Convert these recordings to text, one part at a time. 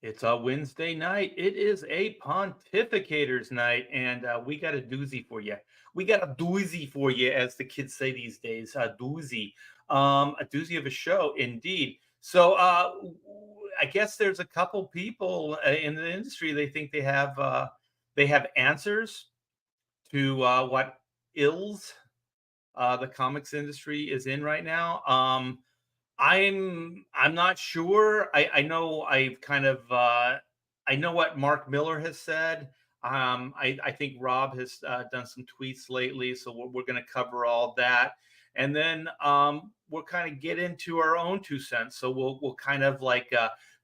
It's a Wednesday night. It is a Pontificators night, and we got a doozy for you. We got a doozy for you, as the kids say these days. A doozy of a show, indeed. So, I guess there's a couple people in the industry. They think they have answers to what ills the comics industry is in right now. I'm not sure. I know I've kind of I know what Mark Miller has said. I think Rob has done some tweets lately, so we're going to cover all that, and then we'll kind of get into our own 2 cents. So we'll kind of like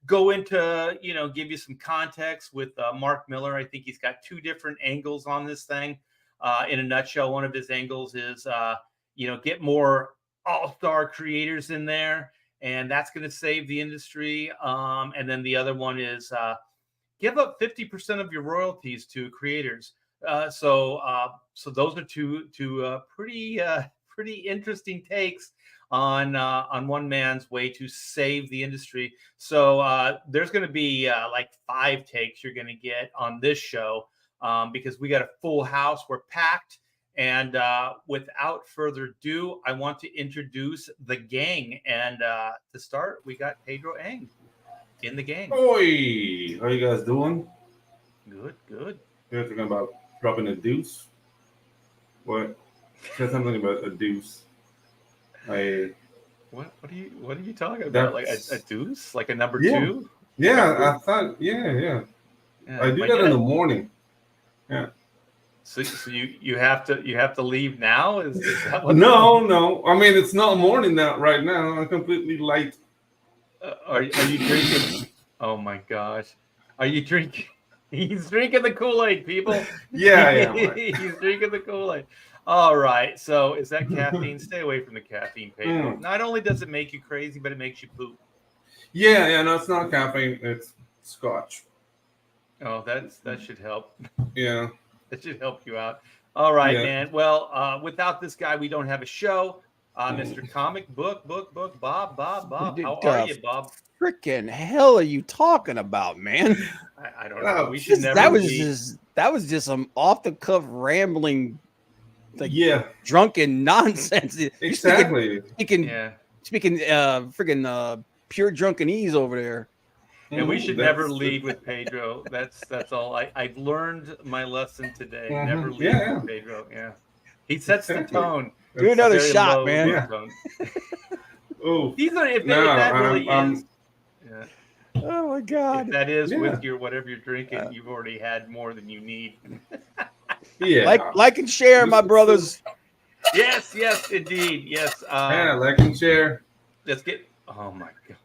go into give you some context with Mark Miller. I think he's got two different angles on this thing. In a nutshell, one of his angles is get more all-star creators in there, and that's going to save the industry. And then the other one is give up 50% of your royalties to creators. So those are two pretty interesting takes on one man's way to save the industry. So there's going to be like 5 takes you're going to get on this show because we got a full house. We're packed. And without further ado, I want to introduce the gang. And to start, we got Pedro Ang in the gang. Oi! How you guys doing? Good. You're thinking about dropping a deuce? What? Said something about a deuce. What are you talking about? Like a deuce? Like a number 2? Yeah, like I thought. Yeah. I do that in the morning. Yeah. So you have to leave now? Is that what? No. I mean, it's not morning now. Right now, I'm completely light. Are you drinking? Oh my gosh, are you drinking? He's drinking the Kool-Aid, people. Yeah. He's drinking the Kool-Aid. All right. So is that caffeine? Stay away from the caffeine, Pedro. Not only does it make you crazy, but it makes you poop. Yeah. No, it's not caffeine. It's scotch. Oh, that should help. Yeah. That should help you out. All right, man. Well, without this guy, we don't have a show. Mr. Comic Book, Bob. How are you, Bob? Freaking hell are you talking about, man? I don't know. We should never. That was just some off the cuff rambling, drunken nonsense. Exactly. Speaking, freaking pure drunkenese over there. And we should never lead with Pedro. That's all. I've learned my lesson today. Never lead with Pedro. Yeah, he sets the tone. Do another shot, man. Oh, if that really is. Yeah. Oh my God! If that is with your whatever you're drinking, you've already had more than you need. Like and share, my brothers. Yes, indeed, yes. Like and share. Let's get. Oh my God!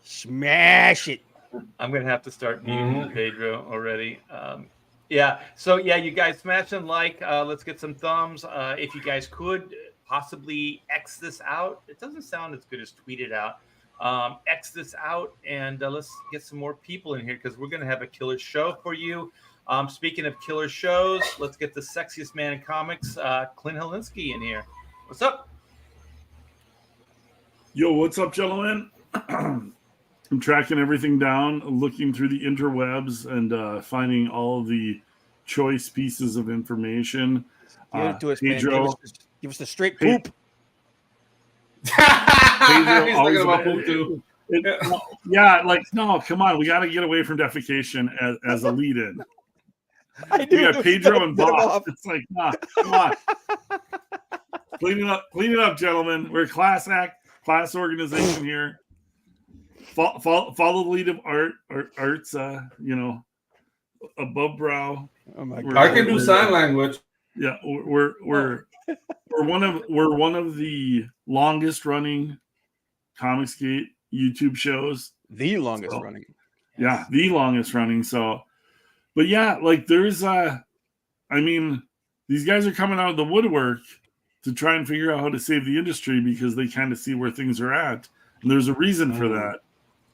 Smash it! I'm gonna have to start muting Pedro already. So you guys smash and like. Let's get some thumbs. If you guys could possibly X this out. It doesn't sound as good as tweet it out. X this out and let's get some more people in here because we're gonna have a killer show for you. Speaking of killer shows, let's get the sexiest man in comics, Clint Helinski, in here. What's up? Yo, what's up, gentlemen? I'm tracking everything down, looking through the interwebs and finding all the choice pieces of information. Give it to us, Pedro, man. Give us the straight poop. Pedro, He's talking about poop too. No, come on. We got to get away from defecation as a lead-in. We got Pedro and Bob. It's like, nah, come on. Clean it up, gentlemen. We're a class organization here. Follow the lead of arts, above brow. Oh my God. I can do sign language. Yeah, we're one of the longest running Comicsgate YouTube shows. The longest running. Yeah, the longest running. So, but yeah, like there's these guys are coming out of the woodwork to try and figure out how to save the industry because they kind of see where things are at. And there's a reason for that.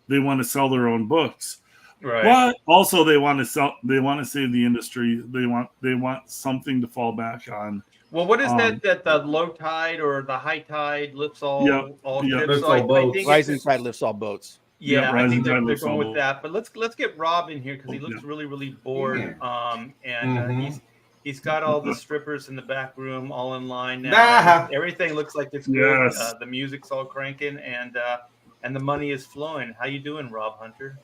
They want to sell their own books. Right. But also they want to save the industry. They want something to fall back on. Well, what is that the low tide or the high tide lifts all ships? Lifts all boats. Rising tide lifts all boats. Yeah, I Rising think they're Tide going looks with fumble. that. But let's get Rob in here because he looks really bored. He's got all the strippers in the back room all in line now. Everything looks like it's good. Yes. The music's all cranking and the money is flowing. How you doing, Rob Hunter?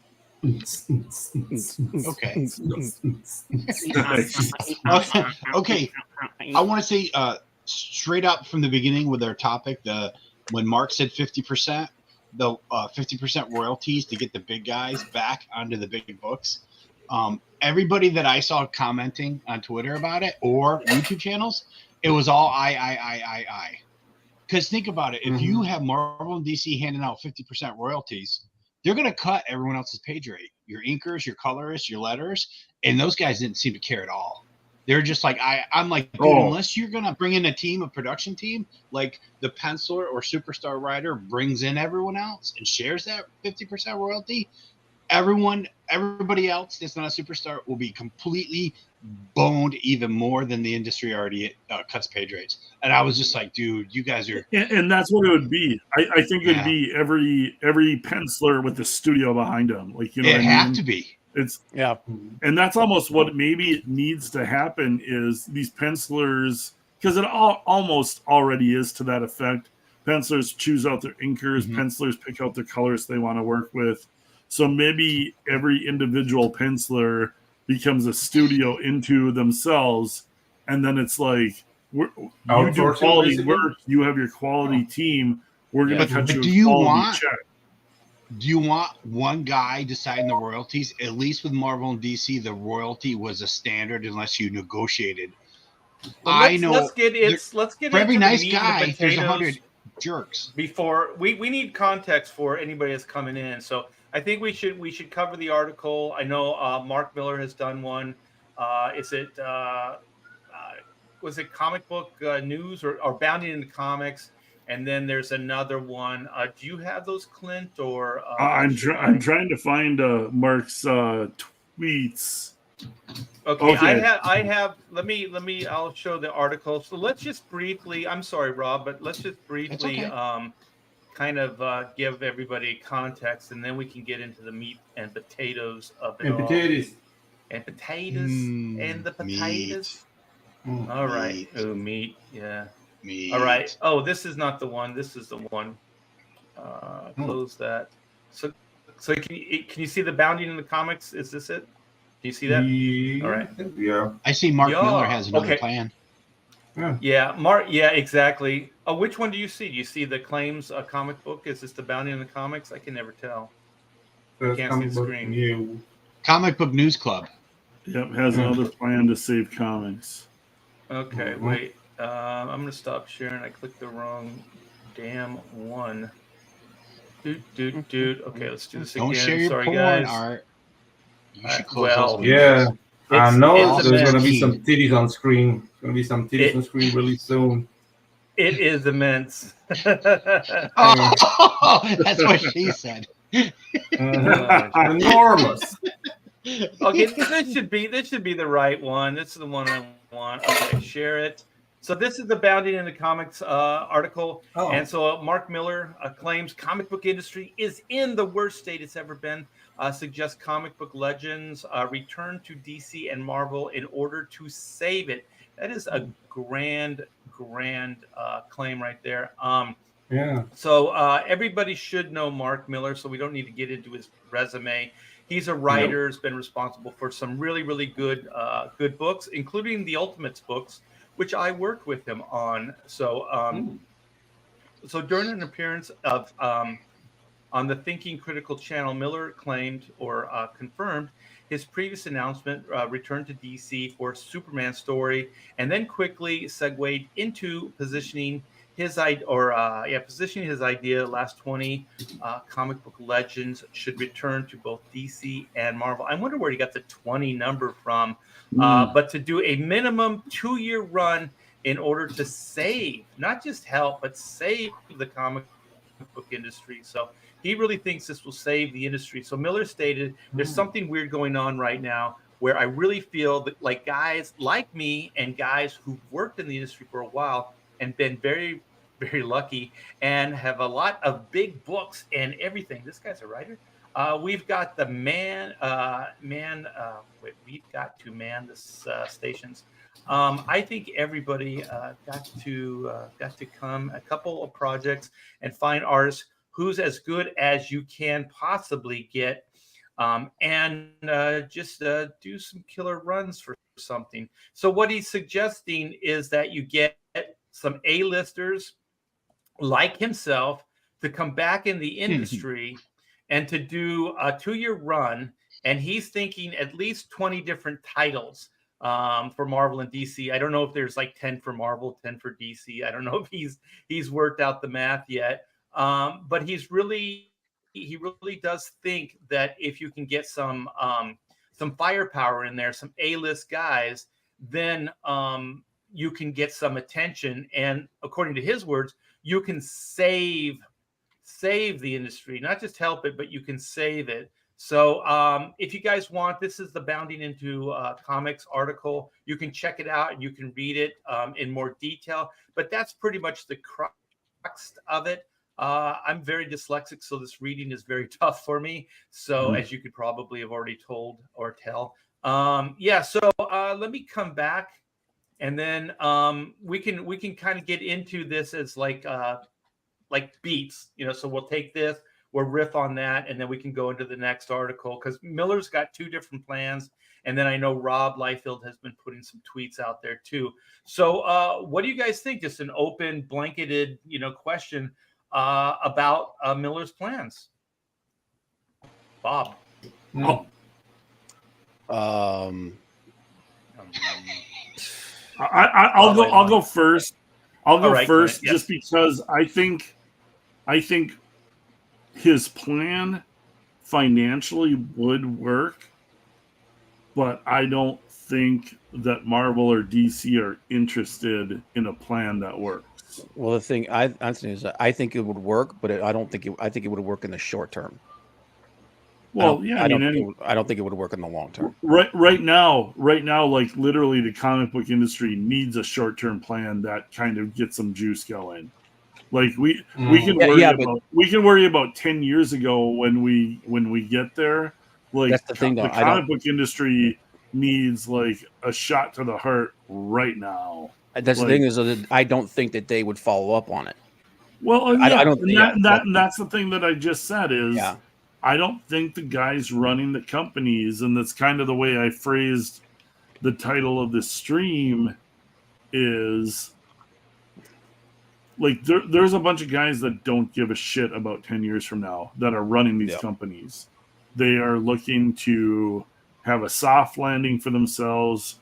Okay. Nice. Okay. I want to say straight up from the beginning with our topic, when Mark said 50%, the 50% royalties to get the big guys back onto the big books. Everybody that I saw commenting on Twitter about it or YouTube channels, it was all I. Because think about it. If you have Marvel and DC handing out 50% royalties, they're going to cut everyone else's page rate. Your inkers, your colorists, your letters. And those guys didn't seem to care at all. They're just like, I'm like, dude, unless you're going to bring in a production team, like the penciler or superstar writer brings in everyone else and shares that 50% royalty, everybody else that's not a superstar will be completely boned even more than the industry already cuts page rates. And I was just like, dude, you guys are. And that's what it would be. I think it'd be every penciler with the studio behind them. Like, you know, it have to be. And that's almost what maybe needs to happen is these pencilers, because it almost already is to that effect. Pencilers choose out their inkers, pencilers pick out the colors they want to work with. So maybe every individual penciler becomes a studio into themselves, and then it's like, you do quality work, you have your quality team, we're going to cut you a quality check. Do you want one guy deciding the royalties? At least with Marvel and DC, the royalty was a standard unless you negotiated. Well, let's get for every nice guy, there's 100 jerks. Before we need context for anybody that's coming in. So I think we should cover the article. I know Mark Miller has done one. Was it Comic Book News or Bounding into Comics? And then there's another one. Do you have those, Clint? Or I'm trying to find Mark's tweets. Okay, I have. Let me. I'll show the article. So let's just briefly. I'm sorry, Rob, but let's just briefly kind of give everybody context, and then we can get into the meat and potatoes of it all. Potatoes. And potatoes. And the potatoes. All right. Oh, meat. Yeah. All right. Oh, this is not the one. This is the one. Close that. So can you see the bounding in the comics? Is this it? Do you see that? Yeah. All right. Yeah. I see Mark Miller has another plan. Yeah, Mark. Yeah, exactly. Oh, which one do you see? Do you see the Claims comic book? Is this the bounding in the comics? I can never tell. I can't see the screen. Comic Book News Club. Yep, has another plan to save comics. Okay, wait. I'm going to stop sharing. I clicked the wrong damn one. Dude. Okay, let's do this again. Don't share your porn, guys. Art. You should close yeah. I know there's going to be some titties on screen. There's going to be some titties on screen really soon. It is immense. Oh, that's what she said. Enormous. Okay, this should be the right one. This is the one I want. Okay, share it. So this is the Bounding in the Comics article. And so Mark Miller claims comic book industry is in the worst state it's ever been. Suggests comic book legends return to DC and Marvel in order to save it. That is a grand claim right there. So everybody should know Mark Miller, so we don't need to get into his resume. He's a writer, has been responsible for some really good books, including the Ultimates books, which I worked with him on. So so during an appearance of on the Thinking Critical channel, Miller claimed or confirmed his previous announcement, returned to DC for Superman story, and then quickly segued into positioning his idea. Last 20 comic book legends should return to both DC and Marvel. I wonder where he got the 20 number from. But to do a minimum 2-year run in order to save, not just help, but save the comic book industry. So he really thinks this will save the industry. So Miller stated, there's something weird going on right now where I really feel that like guys like me and guys who've worked in the industry for a while and been very, very lucky and have a lot of big books and everything. This guy's a writer. We've got the we've got to man this stations. I think everybody got to come a couple of projects and find artists who's as good as you can possibly get, and just do some killer runs for something. So what he's suggesting is that you get some A-listers like himself to come back in the industry and to do a 2-year run. And he's thinking at least 20 different titles for Marvel and DC. I don't know if there's like 10 for Marvel, 10 for DC. I don't know if he's worked out the math yet. But he really does think that if you can get some firepower in there, some A-list guys, then you can get some attention. And according to his words, you can save the industry, not just help it, but you can save it. So if you guys want, this is the Bounding Into Comics article. You can check it out and you can read it in more detail. But that's pretty much the crux of it. I'm very dyslexic, so this reading is very tough for me. So as you could probably have already told or tell. So let me come back, and then we can kind of get into this as like beats, so we'll take this, we'll riff on that, and then we can go into the next article, because Miller's got 2 different plans, and then I know Rob Liefeld has been putting some tweets out there too. So what do you guys think? Just an open, blanketed question about Miller's plans. Bob. I'll go first. I'll go first, Clint, just because I think his plan financially would work, but I don't think that Marvel or DC are interested in a plan that works. Well, the thing I think is, I think it would work, but I think it would work in the short term. Well, I don't think it would work in the long term. Right now, like literally, the comic book industry needs a short-term plan that kind of gets some juice going. Like we can worry about 10 years ago when we get there. Like that's the thing, though. The comic book industry needs like a shot to the heart right now. That's the thing is that I don't think that they would follow up on it. Well, I don't. That's the thing that I just said is. Yeah. I don't think the guys running the companies, and that's kind of the way I phrased the title of this stream, is like there's a bunch of guys that don't give a shit about 10 years from now that are running these companies. They are looking to have a soft landing for themselves,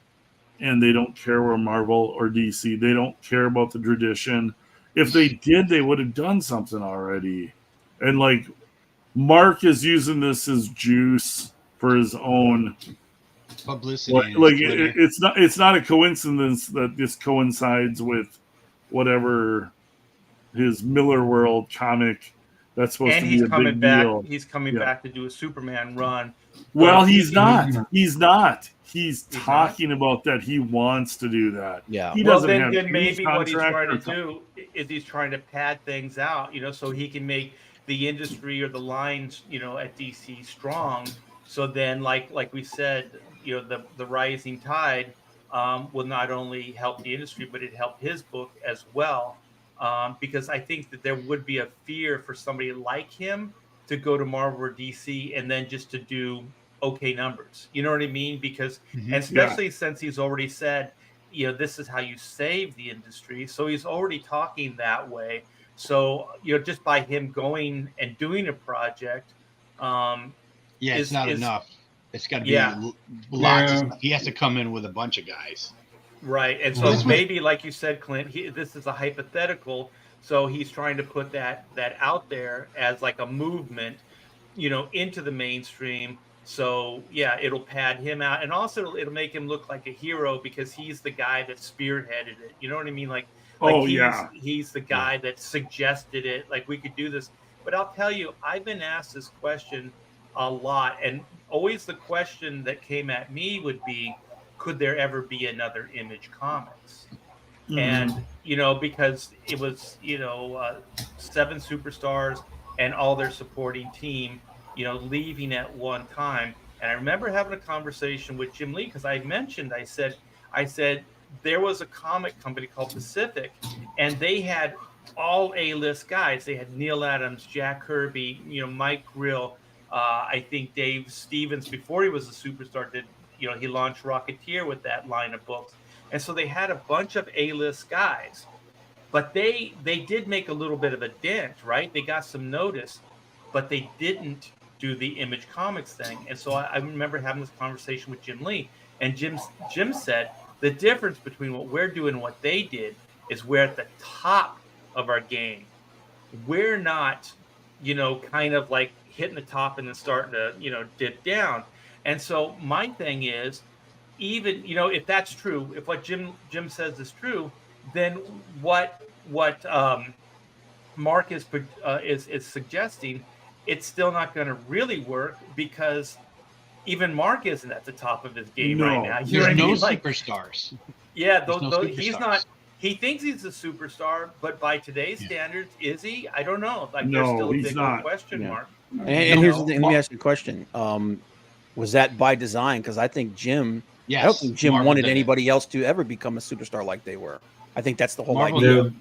and they don't care where Marvel or DC. They don't care about the tradition. If they did, they would have done something already. And like, Mark is using this as juice for his own publicity. It's not a coincidence that this coincides with whatever his Miller World comic that's supposed to be a big deal. He's coming back to do a Superman run. Well, he's not. He's talking about that. He wants to do that. Yeah. He doesn't have. Then maybe what he's trying to do is he's trying to pad things out, so he can make the industry or the lines, at DC strong. So then, like we said, the rising tide will not only help the industry, but it helped his book as well. Because I think that there would be a fear for somebody like him to go to Marvel or DC and then just to do okay numbers. You know what I mean? Because especially since he's already said, this is how you save the industry. So he's already talking that way. So, just by him going and doing a project, it's not enough. It's got to be lots of stuff. He has to come in with a bunch of guys. Right. And so maybe, like you said, Clint, this is a hypothetical. So he's trying to put that out there as like a movement, into the mainstream. So, it'll pad him out. And also it'll make him look like a hero because he's the guy that spearheaded it. You know what I mean? He's the guy that suggested it. Like, we could do this. But I'll tell you, I've been asked this question a lot. And always the question that came at me would be, could there ever be another Image Comics? Mm-hmm. because it was 7 superstars and all their supporting team, leaving at one time. And I remember having a conversation with Jim Lee because I said there was a comic company called Pacific, and they had all A-list guys. They had Neil Adams, Jack Kirby, Mike Grill. I think Dave Stevens, before he was a superstar, he launched Rocketeer with that line of books. And so they had a bunch of A-list guys, but they did make a little bit of a dent, right? They got some notice, but they didn't do the Image Comics thing. And so I remember having this conversation with Jim Lee, and Jim said the difference between what we're doing and what they did is we're at the top of our game. We're not, kind of like hitting the top and then starting to, dip down. And so my thing is, even, if that's true, if what Jim says is true, then what Mark is suggesting, it's still not going to really work, because even Mark isn't at the top of his game right now. There's no superstars. Yeah, he's not. He thinks he's a superstar, but by today's standards, is he? I don't know. Like, there's still a big question mark. And here's the thing. Let me ask you a question. Was that by design? Because I think Jim. Yes, I don't think Jim Marvel wanted did anybody else to ever become a superstar like they were. I think that's the whole Marvel idea.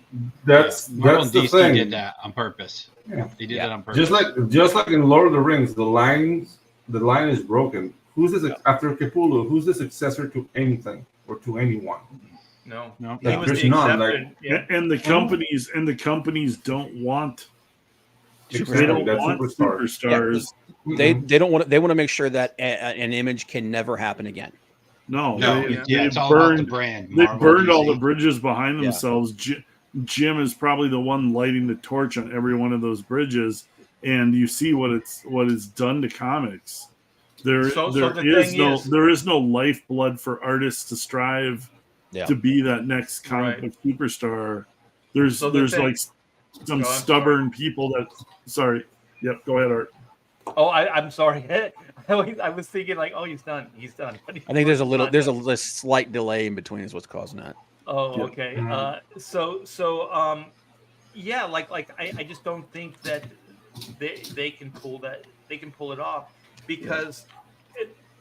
That's Marvel the DC thing. did that on purpose. Yeah. They did that on purpose. Just like in Lord of the Rings, the line is broken. Who's this after Cthulhu? Who's the successor to anything or to anyone? No. He was there's none. And the companies don't want. Exactly, they don't want superstars. They don't want. They want to make sure that an Image can never happen again. No, it's all about the brand. They Marvel, burned DC. all the bridges behind themselves. Jim is probably the one lighting the torch on every one of those bridges, and you see what it's done to comics. There is no lifeblood for artists to strive to be that next comic book superstar. There's like some stubborn people that. Sorry. Yep. Go ahead, Art. Oh, I'm sorry. I was thinking like, oh, he's done. I think there's a slight delay in between is what's causing that. Oh, okay. Yeah, like I just don't think that they can pull that. They can pull it off because,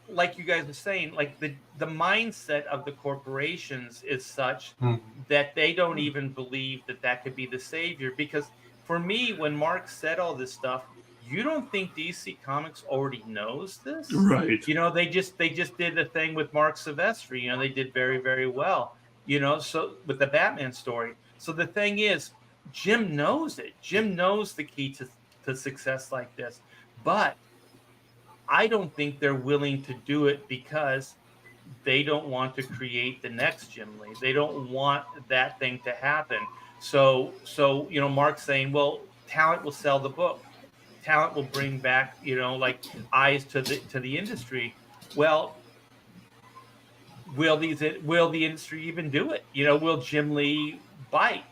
like you guys are saying, like the mindset of the corporations is such that they don't even believe that could be the savior. Because for me, when Mark said all this stuff, you don't think DC Comics already knows this? Right. They just did a thing with Mark Silvestri. They did very, very well. So with the Batman story. So the thing is, Jim knows it. Jim knows the key to success like this. But I don't think they're willing to do it because they don't want to create the next Jim Lee. They don't want that thing to happen. So Mark's saying, well, talent will sell the book. Talent will bring back, like eyes to the industry. Well, will the industry even do it? Will Jim Lee bite?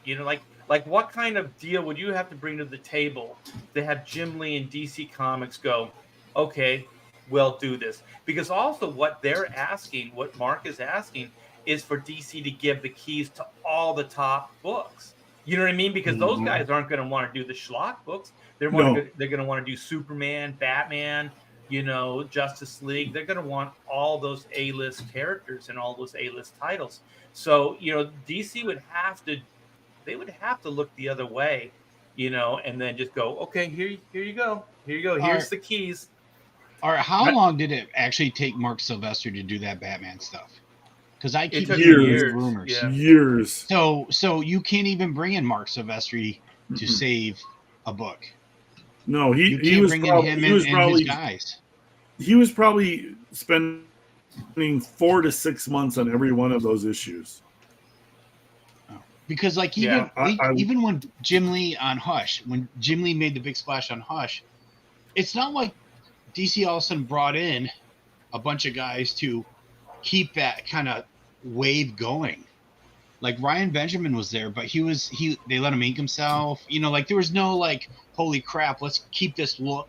Like what kind of deal would you have to bring to the table to have Jim Lee and DC Comics go, okay, we'll do this? Because also what they're asking, what Mark is asking, is for DC to give the keys to all the top books. You know what I mean? Because those guys aren't going to want to do the schlock books. They're going to want to do Superman, Batman, Justice League. They're going to want all those A-list characters and all those A-list titles. So, DC would have to look the other way, and then just go, okay, here you go. Here's the keys. All right. How long did it actually take Mark Silvestri to do that Batman stuff? Because I keep hearing rumors. Yeah. Years. So you can't even bring in Mark Silvestri to save a book. No, he was probably spending 4 to 6 months on every one of those issues. Because even when Jim Lee on Hush, when Jim Lee made the big splash on Hush, it's not like DC all of a sudden brought in a bunch of guys to keep that kind of wave going. Like Ryan Benjamin was there, but they let him ink himself. Like there was no like, holy crap, let's keep this look.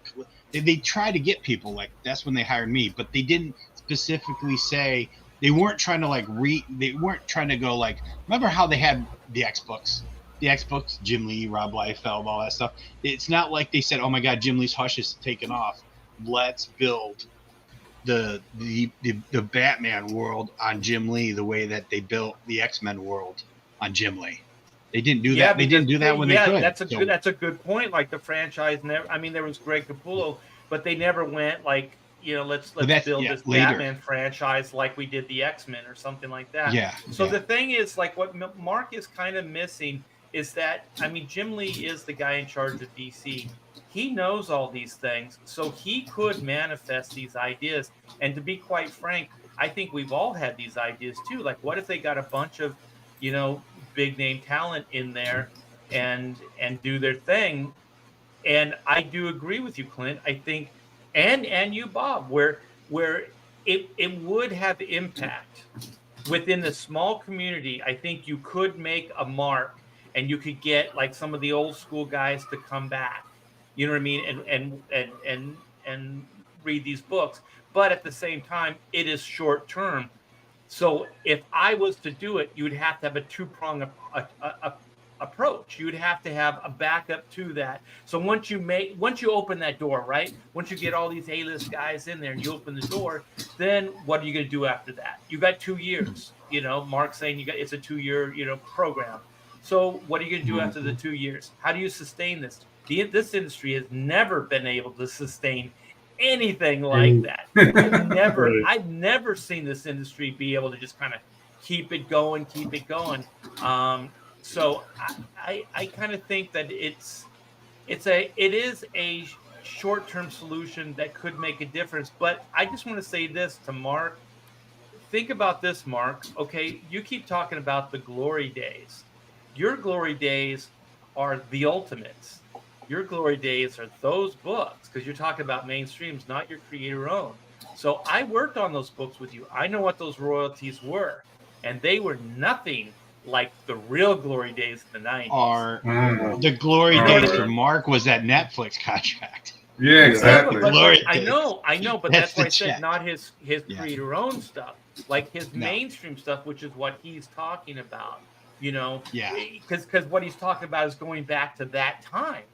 They tried to get people, like that's when they hired me, but they didn't specifically say, They weren't trying to they weren't trying to go like, remember how they had the X books, Jim Lee, Rob Liefeld, all that stuff. It's not like they said, oh my God, Jim Lee's hush is taken off. Let's build the Batman world on Jim Lee the way that they built the X-Men world on Jim Lee. They didn't do that. They didn't do that when they could. That's a good point. Like the franchise never. I mean, there was Greg Capullo, but they never went like, let's build this later. Batman franchise like we did the X-Men or something like that. Yeah. So the thing is, like, what Mark is kind of missing is that, I mean, Jim Lee is the guy in charge of DC. He knows all these things, so he could manifest these ideas. And to be quite frank, I think we've all had these ideas too. Like, what if they got a bunch of, big name talent in there and do their thing? And I do agree with you, Clint. I think, and you, Bob, where it would have impact within the small community. I think you could make a mark, and you could get like some of the old school guys to come back. You know what I mean? And read these books. But at the same time, it is short term. So if I was to do it, you'd have to have a two-pronged approach. You'd have to have a backup to that. So once you open that door, right? Once you get all these A-list guys in there and you open the door, then what are you going to do after that? You got 2 years. Mark's saying it's a 2-year, program. So what are you going to do after the 2 years? How do you sustain this? This industry has never been able to sustain anything like that. I've never seen this industry be able to just kind of keep it going. So I kind of think that it is a short-term solution that could make a difference. But I just want to say this to Mark. Think about this, Mark. Okay, you keep talking about the glory days. Your glory days are the ultimates. Your glory days are those books, because you're talking about mainstreams, not your creator-owned. So I worked on those books with you. I know what those royalties were, and they were nothing like the real glory days in the 90s. The glory days for Mark was that Netflix contract. Yeah, exactly. I know, but that's why I said not his creator-owned stuff, like his mainstream stuff, which is what he's talking about. Because what he's talking about is going back to that time.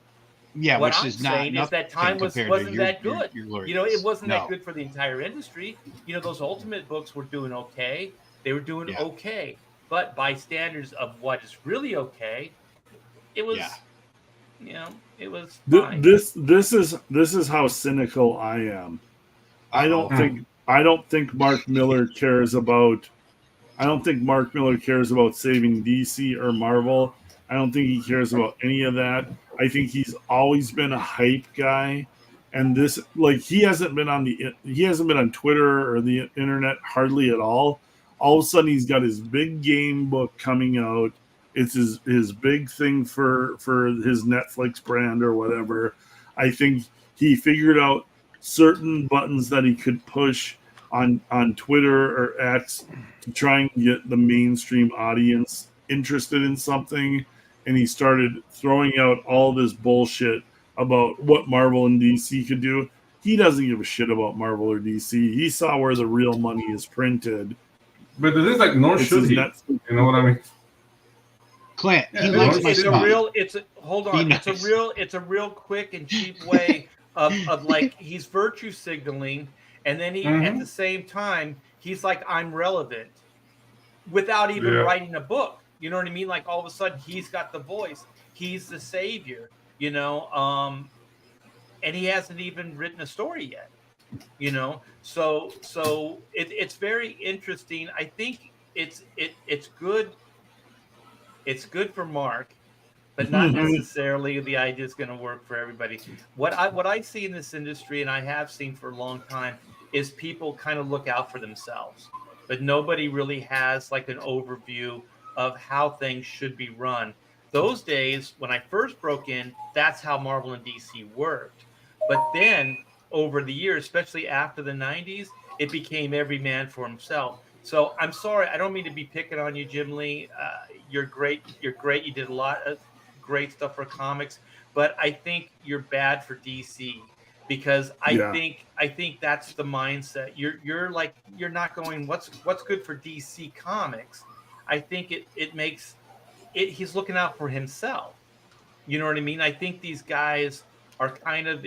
Yeah, what which I'm is not saying is that time wasn't that good. It wasn't that good for the entire industry. Those Ultimate books were doing okay. They were doing okay, but by standards of what is really okay, it was. It was fine. This is how cynical I am. I don't think Mark Miller cares about. I don't think Mark Miller cares about saving DC or Marvel. I don't think he cares about any of that. I think he's always been a hype guy, and this, like, he hasn't been on Twitter or the internet hardly at all. All of a sudden, he's got his big game book coming out. It's his big thing for his Netflix brand or whatever. I think he figured out certain buttons that he could push on Twitter or X to try and get the mainstream audience interested in something. And he started throwing out all this bullshit about what Marvel and DC could do. He doesn't give a shit about Marvel or DC. He saw where the real money is printed. But this is like, nor should he. You know what I mean? Clint, he likes my spot. It's a real quick and cheap way of like, he's virtue signaling, and then he at the same time he's like, I'm relevant, without even writing a book. You know what I mean? Like, all of a sudden he's got the voice. He's the savior, and he hasn't even written a story yet, So it's very interesting. I think it's good. It's good for Mark, but not necessarily the idea is going to work for everybody. What I see in this industry, and I have seen for a long time, is people kind of look out for themselves, but nobody really has like an overview of how things should be run. Those days, when I first broke in, that's how Marvel and DC worked. But then over the years, especially after the 90s, it became every man for himself. So I'm sorry, I don't mean to be picking on you, Jim Lee. You're great. You did a lot of great stuff for comics, but I think you're bad for DC. because I think that's the mindset. You're not going what's good for DC Comics. I think it makes it. He's looking out for himself. You know what I mean? I think these guys are kind of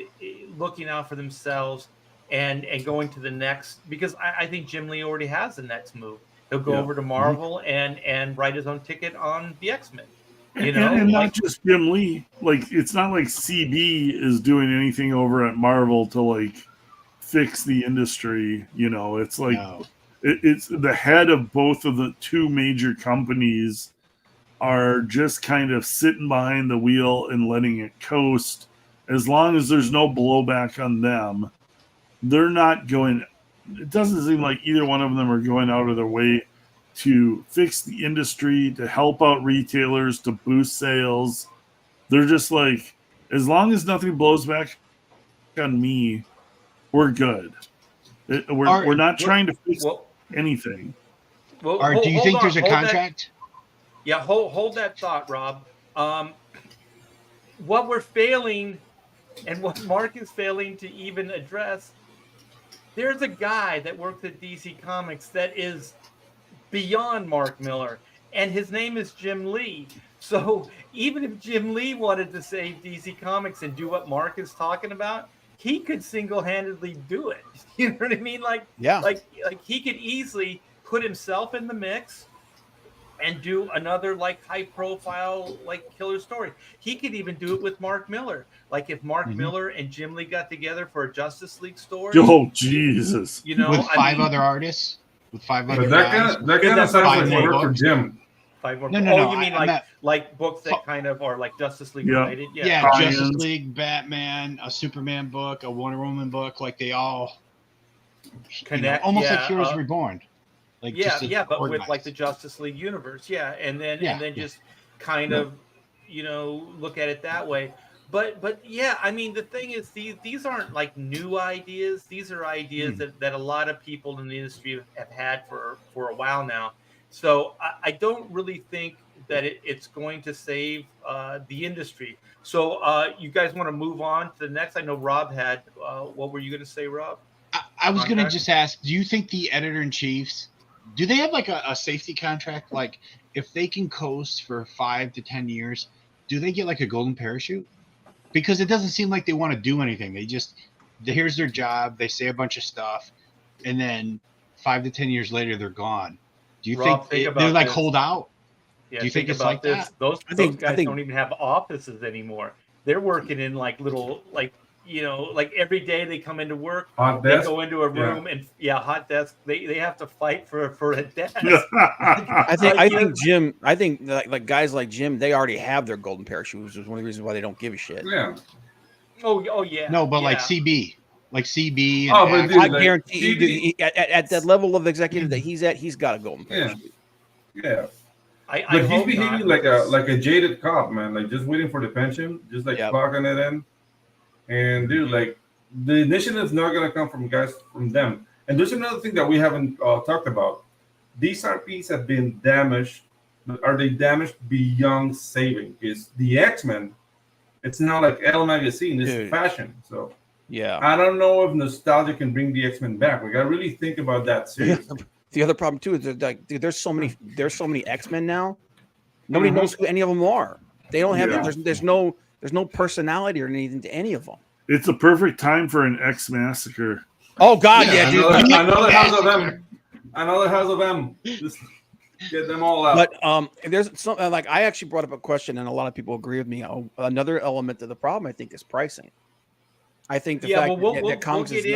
looking out for themselves and going to the next, because I think Jim Lee already has the next move. He'll go over to Marvel and write his own ticket on the X-Men. You know, and not just Jim Lee. Like, it's not like CB is doing anything over at Marvel to like fix the industry. You know, it's like it's the head of both of the two major companies are just kind of sitting behind the wheel and letting it coast. As long as there's no blowback on them, they're not going. It doesn't seem like either one of them are going out of their way to fix the industry, to help out retailers, to boost sales. They're just like, as long as nothing blows back on me, we're good. We're not trying to fix anything. Well, do you think there's a contract? Yeah, hold that thought, Rob. What we're failing, and what Mark is failing to even address, there's a guy that works at DC Comics that is beyond Mark Miller, and his name is Jim Lee. So even if Jim Lee wanted to save DC Comics and do what Mark is talking about, he could single-handedly do it. You know what I mean? Like he could easily put himself in the mix and do another like high-profile like killer story. He could even do it with Mark Miller. Like if Mark Miller and Jim Lee got together for a Justice League story. Oh Jesus! You know, with five other artists. With 5 other guys. That kind of sounds like work for Jim. 5 more. No. You mean like books that kind of are like Justice League related? Yeah, Justice League, Batman, a Superman book, a Wonder Woman book. Like they all connect, almost like Heroes Reborn. Like but with like the Justice League universe, and then just kind of look at it that way. But yeah, I mean, the thing is, these aren't like new ideas. These are ideas that a lot of people in the industry have had for a while now. So I don't really think that it's going to save the industry. So you guys want to move on to the next? I know Rob had. What were you going to say, Rob? I was going to just ask, do you think the editor-in-chiefs, do they have like a safety contract? Like if they can coast for 5 to 10 years, do they get like a golden parachute? Because it doesn't seem like they want to do anything. Here's their job. They say a bunch of stuff, and then 5 to 10 years later, they're gone. Do you think they're like hold out? Yeah, do you think it's like this? that? Those guys don't even have offices anymore. They're working in like little like every day they come into work, they go into a room and hot desk. They have to fight for a desk. I think Jim. I think like guys like Jim, they already have their golden parachute, which is one of the reasons why they don't give a shit. Yeah. Oh yeah. No, but like CB. Like CB. And I guarantee you, at that level of executive that he's at, he's got a golden parachute. Yeah. But he's behaving like a jaded cop, man. Like just waiting for the pension, just like clocking it in. And dude, like the initiative is not gonna come from guys from them. And there's another thing that we haven't talked about. These RPs have been damaged. Are they damaged beyond saving? Is the X-Men? It's not like L magazine. It's fashion. So I don't know if nostalgia can bring the X-Men back. We gotta really think about that seriously. The other problem too is that like, dude, there's so many X-Men now. Nobody knows who any of them are. They don't have there's no personality or anything to any of them. It's a perfect time for an X massacre. Oh God, dude. Another house of them. Another house of them. Just get them all out. But there's something like I actually brought up a question, and a lot of people agree with me. Another element of the problem, I think, is pricing. I think the fact that comics is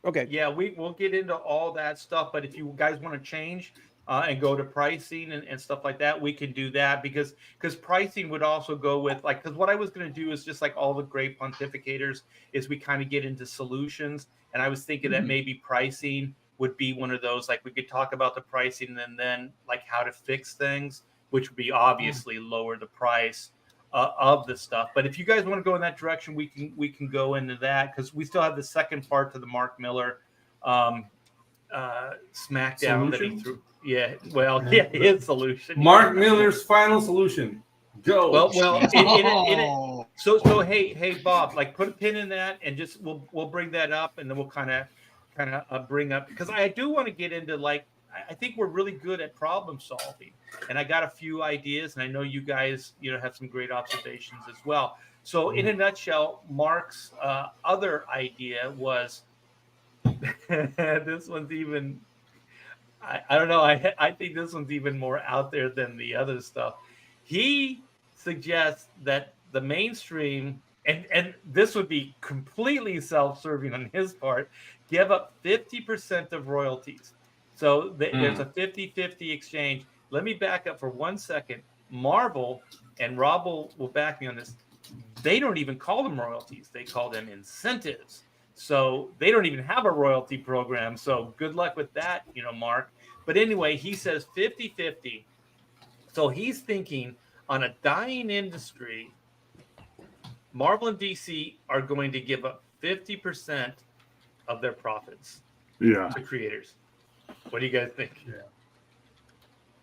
okay. Yeah, we'll get into all that stuff. But if you guys want to change and go to pricing and stuff like that, we can do that because pricing would also go with because what I was going to do is just like all the great pontificators is we kind of get into solutions. And I was thinking that maybe pricing would be one of those, like we could talk about the pricing and then like how to fix things, which would be obviously lower the price of the stuff. But if you guys want to go in that direction, we can go into that because we still have the second part to the Mark Miller SmackDown that he threw. Yeah, well, his solution. Mark Miller's final solution. Go. So hey Bob, like put a pin in that, and just we'll bring that up, and then we'll kind of bring up, because I do want to get into, like, I think we're really good at problem solving, and I got a few ideas, and I know you guys have some great observations as well. So in a nutshell, Mark's other idea was this one's even, I don't know, I think this one's even more out there than the other stuff. He suggests that the mainstream, and this would be completely self-serving on his part, give up 50% of royalties. So there's a 50-50 exchange. Let me back up for 1 second. Marvel, and Rob will back me on this, they don't even call them royalties. They call them incentives. So they don't even have a royalty program. So good luck with that, Mark. But anyway, he says 50-50. So he's thinking, on a dying industry, Marvel and DC are going to give up 50% of their profits to creators. What do you guys think?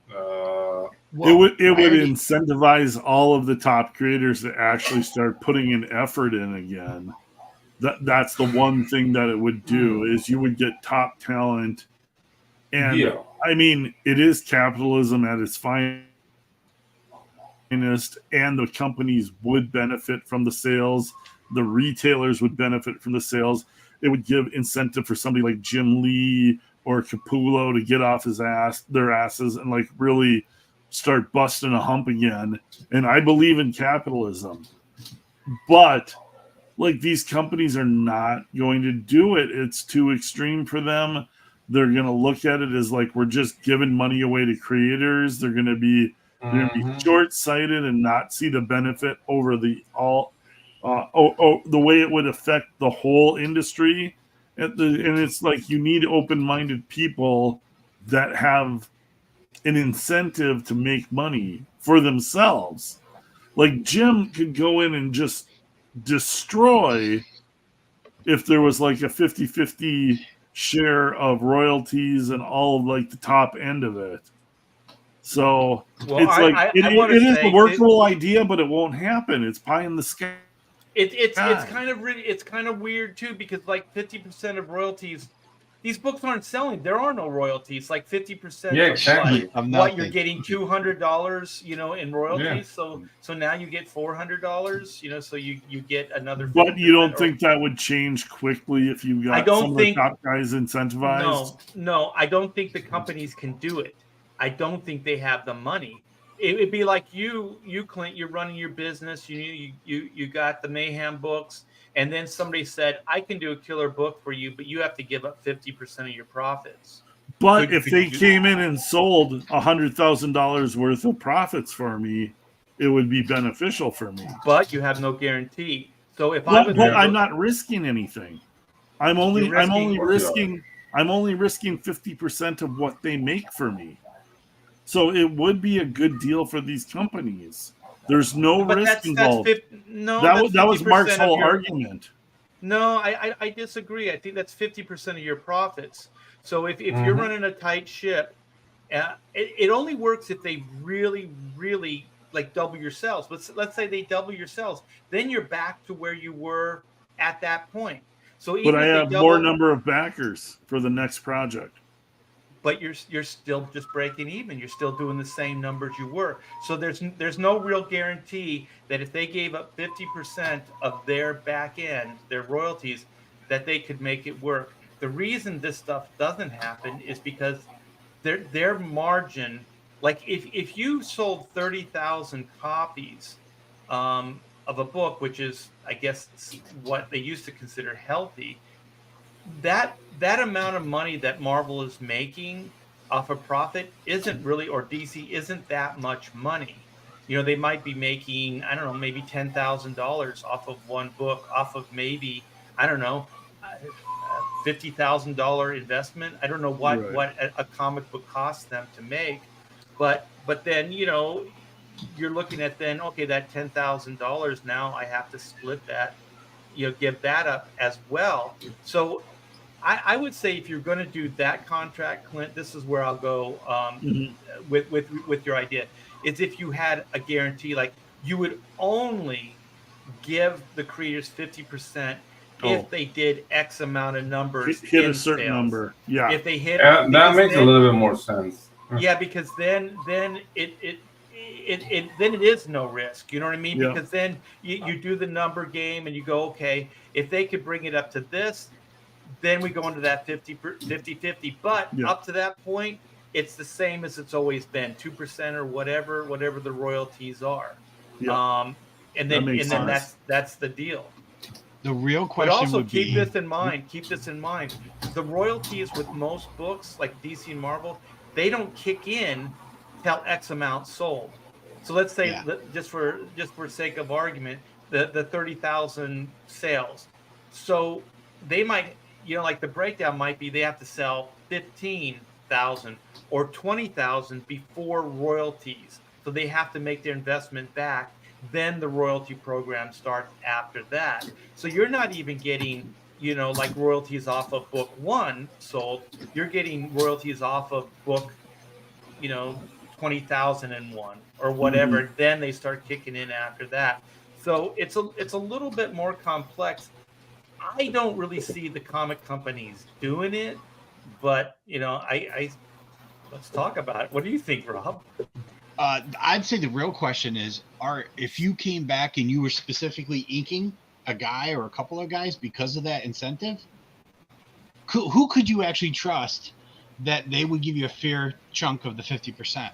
It would incentivize all of the top creators to actually start putting an effort in again. That's the one thing that it would do, is you would get top talent. And I mean, it is capitalism at its finest, and the companies would benefit from the sales. The retailers would benefit from the sales. It would give incentive for somebody like Jim Lee or Capullo to get off their asses and like really start busting a hump again. And I believe in capitalism, but like, these companies are not going to do it. It's too extreme for them. They're going to look at it as like, we're just giving money away to creators. They're going to be short-sighted and not see the benefit over the way it would affect the whole industry. And it's like, you need open-minded people that have an incentive to make money for themselves. Like, Jim could go in and just destroy if there was like a 50-50 share of royalties and all of like the top end of it. So it is a workable idea, but it won't happen. It's pie in the sky. It's kind of weird too, because like 50% of royalties, these books aren't selling. There are no royalties. Like 50% of what you're getting, $200, in royalties. Yeah. So now you get $400, so you get another. But you don't think that would change quickly if you got some of the top guys incentivized? No, I don't think the companies can do it. I don't think they have the money. It'd be like you, Clint. You're running your business. You got the Mayhem books, and then somebody said, "I can do a killer book for you, but you have to give up 50% of your profits." But if they came in and sold $100,000 worth of profits for me, it would be beneficial for me. But you have no guarantee. So if I'm not risking anything. I'm only risking 50% of what they make for me. So it would be a good deal for these companies. There's no risk involved. That was Mark's whole argument. No, I disagree. I think that's 50% of your profits. So if you're running a tight ship, it only works if they really, really like double your sales. Let's say they double your sales, then you're back to where you were at that point. So, but I have more number of backers for the next project. But you're still just breaking even. You're still doing the same numbers you were. So there's no real guarantee that if they gave up 50% of their back end, their royalties, that they could make it work. The reason this stuff doesn't happen is because their margin, like if you sold 30,000 copies of a book, which is, I guess, what they used to consider healthy, that amount of money that Marvel is making off a profit isn't really, or DC isn't that much money. They might be making, I don't know, maybe $10,000 off of one book, off of maybe, I don't know, $50,000 investment. I don't know what a comic book costs them to make, but then you're looking at then, okay, that $10,000, now I have to split that, give that up as well. So I would say if you're going to do that contract, Clint, this is where I'll go with your idea. Is if you had a guarantee, like you would only give the creators 50% if they did X amount of numbers, hit a certain number. Yeah, if they hit, that makes a little bit more sense. Yeah, because then it is no risk. You know what I mean? Yeah. Because then you do the number game and you go, okay, if they could bring it up to this, then we go into that 50-50. But up to that point, it's the same as it's always been, 2% or whatever the royalties are. Yeah. And then that's the deal. The real question but also would keep be, this in mind. Keep this in mind. The royalties with most books like DC and Marvel, they don't kick in till X amount sold. So let's say just for sake of argument, the 30,000 sales. So they might, like the breakdown might be they have to sell 15,000 or 20,000 before royalties. So they have to make their investment back. Then the royalty program starts after that. So you're not even getting, like royalties off of book 1 sold. You're getting royalties off of book, 20,001 or whatever. Mm-hmm. Then they start kicking in after that. So it's a little bit more complex. I don't really see the comic companies doing it, but let's talk about it. What do you think, Rob? I'd say the real question is, if you came back and you were specifically inking a guy or a couple of guys because of that incentive, who could you actually trust that they would give you a fair chunk of the 50%?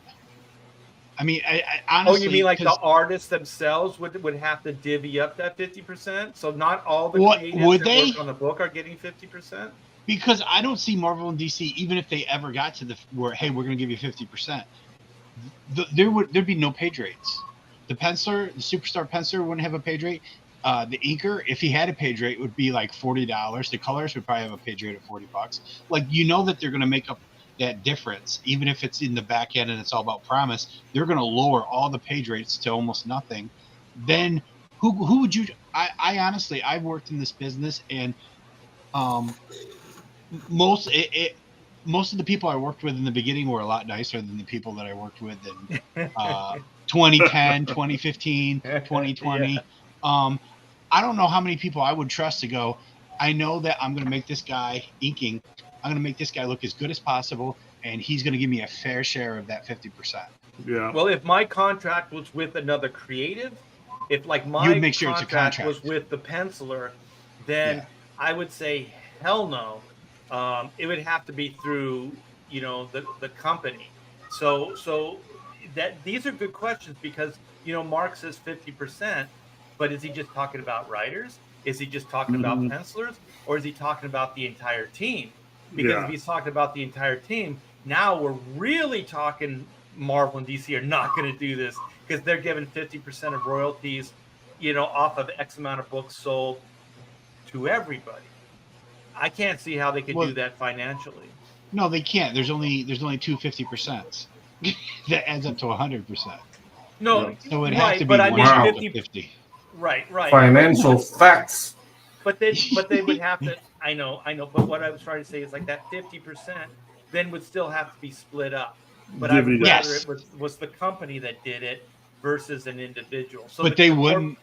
I mean, I honestly. Oh, you mean like the artists themselves would have to divvy up that 50%? So not all the creatives that work on the book are getting 50%? Because I don't see Marvel and DC, even if they ever got to hey, we're going to give you 50%. There'd be no page rates. The penciler, the superstar penciler wouldn't have a page rate. The inker, if he had a page rate, would be like $40. The colors would probably have a page rate of $40. Like, that they're going to make up that difference, even if it's in the back end and it's all about promise. They're going to lower all the page rates to almost nothing. Then who would you? I honestly, I've worked in this business, and most of the people I worked with in the beginning were a lot nicer than the people that I worked with in 2010, 2015, 2020. Yeah. I don't know how many people I would trust to go, I know that I'm going to make this guy inking. I'm going to make this guy look as good as possible, and he's going to give me a fair share of that 50%. Yeah. Well, if my contract was with another creative, if like my contract was with the penciler, then I would say, hell no. It would have to be through, the company. So that these are good questions because, Mark says 50%, but is he just talking about writers? Is he just talking about pencilers? Or is he talking about the entire team? Because if he's talking about the entire team, now we're really talking Marvel and DC are not going to do this because they're giving 50% of royalties, off of X amount of books sold to everybody. I can't see how they could do that financially. No, they can't. There's only two 50%. That adds up to 100%. No, so it has to be but I mean 50. Right. Financial facts. But they would have to. I know. But what I was trying to say is like that 50% then would still have to be split up. But I would rather it was the company that did it versus an individual. So, but they wouldn't.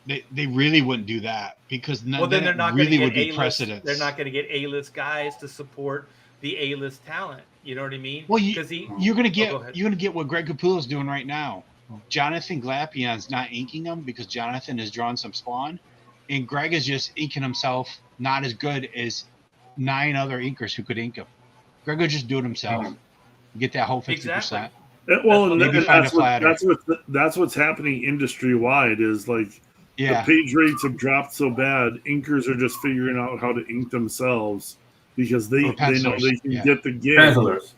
They really wouldn't do that because then they're not really would be precedents. They're not going to get A-list guys to support the A-list talent. You know what I mean? Well, you're going to get what Greg Capullo's doing right now. Jonathan Glapion's not inking them because Jonathan has drawn some Spawn, and Greg is just inking himself not as good as 9 other inkers who could ink him. Greg would just do it himself. Get that whole 50%. Exactly. Well, that's what's happening industry wide is like the page rates have dropped so bad. Inkers are just figuring out how to ink themselves because they know they can get the gig. Pencilers.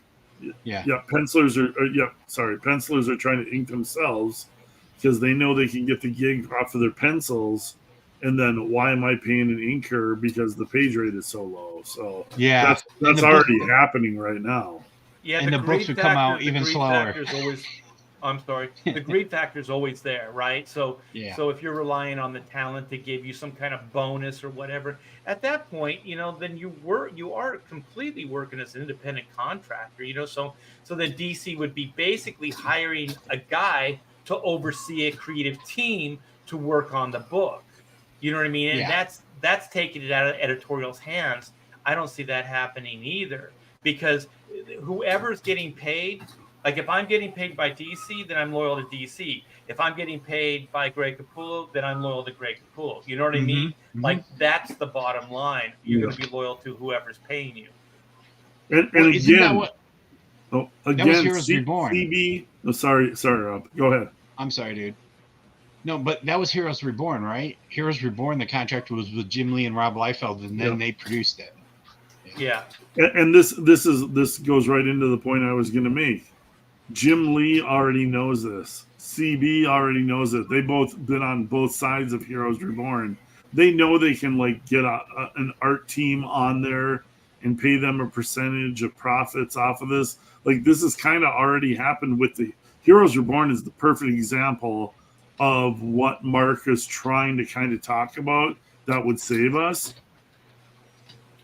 Pencilers are trying to ink themselves because they know they can get the gig off of their pencils. And then why am I paying an inker because the page rate is so low? So that's already happening right now. Yeah, and the books would come out even slower. I'm sorry. The greed factor is always there, right? So so if you're relying on the talent to give you some kind of bonus or whatever, at that point, then you are completely working as an independent contractor, So then DC would be basically hiring a guy to oversee a creative team to work on the book. You know what I mean? And that's taking it out of editorial's hands. I don't see that happening either, because whoever's getting paid, like if I'm getting paid by DC, then I'm loyal to DC. If I'm getting paid by Greg Capullo, then I'm loyal to Greg Capullo. You know what I mean? Like that's the bottom line. You're going to be loyal to whoever's paying you. And again, that was Heroes Reborn. CB. Oh, sorry, Rob. Go ahead. I'm sorry, dude. No, but that was Heroes Reborn, right? Heroes Reborn, the contract was with Jim Lee and Rob Liefeld, and then they produced it. Yeah. And this goes right into the point I was going to make. Jim Lee already knows this. CB already knows it. They both been on both sides of Heroes Reborn. They know they can get an art team on there and pay them a percentage of profits off of this. Like this has kind of already happened with the Heroes Reborn is the perfect example of what Mark is trying to kind of talk about that would save us.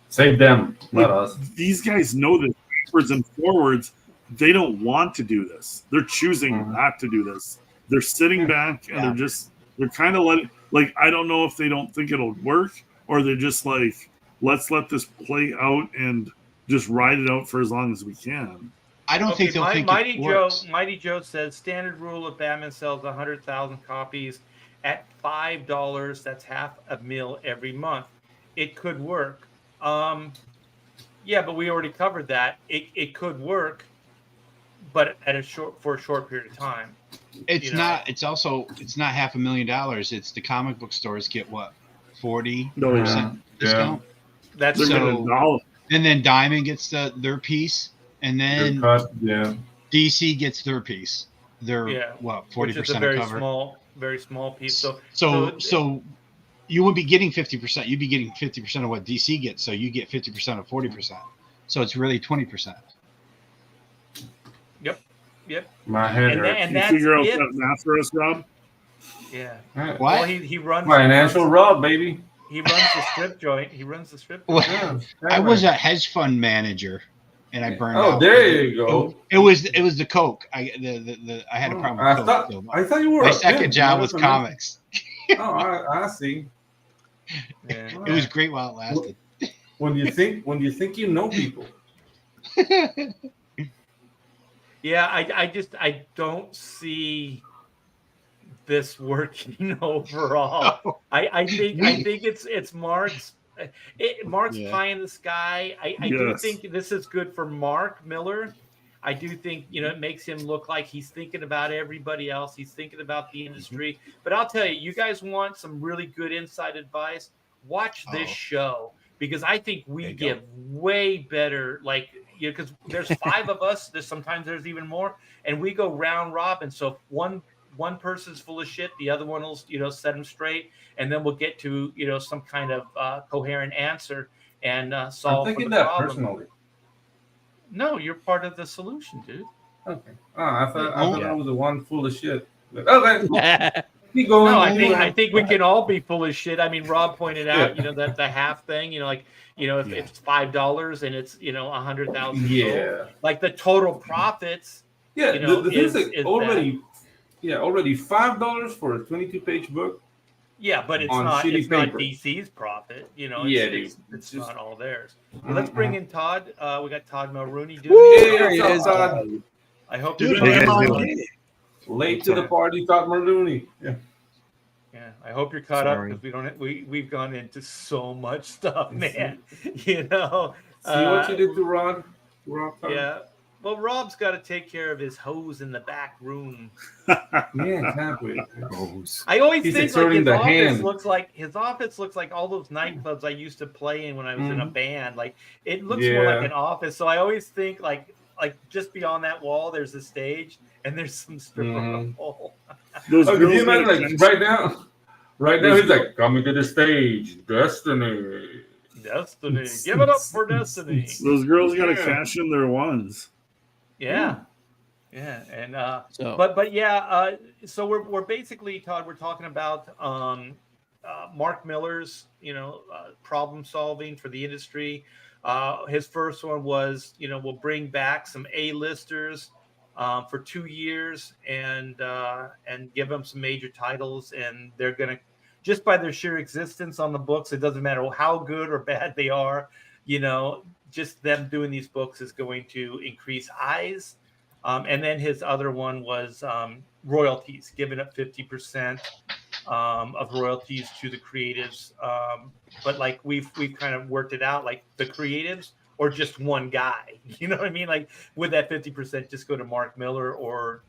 Save them, not us. These guys know this backwards and forwards. They don't want to do this. They're choosing not to do this. They're sitting back and they're kind of letting, I don't know if they don't think it'll work or they're just like, let's let this play out and just ride it out for as long as we can. I don't think they'll think Mighty it works. Mighty Joe says standard rule of Batman sells 100,000 copies at $5. That's $500,000 every month. It could work. Yeah, but we already covered that. It could work, but for a short period of time. It's not. It's not $500,000. It's the comic book stores get what 40% discount. That's so. And then Diamond gets their piece. And then DC gets their piece. They're 40% cover. Very small piece. So you would be getting 50%. You'd be getting 50% of what DC gets. So you get 50% of 40%. So it's really 20%. Yep. My head. And you figure out that math for us, Rob? Yeah. What? Well, he runs financial Rob, baby. He runs the strip joint. Well, I was a hedge fund manager. And I burned out. Oh, there you go. It was the Coke. I had a problem with Coke. I thought you were. My second job was comics. I see. Yeah. It was great while it lasted. When you think you know people. Yeah, I don't see this working overall. I think it's Mark's. Mark's pie in the sky. I do think this is good for Mark Miller. I do think it makes him look like he's thinking about everybody else. He's thinking about the industry. But I'll tell you, you guys want some really good inside advice? Watch this show, because I think we give way better. Because there's 5 of us. Sometimes there's even more, and we go round robin. So if one person's full of shit, the other one will set them straight, and then we'll get to some kind of coherent answer and solve I'm thinking the that problem. personally. No, you're part of the solution, dude. Okay. I thought I was the one full of shit. Okay. Keep going. No, I think we can all be full of shit. I mean, Rob pointed out, that the half thing, if it's $5 and it's $100,000. Yeah. Like the total profits. Yeah. The thing's already. That. Yeah, already $5 for a 22-page book. Yeah, but it's not DC's profit. It's not all theirs. Well, let's bring in Todd. We got Todd Mulrooney. There he is, Todd. I hope you're doing late to the party, Todd Mulrooney. Yeah. Yeah, I hope you're caught up, because we've gone into so much stuff, man. See what you did to Rod? Yeah. Well, Rob's got to take care of his hose in the back room. Yeah, exactly. I always think his office looks like all those nightclubs I used to play in when I was in a band. Like it looks more like an office. So I always think like just beyond that wall, there's a stage and there's some stripper on the pole. Can you imagine right now he's like coming to the stage, Destiny, give it up for Destiny. Those girls got to cash in their ones. Yeah. Yeah, and but yeah, so we're basically, Todd, we're talking about Mark Miller's problem solving for the industry. His first one was we'll bring back some A-listers for 2 years and give them some major titles, and they're gonna, just by their sheer existence on the books, it doesn't matter how good or bad they are, just them doing these books is going to increase eyes. And then his other one was royalties, giving up 50% of royalties to the creatives. But like we've kind of worked it out, like the creatives or just one guy. You know what I mean? Like, would that 50% just go to Mark Miller, or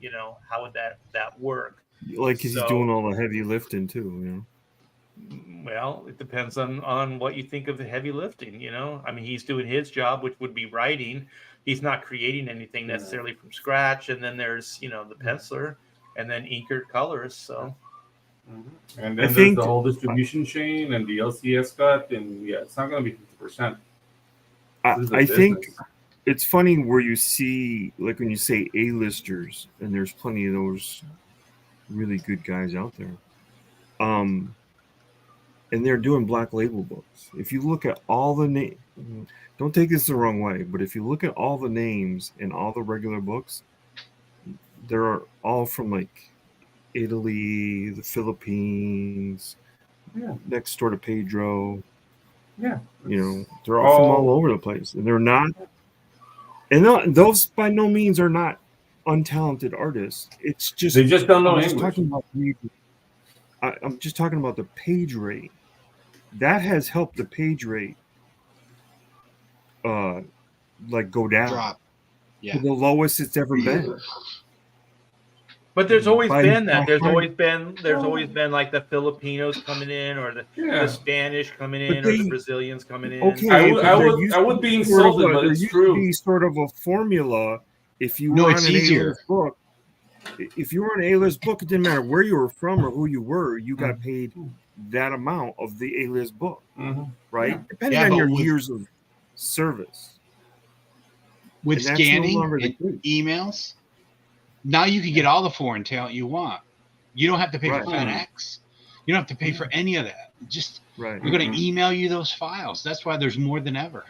how would that work? Like, he's doing all the heavy lifting too. Well, it depends on what you think of the heavy lifting. I mean, he's doing his job, which would be writing. He's not creating anything necessarily from scratch. And then there's, the penciler, and then inker colors. So, and then there's the whole distribution chain and the LCS cut, and it's not going to be 50%. I think it's funny where you see, like, when you say A-listers, and there's plenty of those really good guys out there. And they're doing black label books. If you look at all the names, don't take this the wrong way, but if you look at all the names in all the regular books, they're all from like Italy, the Philippines, next door to Pedro. Yeah. They're all from all over the place. And they're not, and those by no means are not untalented artists. It's just, they just don't know English. I'm just talking about the page rate. That has helped the page rate like go down. Drop. To the lowest it's ever been. But there's always been that. There's always been like the Filipinos coming in, or the Spanish coming in, or the Brazilians coming in. Okay, I would be insulted, but it's true. There used to be sort of a formula. If you were on an A-list book, if you were on an A-list book, it didn't matter where you were from or who you were. You got paid that amount of the A-list book, right? Depending on your years of service. With scanning and emails, now you can get all the foreign talent you want. You don't have to pay for FedEx. You don't have to pay for any of that. Just we're going to email you those files. That's why there's more than ever.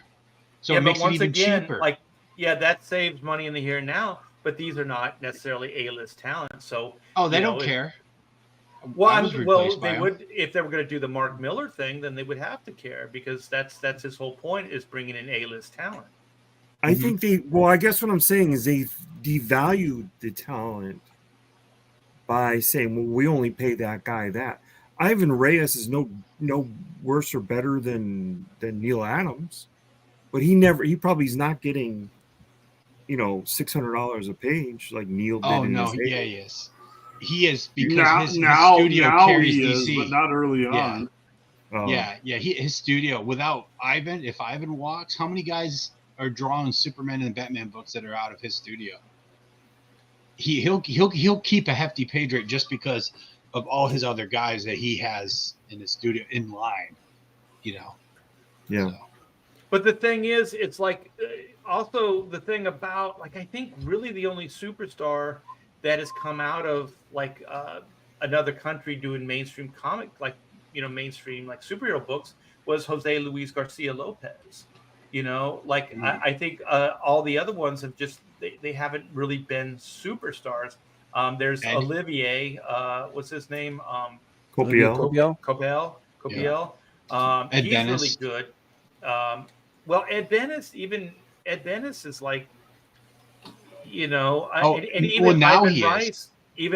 So it makes it even cheaper. Like, that saves money in the here and now. But these are not necessarily A-list talent. So they don't care. Well, they would, if they were going to do the Mark Miller thing, then they would have to care, because that's his whole point, is bringing in A-list talent. I think I guess what I'm saying is they devalued the talent by saying, well, we only pay that guy that. Ivan Reyes is no worse or better than Neil Adams, but he probably is not getting $600 a page like Neil did. Oh no, yes. He is, because his studio carries DC, but not early on. His studio, without Ivan, if Ivan walks, how many guys are drawing Superman and Batman books that are out of his studio? He'll keep a hefty page rate just because of all his other guys that he has in his studio in line. Yeah. So. But the thing is, it's like also the thing about, like, I think really the only superstar that has come out of like another country doing mainstream comic, like mainstream like superhero books, was Jose Luis Garcia Lopez. I think all the other ones have just they haven't really been superstars. There's Olivier, what's his name? Copiel. Ed He's Dennis. really good. Well, Ed Dennis is like, and even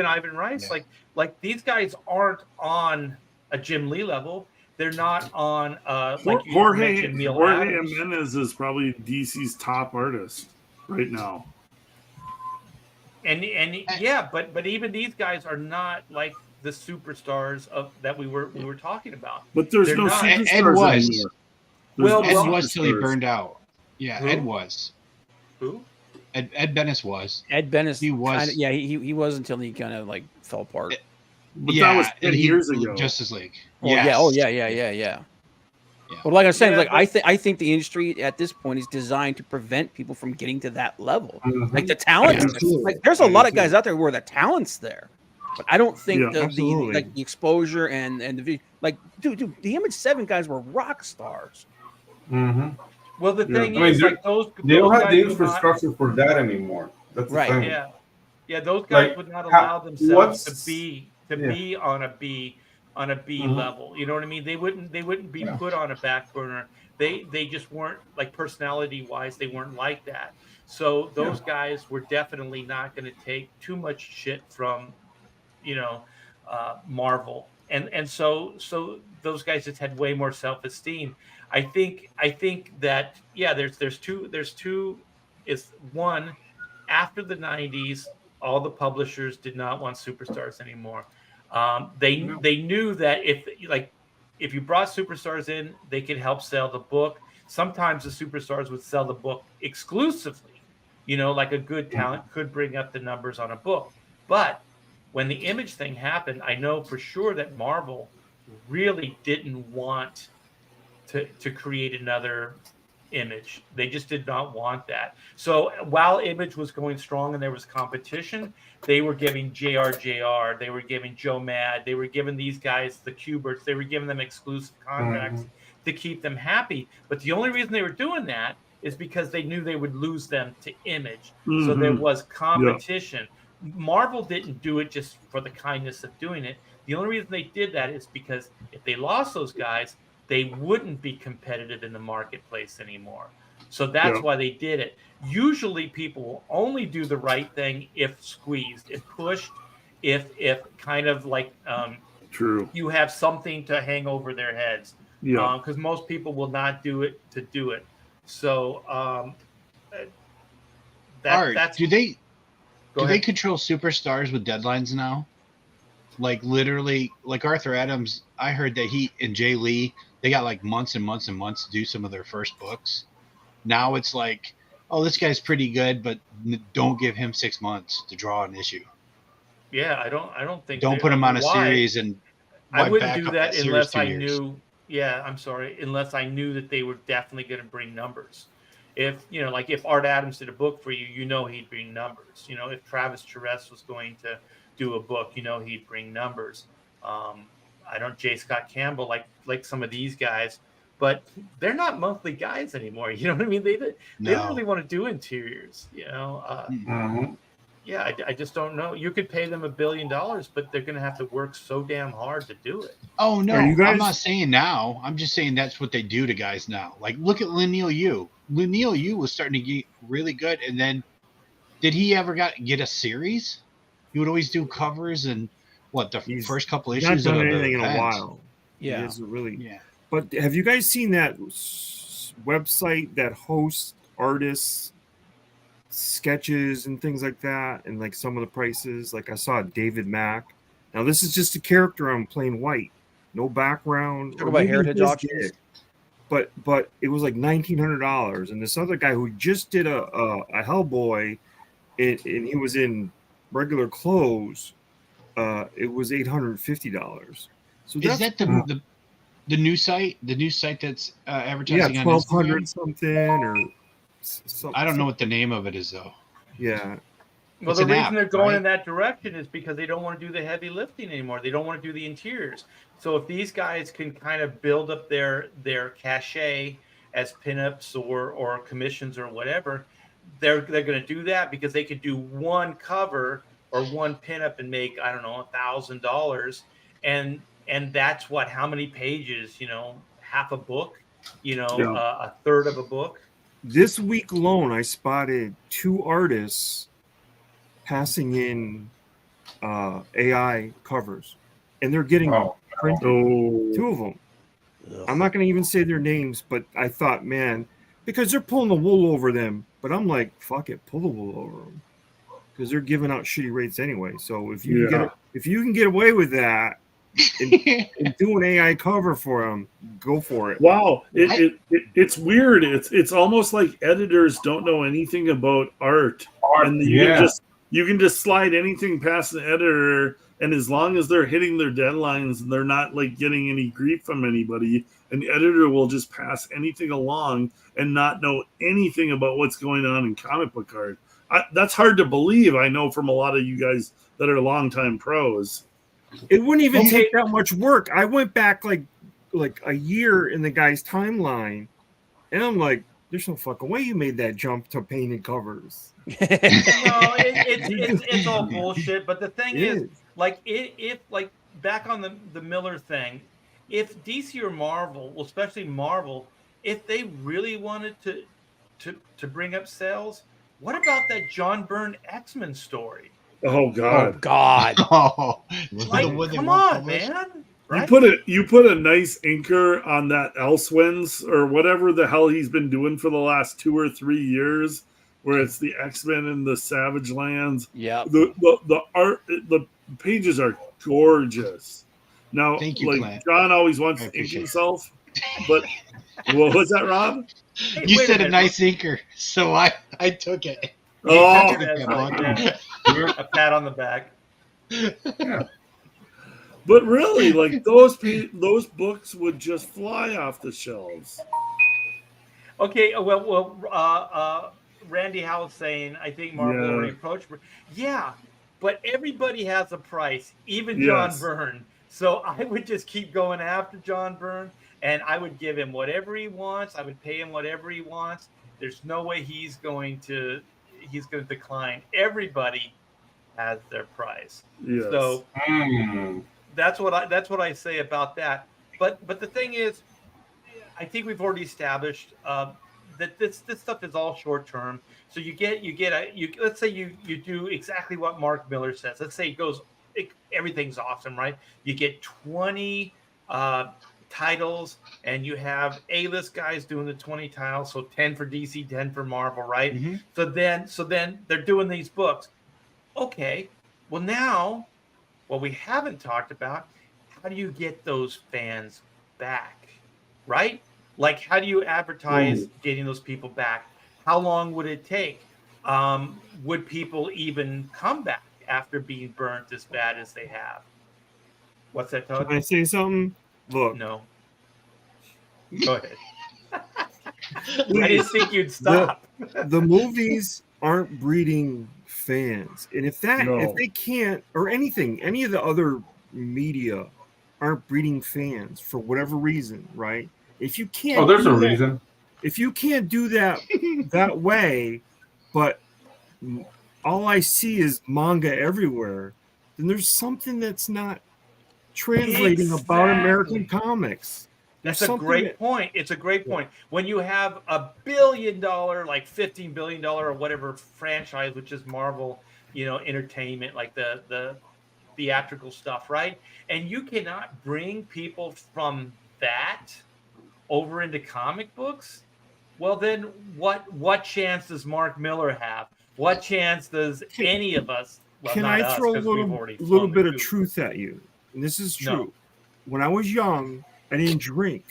Ivan Rice, like these guys aren't on a Jim Lee level. They're not on like Jorge Jimenez is probably DC's top artist right now. And but even these guys are not like the superstars that we were talking about. But there's no superstars anymore. Ed was till he burned out. Yeah, Who? Ed was. Who? Ed Bennis was. Ed Bennis. He was. He was until he kind of like fell apart. But that was 10 years ago. Justice League. Oh, yes. Yeah. Yeah. Well, like I was saying, like I think the industry at this point is designed to prevent people from getting to that level. Mm-hmm. Like the talent, like there's a lot of guys out there where the talent's there, but I don't think the exposure and the like, dude, the Image 7 guys were rock stars. Mm-hmm. Well, the thing is, like they don't have the infrastructure for that anymore. That's right. The thing. Yeah, those guys would not allow themselves to be on a B level. You know what I mean? They wouldn't be put on a back burner. They just weren't, like, personality wise, they weren't like that. So those guys were definitely not going to take too much shit from, Marvel. And so those guys just had way more self-esteem. I think that there's two is one, after the 90s, all the publishers did not want superstars anymore. They knew that if you brought superstars in, they could help sell the book. Sometimes the superstars would sell the book exclusively, like a good talent could bring up the numbers on a book. But when the Image thing happened, I know for sure that Marvel really didn't want to create another Image. They just did not want that. So while Image was going strong and there was competition, they were giving JRJR, they were giving Joe Mad, they were giving these guys, the Cuberts, they were giving them exclusive contracts to keep them happy. But the only reason they were doing that is because they knew they would lose them to Image. So there was competition. Marvel didn't do it just for the kindness of doing it. The only reason they did that is because if they lost those guys, they wouldn't be competitive in the marketplace anymore. So that's why they did it. Usually people will only do the right thing if squeezed, if pushed, if kind of like true, you have something to hang over their heads. Because most people will not do it to do it. So that's do they control superstars with deadlines now? Like literally, like Arthur Adams, I heard that he and Jay Lee, they got like months and months and months to do some of their first books. Now it's like, oh, this guy's pretty good, but don't give him 6 months to draw an issue. Yeah, I don't think. Don't put him on a series, and I wouldn't do that unless I knew. Yeah, I'm sorry, unless I knew that they were definitely going to bring numbers. If like if Art Adams did a book for you, he'd bring numbers. If Travis Charest was going to do a book, he'd bring numbers. I don't J. Scott Campbell like some of these guys, but they're not monthly guys anymore. You know what I mean? They don't really want to do interiors. Yeah, I just don't know. You could pay them $1 billion, but they're going to have to work so damn hard to do it. Oh no, I'm not saying now. I'm just saying that's what they do to guys now. Like, look at Lin Yu. Lin Yu was starting to get really good, and then did he ever get a series? He would always do covers and the first couple issues. Not done anything in a while. Yeah, it is really. Yeah, but have you guys seen that website that hosts artists' sketches and things like that, and like some of the prices? Like I saw David Mack. Now this is just a character on plain white, no background. Talk about Heritage Auctions. But it was like $1,900, and this other guy who just did a Hellboy, and he was in regular clothes. It was $850. So is that the new site? The new site that's advertising? Yeah, 1,200 something or something. I don't know what the name of it is though. Yeah. Well, the reason they're going in that direction is because they don't want to do the heavy lifting anymore. They don't want to do the interiors. So if these guys can kind of build up their cachet as pinups or commissions or whatever, they're going to do that because they could do one cover or one pinup and make, I don't know, $1,000. And that's how many pages, half a book, a third of a book. This week alone, I spotted 2 artists passing in AI covers, and they're getting printed. 2 of them. Ugh. I'm not going to even say their names, but I thought, man, because they're pulling the wool over them. But I'm like, fuck it, pull the wool over them, because they're giving out shitty rates anyway. So if you can get away with that and do an AI cover for them, go for it. Wow, it's weird. It's almost like editors don't know anything about art. And you can just slide anything past the editor, and as long as they're hitting their deadlines and they're not like getting any grief from anybody, an editor will just pass anything along and not know anything about what's going on in comic book art. That's hard to believe. I know from a lot of you guys that are longtime pros. It wouldn't even take that much work. I went back like a year in the guy's timeline, and I'm like, there's no fucking way you made that jump to painted covers. No, it's all bullshit. But the thing is, like, if like back on the Miller thing, if DC or Marvel, well, especially Marvel, if they really wanted to bring up sales, what about that John Byrne X-Men story? Oh God! Oh God! Oh, like, come on, man! Right? You put a nice inker on that Elseworlds or whatever the hell he's been doing for the last 2 or 3 years, where it's the X-Men and the Savage Lands. Yeah. The art, the pages are gorgeous. Now, thank you, like Clint. John always wants to ink himself, but what was that, Rob? Hey, you said a nice inker, so I took it. Oh, a pat on the back. Yeah. But really, like those books would just fly off the shelves. Okay, well, Randy Howell's saying, I think Marvel already approached. Yeah, but everybody has a price, even John Byrne. So I would just keep going after John Byrne, and I would give him whatever he wants. I would pay him whatever he wants. There's no way he's going to decline. Everybody has their price. Yes. So that's what I say about that. But the thing is, I think we've already established that this stuff is all short term. So let's say you do exactly what Mark Miller says. Let's say everything's awesome, right? You get 20 titles, and you have A-list guys doing the 20 titles, so 10 for DC, 10 for Marvel, right? Mm-hmm. So then they're doing these books. Okay, well now, what we haven't talked about, how do you get those fans back, right? Like, how do you advertise getting those people back? How long would it take? Would people even come back after being burnt as bad as they have? What's that, Todd? Can I say something? Look. No. Go ahead. I didn't think you'd stop. The movies aren't breeding fans. And if they can't, or anything, any of the other media aren't breeding fans for whatever reason, right? If you can't there's a reason. If you can't do that way, but all I see is manga everywhere, then there's something that's not translating about American comics. That's a great point. It's a great point. When you have $1 billion, like $15 billion or whatever franchise, which is Marvel, entertainment, like the theatrical stuff, right? And you cannot bring people from that over into comic books. Well, then what chance does Mark Miller have? What chance does any of us? Well, can I throw a little bit of truth at you? And this is true. No. When I was young, I didn't drink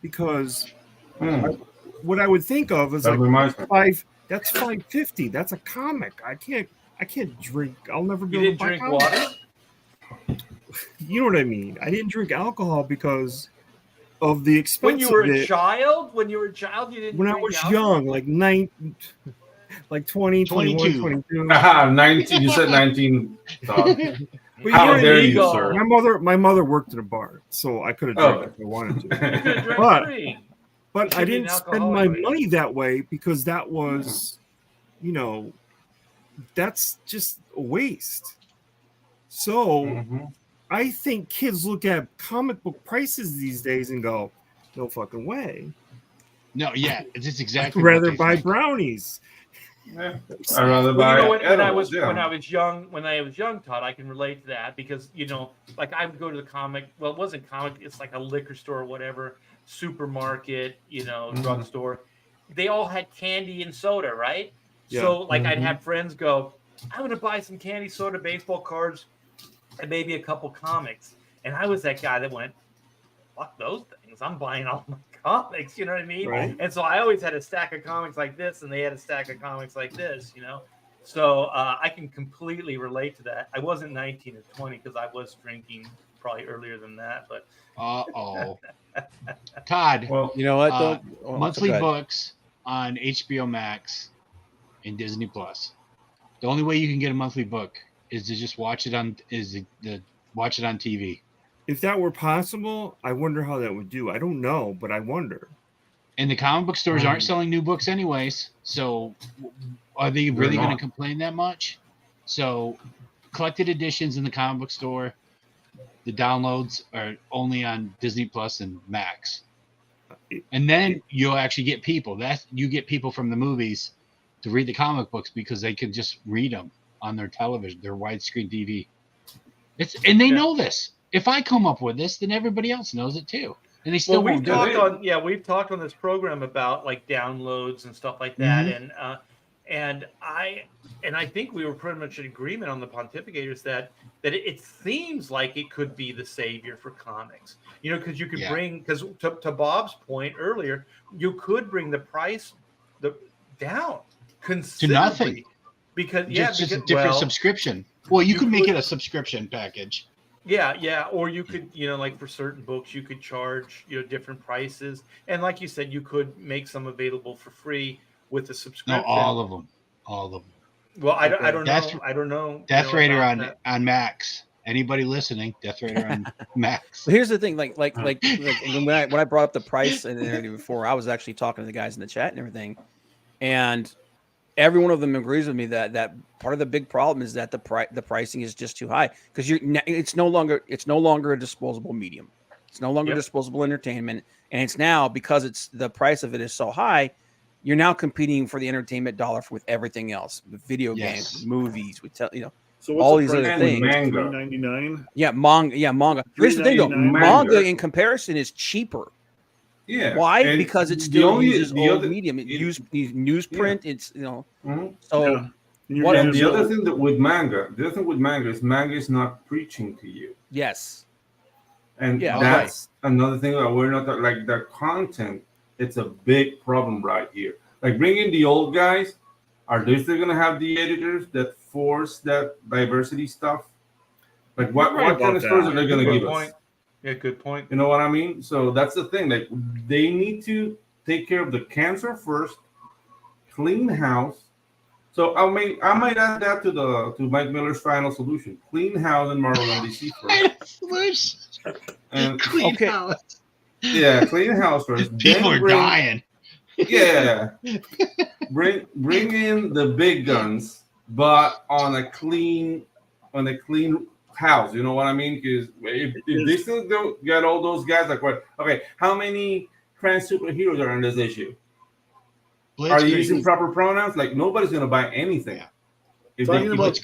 because what I would think of is that's $5.50. That's a comic. I can't drink. I'll never be able to buy drink water. You know what I mean? I didn't drink alcohol because of the expense. When you were a child, you didn't. When I was young, like 20, 21, 22. 19. You said 19. How dare you, sir? My mother worked at a bar, so I could have drank if I wanted to. But I didn't spend my money that way because that was, that's just a waste. So I think kids look at comic book prices these days and go, no fucking way. No, yeah, it's just exactly. I'd rather buy brownies. Yeah. I'd rather buy. When I was young, Todd, I can relate to that because like I would go to the comic. Well, it wasn't comic. It's like a liquor store or whatever, supermarket, drugstore. They all had candy and soda, right? Yeah. So like I'd have friends go, I'm going to buy some candy, soda, baseball cards, and maybe a couple comics. And I was that guy that went, fuck those things. I'm buying all my comics, you know what I mean? Right. And so I always had a stack of comics like this, and they had a stack of comics like this, So I can completely relate to that. I wasn't 19 or 20 because I was drinking probably earlier than that. But Todd. Well, you know what? Monthly books on HBO Max and Disney Plus. The only way you can get a monthly book is to just watch it on TV. If that were possible, I wonder how that would do. I don't know, but I wonder. And the comic book stores aren't selling new books anyways, so are they really going to complain that much? So collected editions in the comic book store, the downloads are only on Disney Plus and Max. And then you'll actually get people. You get people from the movies to read the comic books because they can just read them on their television, their widescreen TV. And they know this. If I come up with this, then everybody else knows it too. And they still won't do it. We've talked on this program about like downloads and stuff like that. And I think we were pretty much in agreement on the Pontificators that it seems like it could be the savior for comics. Because you could bring, because to Bob's point earlier, you could bring the price down considerably. To nothing. Because just a different subscription. Well, you could make it a subscription package. Yeah, or you could, like for certain books, you could charge, different prices, and like you said, you could make some available for free with a subscription. No, all of them. Well, I don't know. Death Raider on Max. Anybody listening? Death Raider on Max. Here's the thing, like when I brought up the price and everything before, I was actually talking to the guys in the chat and everything, and every one of them agrees with me that part of the big problem is that the pricing is just too high because it's no longer a disposable medium. It's no longer disposable entertainment, and it's now because the price of it is so high, you're now competing for the entertainment dollar with everything else, with video games, movies, so all these other things. $3.99. Yeah, manga. Here's the thing though, manga in comparison is cheaper. Yeah. Why? Because it still uses old medium. It uses newsprint. It's So. And the other thing with manga is manga is not preaching to you. Yes. And that's another thing that we're not like the content. It's a big problem right here. Like bringing the old guys. Are they still gonna have the editors that force that diversity stuff? Like what kind of stories are they gonna give us? Yeah, good point. You know what I mean? So that's the thing. Like they need to take care of the cancer first, clean house. So I might add that to Mike Miller's final solution: clean house in Marvel and DC first. And clean house. Yeah, clean house first. People are dying. Yeah, bring in the big guns, but on a clean house, you know what I mean? Because if they still don't get all those guys, like what? Okay, how many trans superheroes are in this issue? Are you using proper pronouns? Like nobody's gonna buy anything. Talking about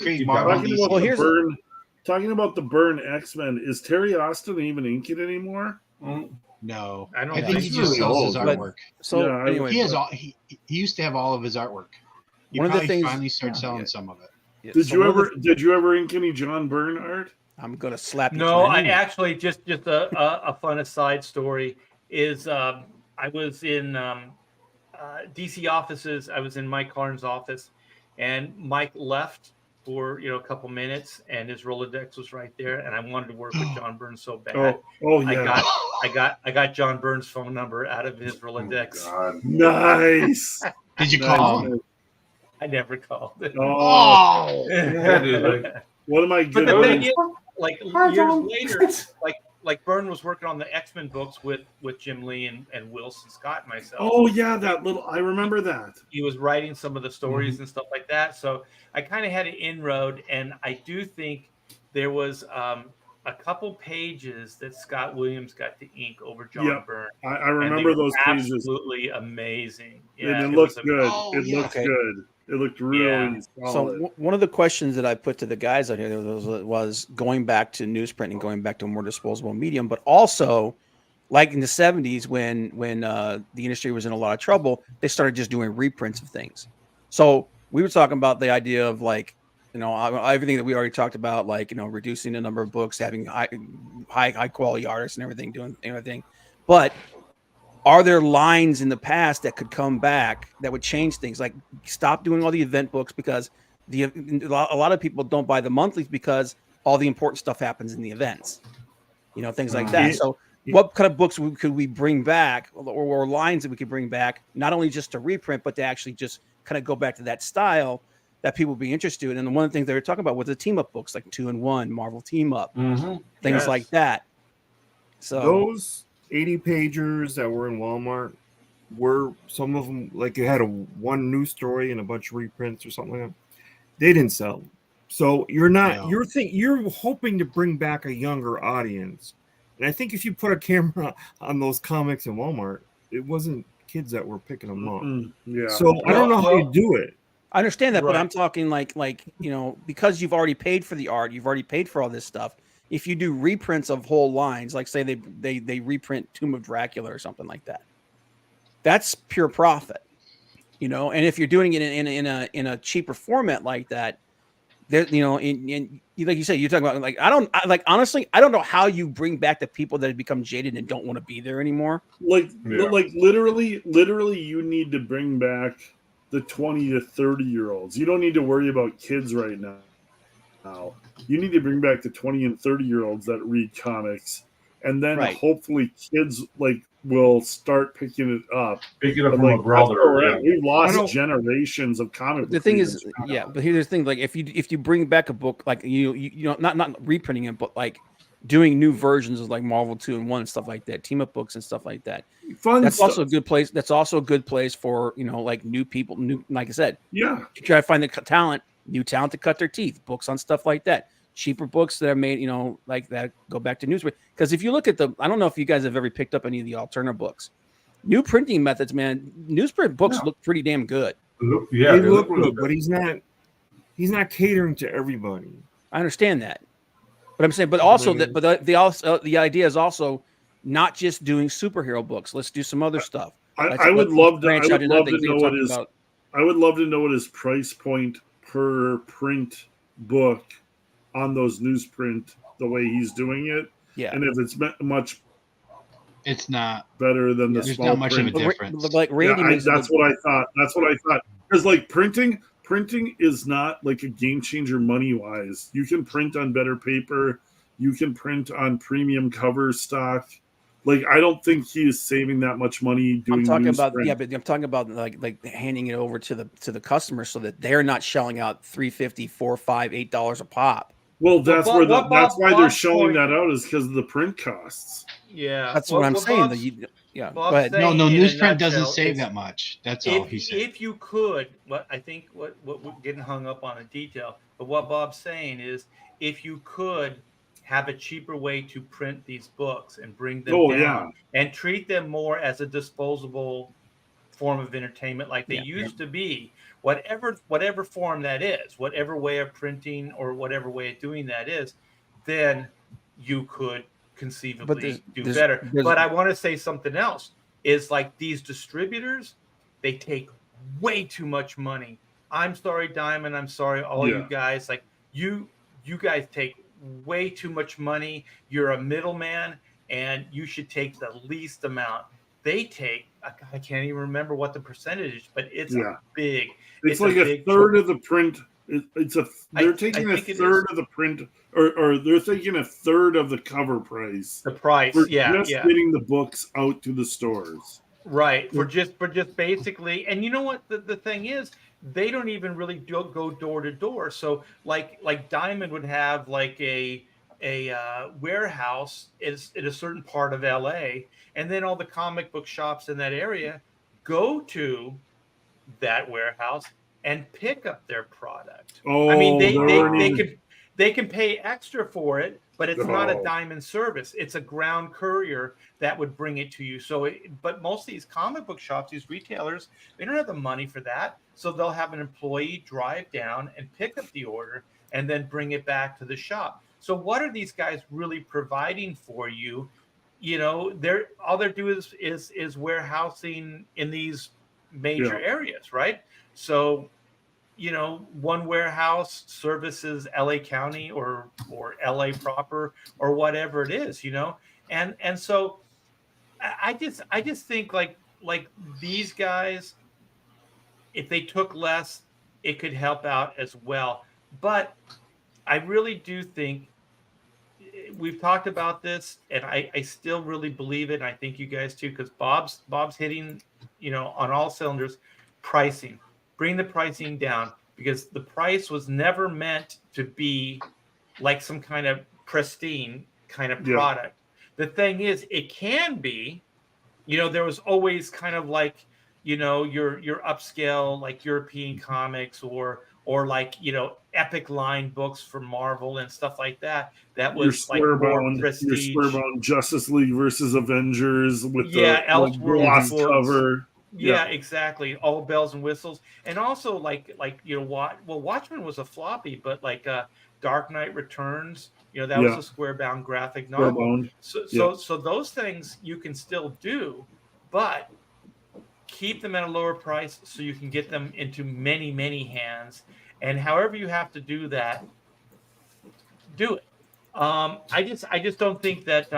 the Byrne X-Men, is Terry Austin even inking anymore? No, I think he just sells his artwork. Anyway, he used to have all of his artwork. He one of the things finally started selling some of it. Yeah, did you ever ink any John Byrne art? I'm gonna slap you. No, I actually just a fun aside story is I was in DC offices. I was in Mike Karn's office, and Mike left for a couple minutes, and his Rolodex was right there, and I wanted to work with John Byrne so bad. Oh yeah. I got John Byrne's phone number out of his Rolodex. Oh, nice. Did you call him? I never called. Oh, yeah, dude, like, what am I doing? But the thing is, like years later, like Byrne was working on the X-Men books with Jim Lee and Wilson Scott and myself. Oh yeah, I remember that. He was writing some of the stories and stuff like that. So I kind of had an inroad, and I do think there was a couple pages that Scott Williams got to ink over John Byrne. I remember those pages. Absolutely amazing. Yeah, it looked good. Looked good. It looked really solid. So one of the questions that I put to the guys out here was going back to newsprint and going back to a more disposable medium, but also like in the 70s when the industry was in a lot of trouble, they started just doing reprints of things. So we were talking about the idea of like, everything that we already talked about, like, reducing the number of books, having high quality artists and everything, doing everything. But are there lines in the past that could come back that would change things? Like stop doing all the event books because a lot of people don't buy the monthlies because all the important stuff happens in the events. things like that. So what kind of books could we bring back, or lines that we could bring back, not only just to reprint, but to actually just kind of go back to that style that people would be interested in? And one of the things they were talking about was the team up books, like 2-in-1, Marvel Team Up, things like that. So those 80 pagers that were in Walmart were, some of them, like, you had one news story and a bunch of reprints or something like that. They didn't sell. So you're hoping to bring back a younger audience. And I think if you put a camera on those comics in Walmart, it wasn't kids that were picking them up. Yeah. So I don't know how you do it. I understand that, but I'm talking like because you've already paid for the art, you've already paid for all this stuff. If you do reprints of whole lines, like say they reprint Tomb of Dracula or something like that, that's pure profit, And if you're doing it in a cheaper format like that, there, in like you said, you're talking about honestly, I don't know how you bring back the people that have become jaded and don't want to be there anymore. Like literally, you need to bring back the 20 to 30-year-olds. You don't need to worry about kids right now. You need to bring back the 20 and 30-year-olds that read comics, and then hopefully kids will start picking it up. From a brother. We've lost generations of comic. The thing is, but here's the thing: like if you bring back a book, like not reprinting it, but like doing new versions of like Marvel 2-in-1 and stuff like that, team up books and stuff like that. That's also a good place. That's also a good place for like new people. Like I said, you try to find the new talent to cut their teeth. Books on stuff like that. Cheaper books that are made, like that go back to newsprint. Because if you look at I don't know if you guys have ever picked up any of the alternative books. New printing methods, man. Newsprint books look pretty damn good. They look good, but he's not catering to everybody. I understand that, but I'm saying, but also the idea is also not just doing superhero books. Let's do some other stuff. I would love to know what his price point per print book on those newsprint, the way he's doing it, and if it's much, it's not better than the small not much print. of a difference. Like Randy, that's what I thought. Because like printing is not like a game changer money wise. You can print on better paper, you can print on premium cover stock. Like I don't think he is saving that much money doing. I'm talking about but I'm talking about like handing it over to the customer so that they're not shelling out $3.50, $4, $5, $8 a pop. Well, that's why they're showing that out, is because of the print costs. Yeah, that's what I'm saying. But no, newsprint doesn't save that much. That's all he said. If you could, what we're getting hung up on a detail, but what Bob's saying is, if you could have a cheaper way to print these books and bring them down and treat them more as a disposable form of entertainment like they used to be, whatever form that is, whatever way of printing or whatever way of doing that is, then you could conceivably do better. But I want to say something else is, like, these distributors, they take way too much money. I'm sorry, Diamond. I'm sorry, all you guys. Like you guys take way too much money. You're a middleman, and you should take the least amount. They take, I can't even remember what the percentage is, but it's big. It's like a third of the print. They're taking a third of the print, or they're taking a third of the cover price. The price, for just getting the books out to the stores. Right. For just basically, and you know what the thing is, they don't even really go door to door. So like Diamond would have like a warehouse in a certain part of LA, and then all the comic book shops in that area go to that warehouse and pick up their product. Oh, I mean, they can pay extra for it, but it's not a Diamond service. It's a ground courier that would bring it to you. So, but most of these comic book shops, these retailers, they don't have the money for that. So they'll have an employee drive down and pick up the order and then bring it back to the shop. So what are these guys really providing for you? You know, all they're doing is warehousing in these major areas, right? So, you know, one warehouse services LA County or LA proper or whatever it is, you know, and so I just think like these guys, if they took less, it could help out as well. But I really do think we've talked about this, and I still really believe it. And I think you guys too, because Bob's hitting, on all cylinders. Pricing, bring the pricing down, because the price was never meant to be like some kind of pristine kind of product. The thing is, it can be, there was always kind of like, your upscale, like European comics or like, epic line books from Marvel and stuff like that. That was like more prestige. Your square-bound Justice League versus Avengers with the Elseworlds gloss cover. Yeah, exactly. All bells and whistles. And also like, Watchmen was a floppy, but like Dark Knight Returns, that was a square-bound graphic novel. So those things you can still do, but keep them at a lower price so you can get them into many, many hands. And however you have to do that, do it. I just don't think that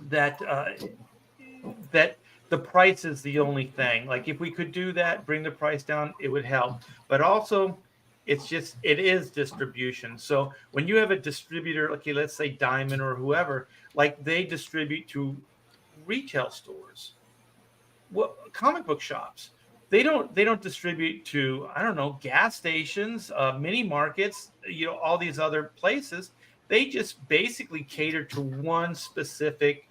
that the price is the only thing. Like, if we could do that, bring the price down, it would help. But also, it is distribution. So when you have a distributor, okay, let's say Diamond or whoever, like, they distribute to retail stores, comic book shops. They don't distribute to, I don't know, gas stations, mini markets, all these other places. They just basically cater to one specific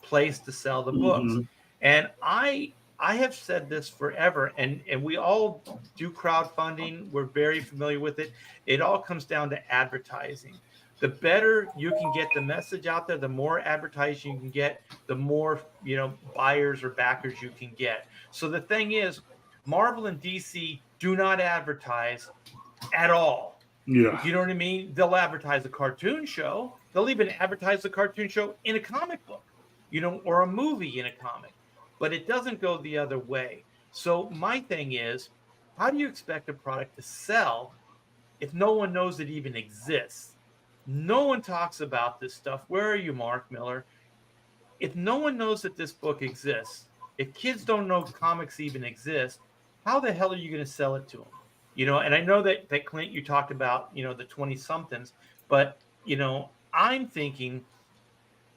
place to sell the books. And I have said this forever, and we all do crowdfunding. We're very familiar with it. It all comes down to advertising. The better you can get the message out there, the more advertising you can get, the more, buyers or backers you can get. So the thing is, Marvel and DC do not advertise at all. Yeah. You know what I mean? They'll advertise a cartoon show. They'll even advertise a cartoon show in a comic book, or a movie in a comic. But it doesn't go the other way. So my thing is, how do you expect a product to sell if no one knows it even exists? No one talks about this stuff. Where are you, Mark Miller? If no one knows that this book exists, if kids don't know comics even exist, how the hell are you going to sell it to them? And I know that Clint, you talked about, the 20-somethings, but, I'm thinking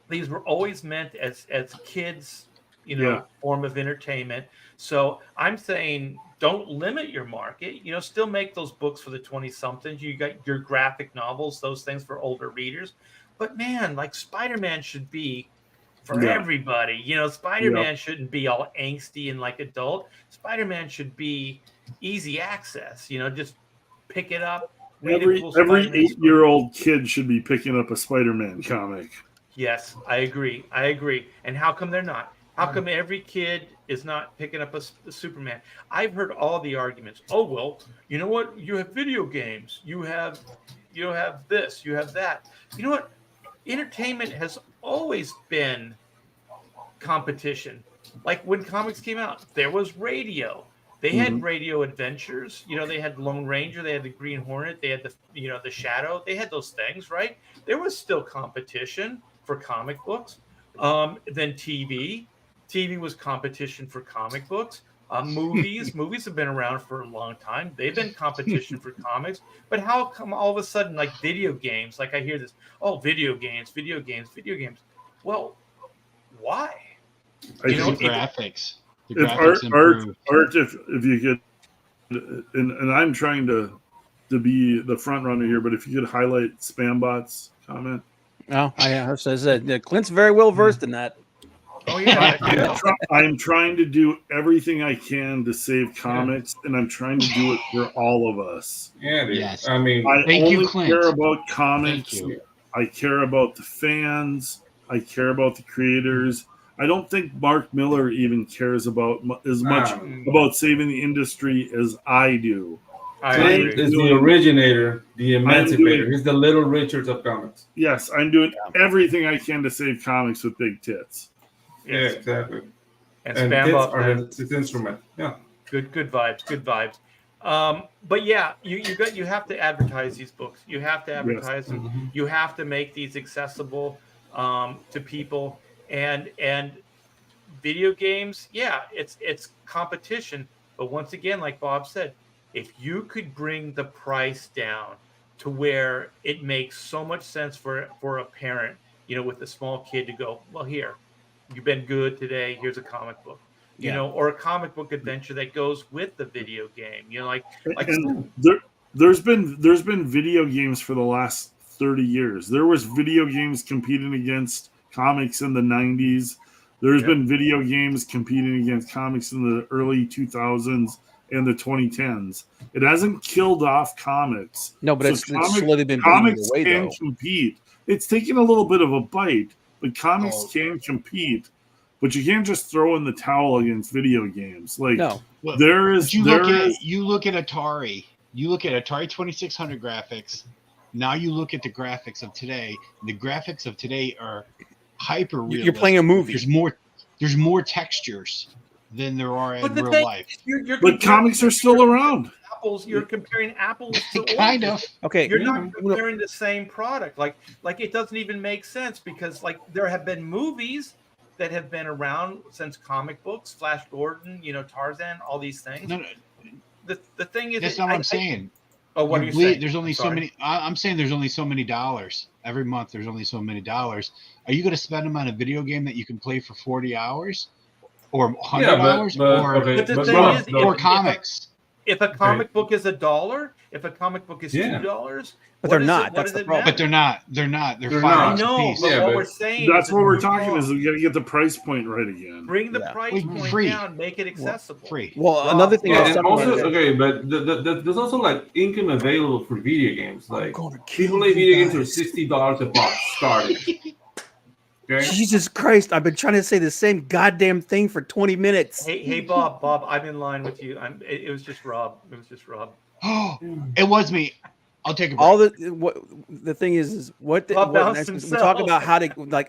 these were always meant as kids, form of entertainment. So I'm saying, don't limit your market, still make those books for the 20-somethings. You got your graphic novels, those things for older readers. But man, like, Spider-Man should be for everybody. Spider-Man shouldn't be all angsty and like adult. Spider-Man should be easy access, just pick it up. Every 8-year-old kid should be picking up a Spider-Man comic. Yes, I agree. And how come they're not? How come every kid is not picking up a Superman? I've heard all the arguments. Oh, well, you know what? You have video games. You have this. You have that. You know what? Entertainment has always been competition. Like, when comics came out, there was radio. They had radio adventures. They had Lone Ranger. They had the Green Hornet. They had the Shadow. They had those things, right? There was still competition for comic books. Then TV. TV was competition for comic books. Movies have been around for a long time. They've been competition for comics. But how come all of a sudden, like, video games? Like, I hear this, video games. Well, why? Graphics. If you could, and I'm trying to be the front runner here, but if you could highlight Spambot's comment. Oh, I said Clint's very well versed in that. Oh yeah, I'm trying to do everything I can to save comics, and I'm trying to do it for all of us. Yeah, dude. Yes. I mean, I Thank only you, Clint. care about comics. Thank you. I care about the fans. I care about the creators. I don't think Mark Miller even cares about as much about saving the industry as I do. Clint is the originator, the emancipator. He's the Little Richards of comics. Yes, I'm doing everything I can to save comics with big tits. Yes. Yeah, exactly. And tits are his instrument. Yeah. Good vibes. But yeah, you have to advertise these books. You have to advertise them. Mm-hmm. You have to make these accessible to people. And video games, it's competition. But once again, like Bob said, if you could bring the price down to where it makes so much sense for a parent, with a small kid to go, well, here, you've been good today. Here's a comic book, or a comic book adventure that goes with the video game. And there's been video games for the last 30 years. There was video games competing against comics in the 90s. There's been video games competing against comics in the early 2000s and the 2010s. It hasn't killed off comics. No, but it's slowly been comics away, can compete. It's taking a little bit of a bite, but comics can compete. But you can't just throw in the towel against video games. Like no. Well, there is. You look at Atari. You look at Atari 2600 graphics. Now you look at the graphics of today. The graphics of today are hyper realistic. You're playing a movie. There's more textures than there are in real life. But comics are still around. You're comparing apples to kind of. Okay. You're not comparing the same product. Like it doesn't even make sense because there have been movies that have been around since comic books, Flash Gordon, Tarzan, all these things. No. The thing is, that's not what I'm saying. What are you saying? There's only so many. I'm saying there's only so many dollars every month. There's only so many dollars. Are you going to spend them on a video game that you can play for 40 hours, or 100 hours, or comics? If a comic book is $1, if a comic book is $2, but they're not. That's the problem. But they're not. They're $5 I know, but what we're saying. That's what we're talking is we got to get the price point right again. Bring the price point down. Make it accessible. Free. Well, another thing. And also, but there's also like income available for video games. Like AAA video games are $60 a box starting. Okay? Jesus Christ! I've been trying to say the same goddamn thing for 20 minutes. Hey, Bob, I'm in line with you. It was just Rob. Oh, it was me. I'll take a break. All the thing is we talk about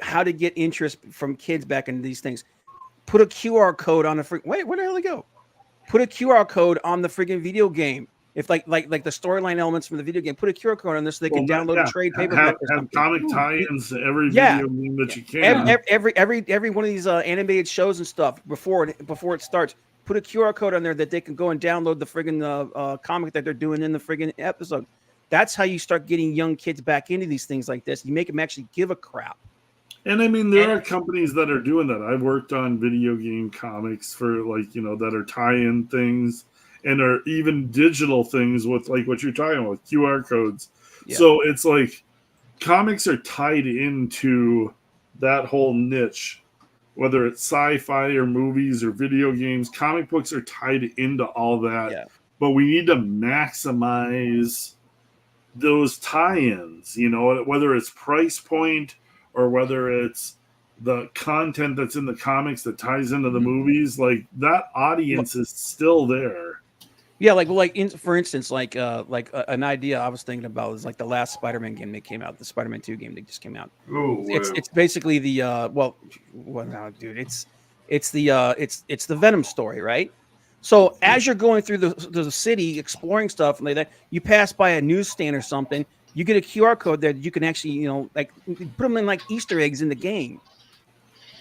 how to get interest from kids back into these things. Put a QR code on the wait, where the hell did it go? Put a QR code on the freaking video game. If like the storyline elements from the video game, put a QR code on this so they can download a trade paperback. Have comic tie-ins to every video game that you can. Every one of these animated shows and stuff before it starts. Put a QR code on there that they can go and download the friggin' comic that they're doing in the friggin' episode. That's how you start getting young kids back into these things like this. You make them actually give a crap. And I mean, there are companies that are doing that. I've worked on video game comics for that are tie-in things and are even digital things with like what you're talking about, QR codes. Yeah. So it's like comics are tied into that whole niche, whether it's sci-fi or movies or video games. Comic books are tied into all that. Yeah. But we need to maximize those tie-ins, whether it's price point or whether it's the content that's in the comics that ties into the movies, like that audience is still there. Yeah, for instance, an idea I was thinking about is like the last Spider-Man game that came out, the Spider-Man 2 game that just came out. Oh, it's basically the it's the Venom story, right? So as you're going through the city exploring stuff and like that, you pass by a newsstand or something, you get a QR code that you can actually, put them in like Easter eggs in the game,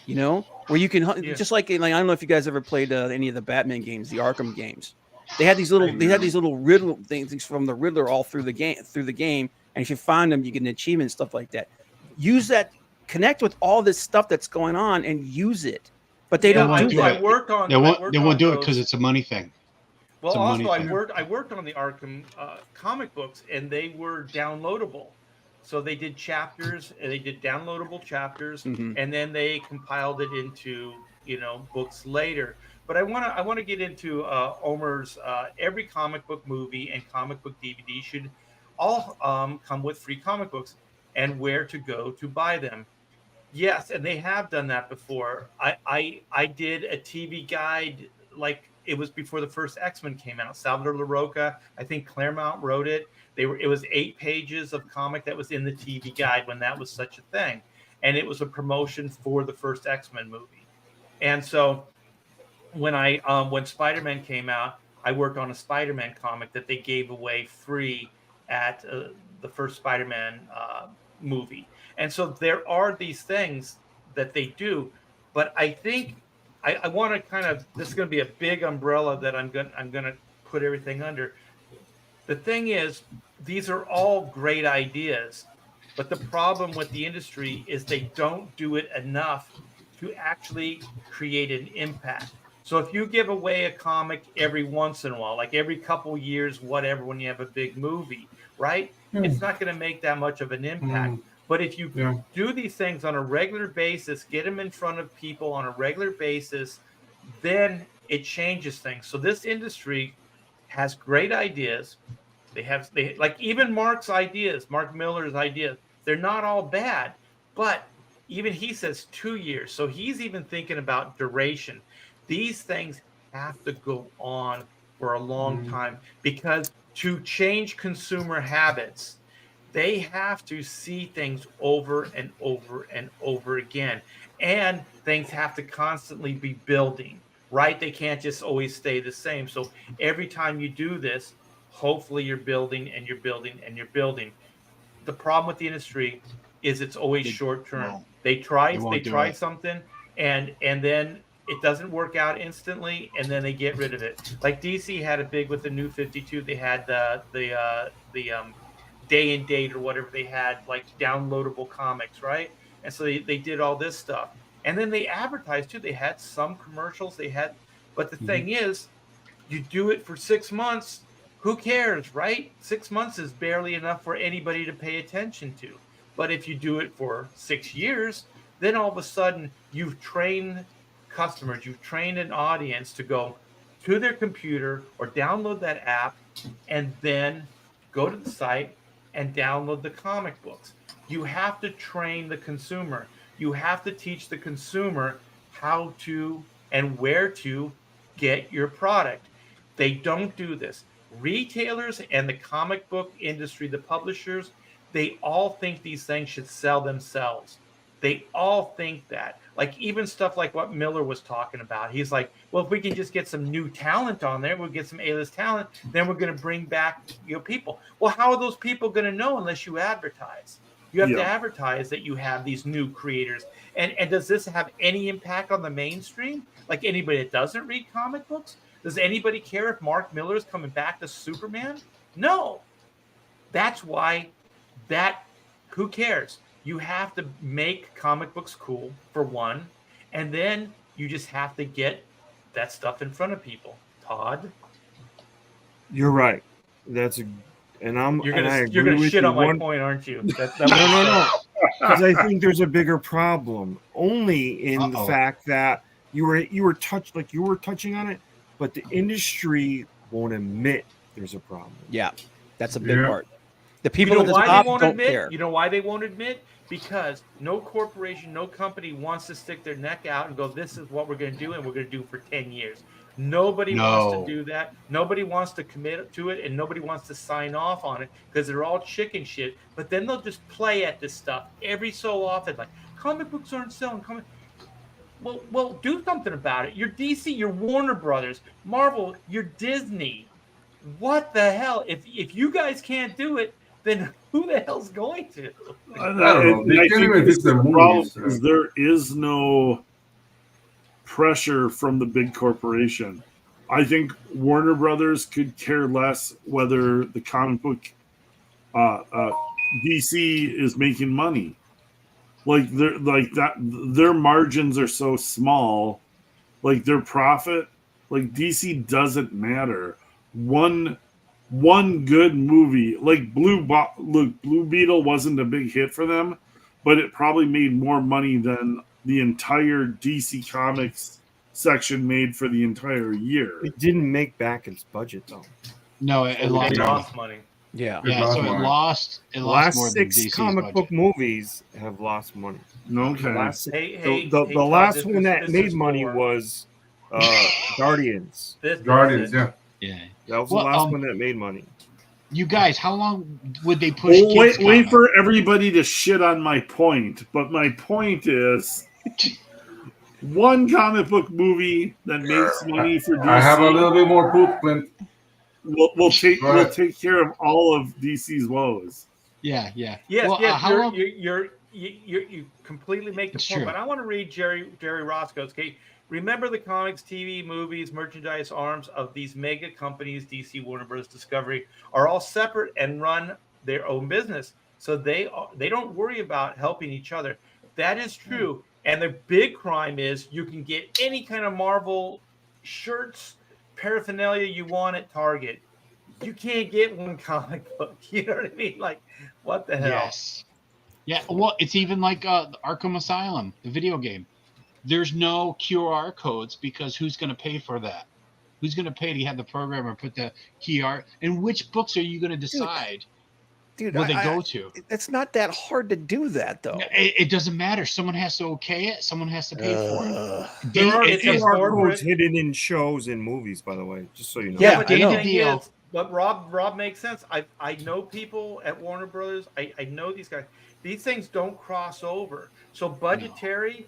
where you can just like I don't know if you guys ever played any of the Batman games, the Arkham games. They had these little riddle things from the Riddler all through the game, and if you find them, you get an achievement and stuff like that. Use that, connect with all this stuff that's going on, and use it. But they don't do that. They won't do it because it's a money thing. Well, also I worked on the Arkham comic books, and they were downloadable. So they did chapters, and they did downloadable chapters, and then they compiled it into books later. But I want to get into Omer's every comic book movie and comic book DVD should all come with free comic books and where to go to buy them. Yes, and they have done that before. I did a TV guide, like it was before the first X-Men came out. Salvador LaRocca, I think Claremont wrote it. It was 8 pages of comic that was in the TV guide when that was such a thing. And it was a promotion for the first X-Men movie. And so when Spider-Man came out, I worked on a Spider-Man comic that they gave away free at the first Spider-Man movie. And so there are these things that they do, but I think I want to kind of, this is going to be a big umbrella that I'm going to put everything under. The thing is, these are all great ideas, but the problem with the industry is they don't do it enough to actually create an impact. So if you give away a comic every once in a while, like every couple years, whatever, when you have a big movie, right? It's not going to make that much of an impact. But if you do these things on a regular basis, get them in front of people on a regular basis, then it changes things. So this industry has great ideas. They like even Mark's ideas, Mark Miller's ideas. They're not all bad, but even he says 2 years. So he's even thinking about duration. These things have to go on for a long time because to change consumer habits, they have to see things over and over and over again. And things have to constantly be building, right? They can't just always stay the same. So every time you do this, hopefully you're building and you're building and you're building. The problem with the industry is it's always short term. They try something and then it doesn't work out instantly, and then they get rid of it. Like DC had a big with the New 52. They had the day and date or whatever they had, like downloadable comics, right? And so they did all this stuff, and then they advertised too. They had some commercials. But the thing is, you do it for 6 months. Who cares, right? 6 months is barely enough for anybody to pay attention to. But if you do it for 6 years, then all of a sudden you've trained customers, you've trained an audience to go to their computer or download that app and then go to the site and download the comic books. You have to train the consumer. You have to teach the consumer how to and where to get your product. They don't do this. Retailers and the comic book industry, the publishers, they all think these things should sell themselves. They all think that. Like even stuff like what Miller was talking about. He's like, well, if we can just get some new talent on there, we'll get some A-list talent, then we're going to bring back people. Well, how are those people going to know unless you advertise? You have to advertise that you have these new creators. And does this have any impact on the mainstream? Like anybody that doesn't read comic books? Does anybody care if Mark Miller is coming back to Superman? No. That's why who cares? You have to make comic books cool, for one, and then you just have to get that stuff in front of people. Todd? You're right. You're gonna shit on my point, aren't you? No. Because I think there's a bigger problem. Only in the fact that you were touching on it, but the industry won't admit there's a problem. Yeah, that's a big part. The people at the top don't care. You know why they won't admit? Because no corporation, no company wants to stick their neck out and go, this is what we're going to do, and we're going to do for 10 years. Nobody wants to do that. Nobody wants to commit to it, and nobody wants to sign off on it because they're all chicken shit. But then they'll just play at this stuff every so often, like, comic books aren't selling. Well, do something about it. You're DC, you're Warner Brothers, Marvel, you're Disney. What the hell? If you guys can't do it, then who the hell's going to? I think the problem is there is no pressure from the big corporation. I think Warner Brothers could care less whether the comic book DC is making money. Their margins are so small, like their profit, like DC doesn't matter. One good movie, like Blue Beetle wasn't a big hit for them, but it probably made more money than the entire DC Comics section made for the entire year. It didn't make back its budget though. No, it lost money. Yeah. So it lost last more 6 than DC's comic budget. book movies have lost money. Okay. The last one that made money was Guardians. Guardians, yeah. Yeah. That was the last one that made money. You guys, how long would they push? Wait for everybody to shit on my point. But my point is, one comic book movie that makes money for DC. I have a little bit more poop, Clint. We'll take care of all of DC's woes. Yeah. Yes, well, you completely make the point. True. But I want to read Jerry Roscoe's. Okay, Remember the comics, TV, movies, merchandise arms of these mega companies, DC, Warner Bros., Discovery, are all separate and run their own business. So they don't worry about helping each other. That is true. And the big crime is you can get any kind of Marvel shirts, paraphernalia you want at Target. You can't get one comic book. You know what I mean? Like, what the hell? Yes. Yeah. Well, it's even like the Arkham Asylum, the video game. There's no QR codes because who's going to pay for that? Who's going to pay to have the programmer put the QR? And which books are you going to decide where they go to? It's not that hard to do that, though. It doesn't matter. Someone has to okay it. Someone has to pay for it. There are QR codes hidden in shows and movies, by the way, just so you know. Yeah, but the deal. But Rob makes sense. I know people at Warner Brothers. I know these guys. These things don't cross over. So budgetary,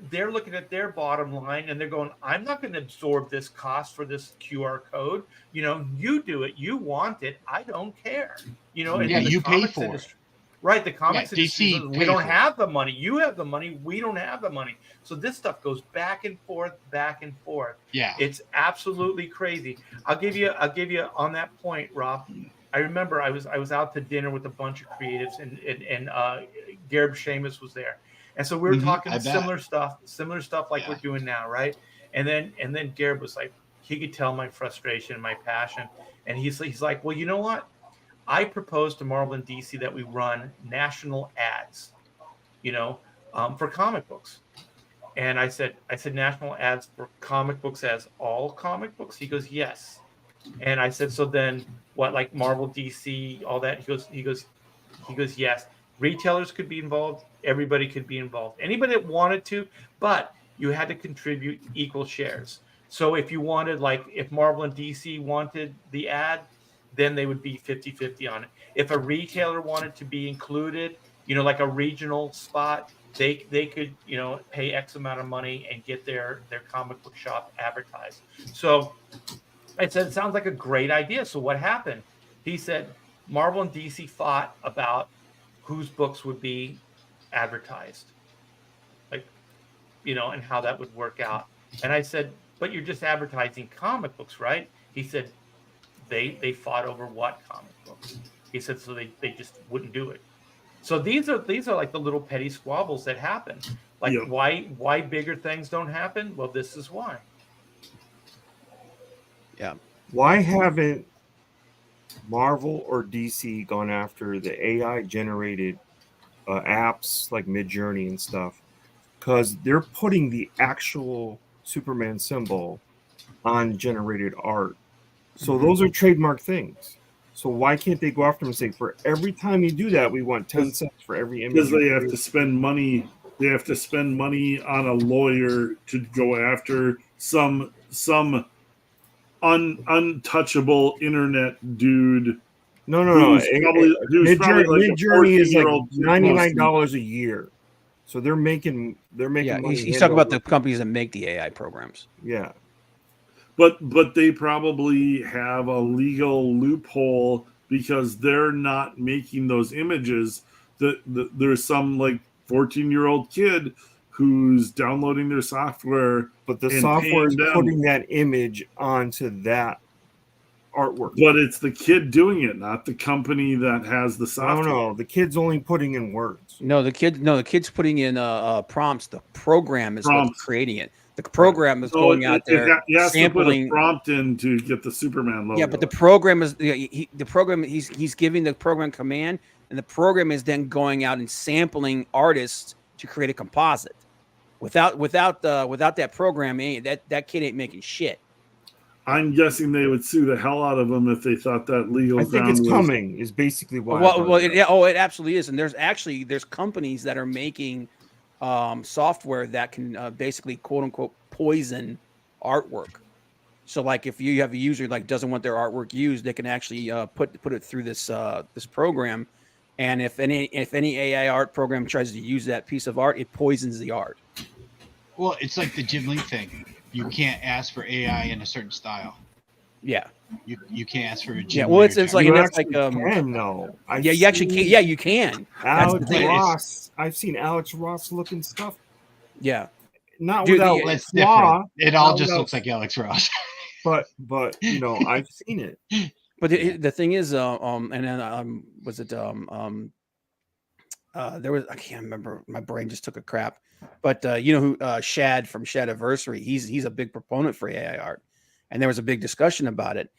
they're looking at their bottom line and they're going, I'm not going to absorb this cost for this QR code. You know, you do it. You want it. I don't care. You know, and you pay for it. Right, the comics industry, we don't have the money. You have the money. We don't have the money. So this stuff goes back and forth, back and forth. Yeah, it's absolutely crazy. I'll give you on that point, Rob. I remember I was out to dinner with a bunch of creatives, and Gareb Shamus was there, and so we were talking similar stuff like we're doing now, right? And then Gareb was like, he could tell my frustration and my passion, and he's like, well, you know what? I propose to Marvel and DC that we run national ads, you know, for comic books. And I said national ads for comic books as all comic books. He goes, yes. And I said, so then what, like Marvel, DC, all that? He goes, yes. Retailers could be involved. Everybody could be involved. Anybody that wanted to, but you had to contribute equal shares. So if you wanted, like, if Marvel and DC wanted the ad, then they would be 50-50 on it. If a retailer wanted to be included, you know, like a regional spot, they could, you know, pay X amount of money and get their comic book shop advertised. So I said, it sounds like a great idea. So what happened? He said, Marvel and DC fought about whose books would be advertised, like, you know, and how that would work out. And I said, but you're just advertising comic books, right? He said, they fought over what comic books. He said, so they just wouldn't do it. So these are like the little petty squabbles that happen. Like, why bigger things don't happen? Well, this is why. Yeah. Why haven't Marvel or DC gone after the AI generated apps like Midjourney and stuff? Because they're putting the actual Superman symbol on generated art. So those are trademark things. So why can't they go after them and say, for every time you do that, we want 10 cents for every image? Because they have to spend money. They have to spend money on a lawyer to go after some untouchable internet dude. No. Midjourney is like $99 a year. So they're making money. He's talking about the companies that make the AI programs. Yeah. But they probably have a legal loophole because they're not making those images. There's some like 14-year-old kid who's downloading their software, but the software is putting that image onto that artwork. But it's the kid doing it, not the company that has the software. No, the kid's only putting in words. No, the kid's putting in prompts. The program is what's creating it. The program is going out there sampling. To put a prompt in to get the Superman logo. Yeah, but the program is he's giving the program command, and the program is then going out and sampling artists to create a composite. Without that program, that kid ain't making shit. I'm guessing they would sue the hell out of them if they thought that legal. I think it's coming. Is basically why. It absolutely is, and there's companies that are making software that can basically quote unquote poison artwork. So like if you have a user like doesn't want their artwork used, they can actually put it through this program, and if any AI art program tries to use that piece of art, it poisons the art. Well, it's like the Jim Lee thing. You can't ask for AI in a certain style. Yeah. You can't ask for a Jim Yeah, well, it's like you that's like can, no. You actually can. Yeah, you can. Alex Ross. I've seen Alex Ross looking stuff. Yeah. not Dude, without It's flaw. different. It all Not just without- looks like Alex Ross. But I've seen it. But the thing is, and then was it there was, I can't remember, my brain just took a crap. But you know who Shad from Shadiversary, he's a big proponent for AI art, and there was a big discussion about it.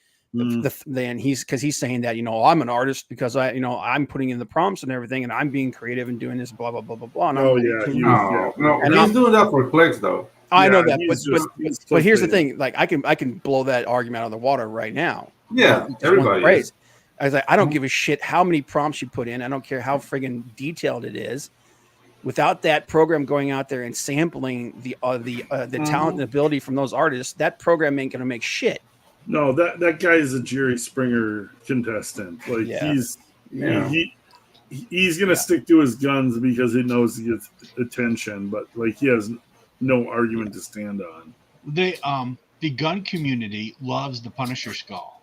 Then he's saying that, you know, I'm an artist because I'm putting in the prompts and everything, and I'm being creative and doing this blah blah blah blah blah. And he's doing that for clicks though. I know that, but here's the thing: like I can blow that argument out of the water right now. Yeah, everybody. I was like, I don't give a shit how many prompts you put in. I don't care how friggin' detailed it is. Without that program going out there and sampling the talent and ability from those artists, that program ain't gonna make shit. No, that guy is a Jerry Springer contestant. Like he's gonna stick to his guns because he knows he gets attention, but like he has no argument to stand on. The gun community loves the Punisher skull.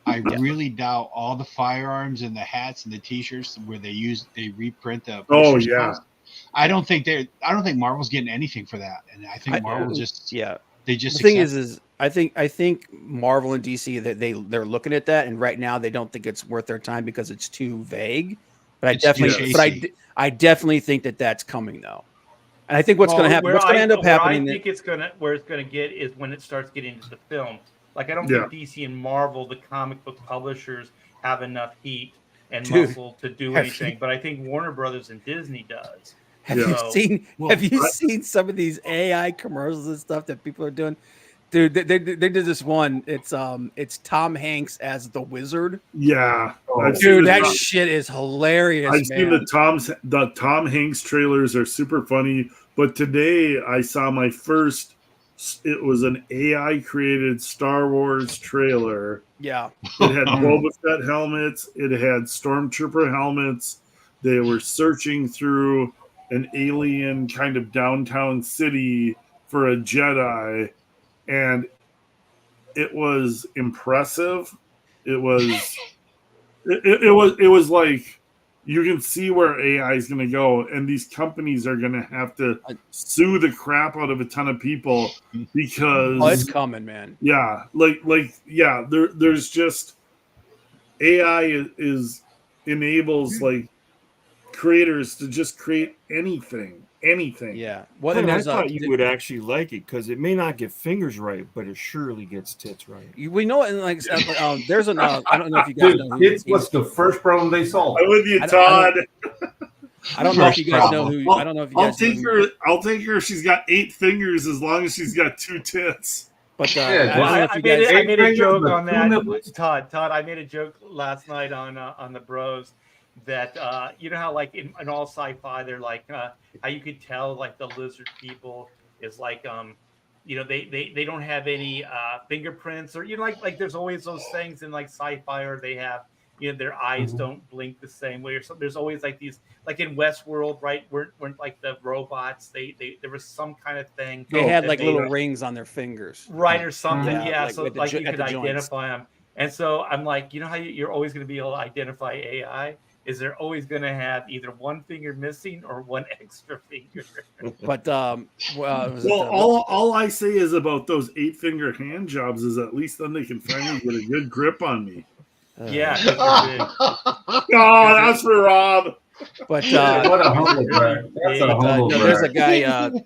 I really doubt all the firearms and the hats and the T-shirts where they reprint the. Oh yeah. I don't think Marvel's getting anything for that, and I think Marvel they just. The thing is I think Marvel and DC that they're looking at that, and right now they don't think it's worth their time because it's too vague. But I definitely think that that's coming though. And I think what's going to happen, what's going to end up happening. I think where it's going to get is when it starts getting into the film. Like I don't think DC and Marvel, the comic book publishers, have enough heat and muscle to do anything. But I think Warner Brothers and Disney does. Have you seen some of these AI commercials and stuff that people are doing? Dude, they did this one. It's Tom Hanks as the Wizard. Yeah, dude, that shit is hilarious. I've seen the Tom Hanks trailers are super funny. But today I saw my first. It was an AI created Star Wars trailer. Yeah, it had Boba Fett helmets. It had Stormtrooper helmets. They were searching through an alien kind of downtown city for a Jedi. And it was impressive. It was like you can see where AI is going to go, and these companies are going to have to sue the crap out of a ton of people because it's coming, man. Yeah, there's just AI enables like creators to just create anything. Yeah. Well, I thought you would actually like it because it may not get fingers right, but it surely gets tits right. We know it. Like, there's an. I don't know if you guys know. Tits was the first problem they solved. I'm with you, Todd. I don't know if you guys know who. I don't know if you guys. I'll take her. She's got 8 fingers as long as she's got 2 tits. But I made a joke on that, Todd. I made a joke last night on the Bros. That you know how like in all sci-fi they're like how you could tell like the lizard people is like you know they don't have any fingerprints, or you know like there's always those things in like sci-fi, or they have, you know, their eyes don't blink the same way, or something. There's always like these, like in Westworld, right, weren't like the robots, they there was some kind of thing they had like little rings on their fingers, right, or something. Yeah, like so like you could identify them. And so I'm like, you know how you're always going to be able to identify AI is they're always going to have either one finger missing or one extra finger. But all I say is about those 8-finger hand jobs is at least then they can finally get a good grip on me. Yeah. Oh, that's for Rob. what But a humble brag. That's a humble brag.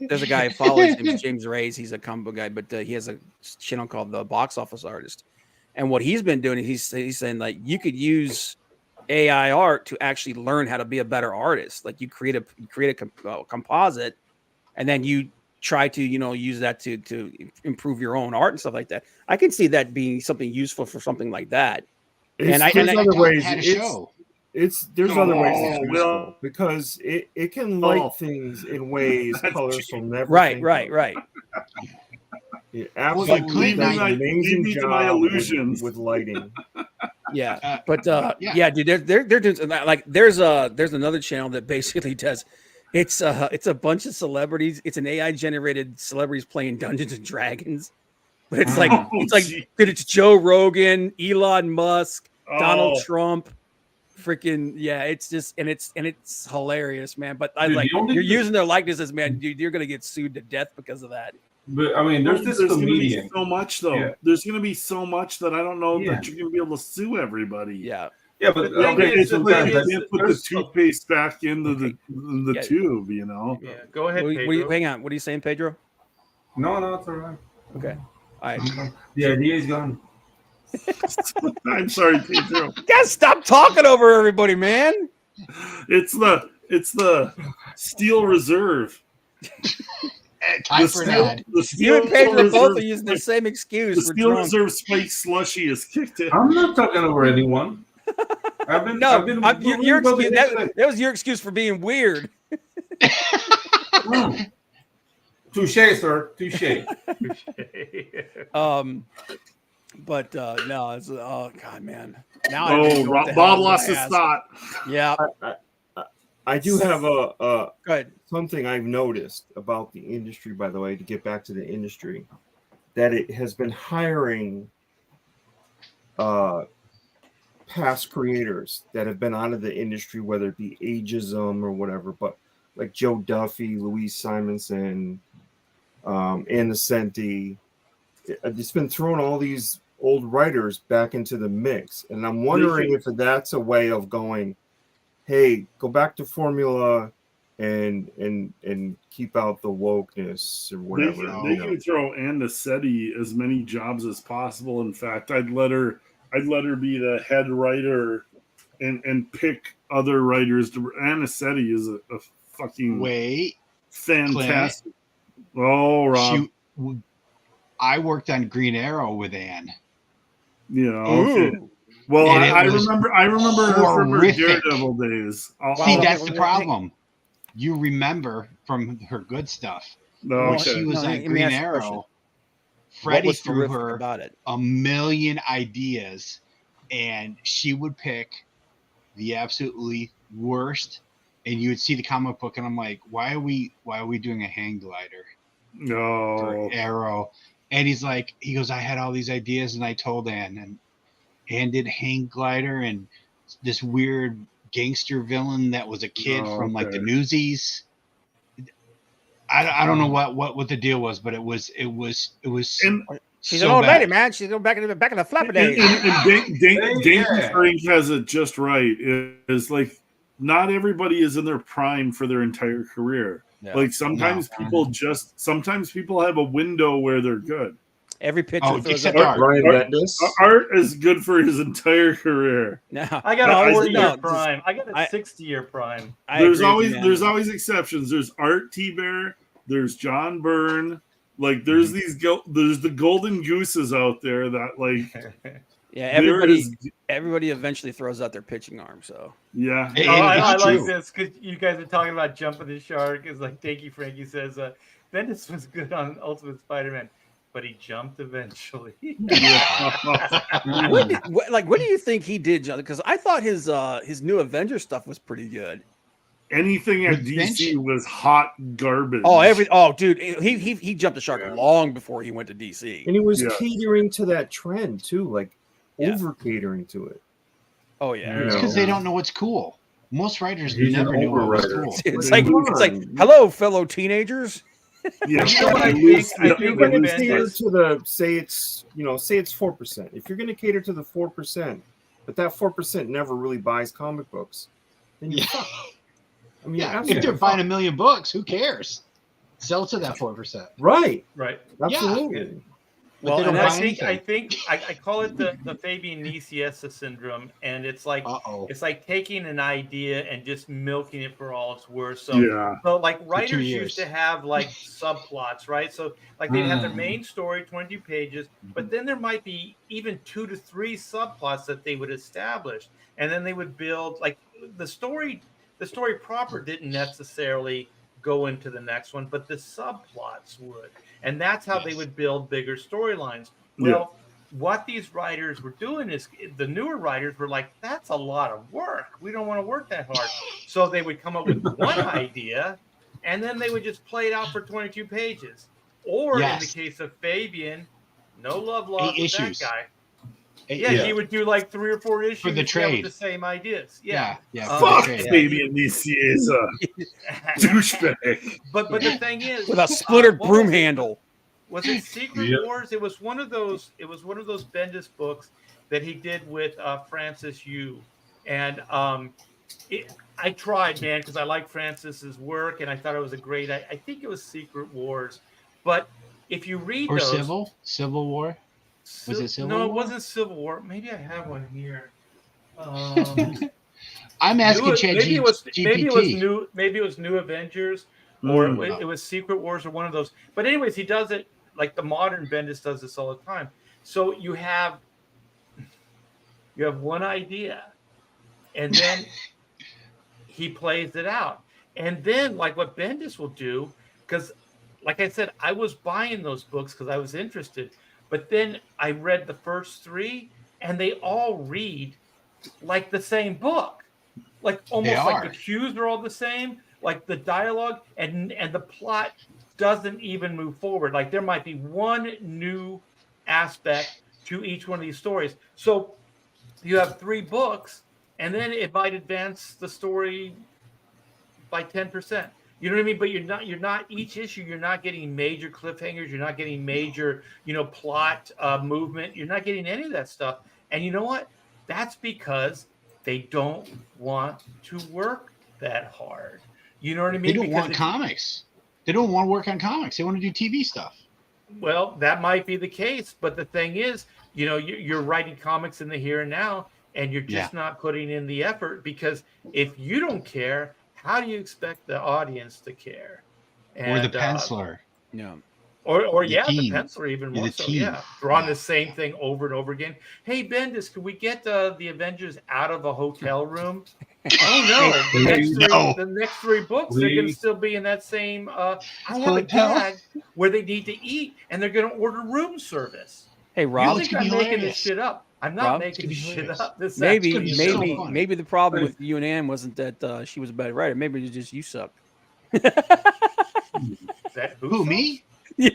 There's a guy I follow. His name is James Reyes. He's a comic book guy, but he has a channel called The Box Office Artist. And what he's been doing is he's saying like you could use AI art to actually learn how to be a better artist. Like you create a composite, and then you try to use that to improve your own art and stuff like that. I can see that being something useful for something like that. There's other ways it's useful because it can light things in ways colors will never. Right. It absolutely does an amazing job with lighting. Yeah, but dude, they're doing like there's another channel that basically does. It's a bunch of celebrities. It's an AI generated celebrities playing Dungeons and Dragons, but it's Joe Rogan, Elon Musk, Donald Trump, freaking yeah, it's just and it's hilarious, man. But I Dude, like you're using their likenesses, man. Dude, you're gonna get sued to death because of that. But I mean, there's this comedian. So much though. Yeah. There's gonna be so much that I don't know Yeah. that you're gonna be able to sue everybody. Yeah. Yeah, but The thing is, you can't put the toothpaste back into the tube, you know. Yeah, go ahead. Hang on. What are you saying, Pedro? No, it's all right. Okay. All right. The idea is gone. I'm sorry, Pedro. Guys, stop talking over everybody, man. It's the Steel Reserve. Time for an ad. You and Pedro both are using the same excuse. The Steel Reserve Spike Slushy is kicked in. I'm not talking over anyone. Your excuse, that was your excuse for being weird. Touche, sir. Touche. But no, it's oh god, man. Now Bob lost his thought. Yeah. I do have Go ahead. something I've noticed about the industry, by the way, to get back to the industry, that it has been hiring past creators that have been out of the industry, whether it be ageism or whatever, but like Joe Duffy, Louise Simonson, Ann Nesenti. It's been throwing all these old writers back into the mix. And I'm wondering if that's a way of going, hey, go back to formula and keep out the wokeness or whatever. They can throw Ann Nessetti as many jobs as possible. In fact, I'd let her be the head writer and pick other writers. Ann Nessetti is a fucking fantastic. Oh, Rob. I worked on Green Arrow with Ann. Yeah. Okay. Well, I remember her from her Daredevil days. See, that's the problem. You remember from her good stuff. When she was on Green Arrow, Freddie threw her about it. a million ideas, and she would pick the absolutely worst. And you would see the comic book, and I'm like, why are we doing a hang glider? No. For Arrow. And he goes, I had all these ideas, and I told Ann, and Ann did hang glider and this weird gangster villain that was a kid from like the Newsies. I don't know what the deal was, but it was. She's an old lady, man. She's back in the flappy days. And Dane Frank has it just right. It's like not everybody is in their prime for their entire career. Yeah. Like sometimes people have a window where they're good. Every picture except Art. Art is good for his entire career. No, I got a 40-year prime. I got a 60-year prime. There's always exceptions. There's Art T-Bear. There's John Byrne. Like there's there's the golden gooses out there that like. Yeah, everybody eventually throws out their pitching arm. So yeah, I like this because you guys are talking about jumping the shark. It's like Tanky Frankie says, Bendis was good on Ultimate Spider-Man, but he jumped eventually. What do you think he did, John? Because I thought his new Avenger stuff was pretty good. Anything at DC was hot garbage. Dude, he jumped the shark long before he went to DC, and he was catering to that trend too, like. Over catering to it. Oh yeah, it's because they don't know what's cool. Most writers never knew what was cool. It's like hello, fellow teenagers. Yeah, I think you're going to cater to the say it's 4%. If you're going to cater to the 4%, but that 4% never really buys comic books, then you I mean, if they're buying 1 million books, who cares? Sell to that 4%. Right. Absolutely. Yeah. Well, and I think I call it the Fabian Nicieza syndrome, and it's like taking an idea and just milking it for all it's worth. So like writers used to have like subplots, right? So like they'd have their main story, 20 pages, but then there might be even 2 to 3 subplots that they would establish, and then they would build like the story proper didn't necessarily go into the next one, but the subplots would. And that's how they would build bigger storylines. Well, what these writers were doing is the newer writers were like, that's a lot of work. We don't want to work that hard. So they would come up with one idea, and then they would just play it out for 22 pages. Or in the case of Fabian, no love lost with that guy. Yeah, he would do like 3 or 4 issues for the trade with the same ideas. Yeah. Fuck Fabian Nicieza, douchebag. But the thing is, with a splintered broom handle. Was it Secret Wars? It was one of those. It was one of those Bendis books that he did with Francis Yu, and I tried, man, because I like Francis's work, and I thought it was a great. I think it was Secret Wars, but if you read or those, Civil War, was it Civil War? No, it wasn't Civil War. Maybe I have one here. I'm asking ChatGPT. Maybe it was New Avengers, or it was Secret Wars, or one of those. But anyways, he does it like the modern Bendis does this all the time. So you have one idea, and then he plays it out, and then like what Bendis will do, because like I said, I was buying those books because I was interested, but then I read the first 3, and they all read like the same book, like almost like the cues are all the same, like the dialogue and the plot doesn't even move forward. Like there might be one new aspect to each one of these stories. So you have 3 books, and then it might advance the story by 10%. You know what I mean? But you're not each issue. You're not getting major cliffhangers. You're not getting major, plot movement. You're not getting any of that stuff. And you know what? That's because they don't want to work that hard. You know what I mean? They don't want comics. They don't want to work on comics. They want to do TV stuff. Well, that might be the case, but the thing is, you're writing comics in the here and now, and you're just not putting in the effort, because if you don't care, how do you expect the audience to care? Or the penciler. Or the penciler even more so. Yeah, drawing the same thing over and over again. Hey, Bendis, can we get the Avengers out of a hotel room? Oh no! The next 3 books, they're going to still be in that same. I have a gag where they need to eat, and they're going to order room service. Hey, Rob, you think I'm making this shit up? I'm not making this shit up. Maybe the problem with you and Ann wasn't that she was a bad writer. Maybe it's just you suck. Who me? Yeah,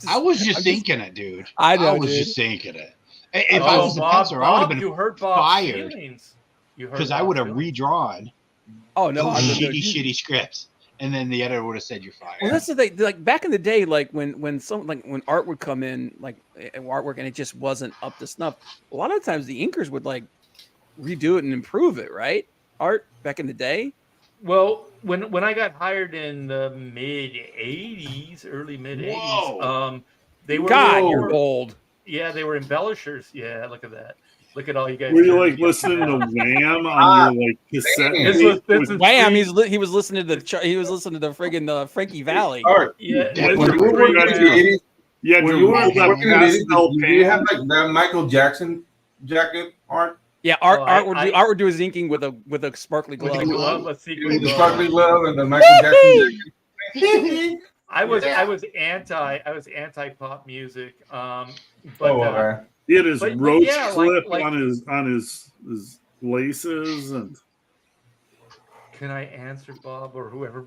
I was just thinking it, dude. I was just thinking it. If I was the penciler, I would have been fired. Because I would have redrawn. Oh no, shitty scripts, and then the editor would have said you're fired. Well, that's the thing. Like back in the day, like when art would come in, like artwork, and it just wasn't up to snuff. A lot of times the inkers would like redo it and improve it, right? Art back in the day. Well, when I got hired in the early mid 80s, they were you're old. Yeah, they were embellishers. Yeah, look at that. Look at all you guys. Were you like listening to Wham on your like cassette? This is Wham. He was listening to the friggin' Frankie Valley. Yeah. When you were working do you have like that Michael Jackson jacket art? Yeah, art would do his inking with a sparkly glove. The sparkly glove and the Michael Jackson jacket. I was anti pop music. But he had his roach clip on his laces and. Can I answer, Bob, or whoever?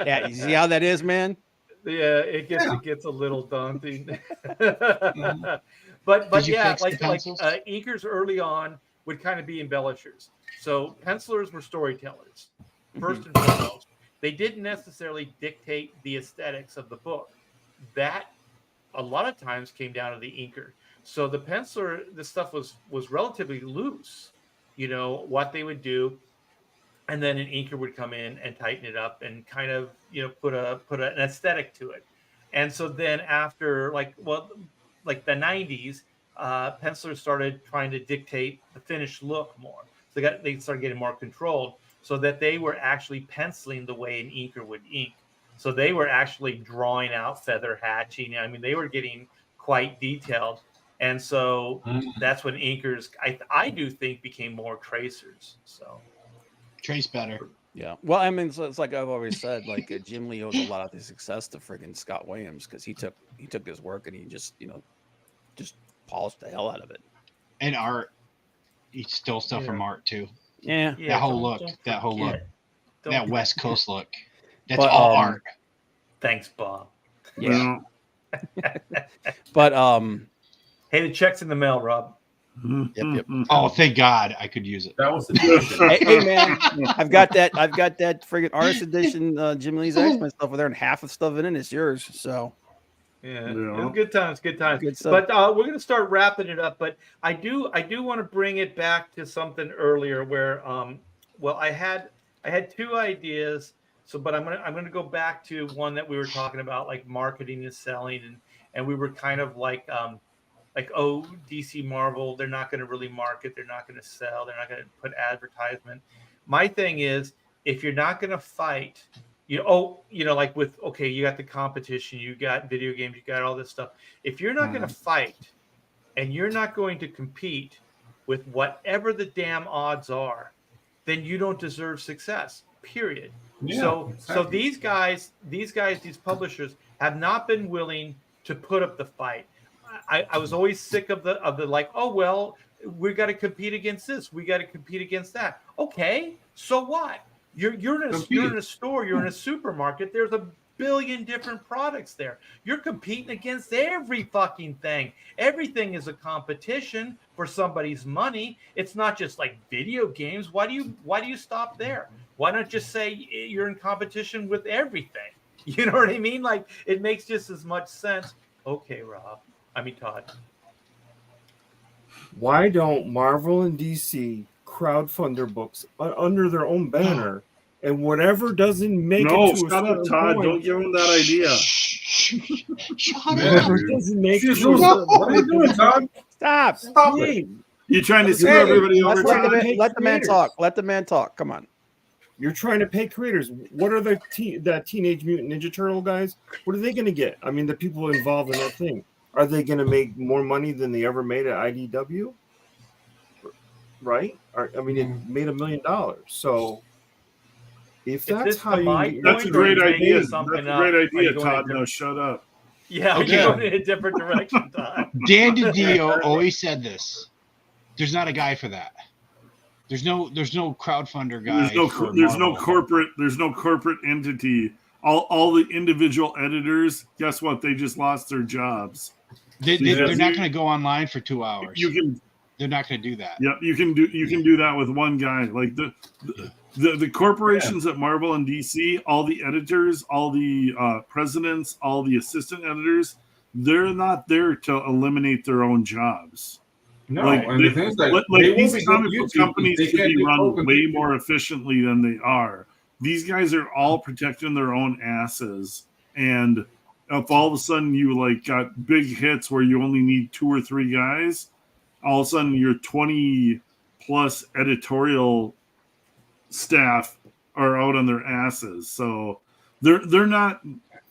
Yeah, you see how that is, man. Yeah, it gets a little daunting. But yeah, like inkers early on would kind of be embellishers. So pencilers were storytellers first and foremost. They didn't necessarily dictate the aesthetics of the book. That a lot of times came down to the inker. So the penciler, this stuff was relatively loose. What they would do, and then an inker would come in and tighten it up and kind of put an aesthetic to it. And so then after like the 90s, pencilers started trying to dictate the finished look more. So they started getting more controlled, so that they were actually penciling the way an inker would ink. So they were actually drawing out feather hatching. I mean, they were getting quite detailed. And so that's when inkers, I do think, became more tracers. So trace better. Yeah. Well, I mean, so it's like I've always said, like Jim Lee owes a lot of the success to friggin' Scott Williams, because he took his work and he just polished the hell out of it. And art, he stole stuff from art too. Yeah. That whole look, that West Coast look. That's all art. Thanks, Bob. Yeah. But Hey, the check's in the mail, Rob. Yep. Oh, thank God, I could use it. That was the Hey, man, I've got that friggin' artist edition Jim Lee's X-Men stuff over there, and half of stuff in it is yours. So yeah. It was good times. Good stuff. But we're gonna start wrapping it up. But I do want to bring it back to something earlier where well, I had two ideas. So, but I'm gonna go back to one that we were talking about, like marketing and selling, and we were kind of like oh, DC Marvel, they're not going to really market, they're not going to sell, they're not going to put advertisement. My thing is, if you're not going to fight, like with, okay, you got the competition, you got video games, you got all this stuff. If you're not going to fight and you're not going to compete with whatever the damn odds are, then you don't deserve success, period. Yeah, so these guys, these publishers have not been willing to put up the fight. I was always sick of the like, oh, well, we got to compete against this. We got to compete against that. Okay, so what? You're in a store, you're in a supermarket. There's a billion different products there. You're competing against every fucking thing. Everything is a competition for somebody's money. It's not just like video games. Why do you stop there? Why not just say you're in competition with everything? You know what I mean? Like, it makes just as much sense. Okay, Rob. Todd. Why don't Marvel and DC crowdfund their books under their own banner, and whatever doesn't make it to shut up, Todd. Point, don't give him that idea. Whatever doesn't make it to what are you doing, Todd? Stop it. You're trying to screw everybody over. Let the man talk. Let the man talk. Come on. You're trying to pay creators. What are the Teenage Mutant Ninja Turtle guys? What are they going to get? I mean, the people involved in that thing. Are they going to make more money than they ever made at IDW? Right? It made $1 million. So if that's how that's a great idea. That's a great idea, Todd. No, shut up. Yeah, okay. You're going in a different direction, Todd. Dan DiDio always said this. There's not a guy for that. There's no crowdfunder guy. There's no corporate entity. All the individual editors, guess what? They just lost their jobs. They're not going to go online for 2 hours. They're not going to do that. Yep, you can do that with one guy. Like the corporations at Marvel and DC, all the editors, all the presidents, all the assistant editors, they're not there to eliminate their own jobs. No, and the things like these comic book companies should be run way more efficiently than they are. These guys are all protecting their own asses, and if all of a sudden you got big hits where you only need 2 or 3 guys, all of a sudden your 20 plus editorial staff are out on their asses. So they're not.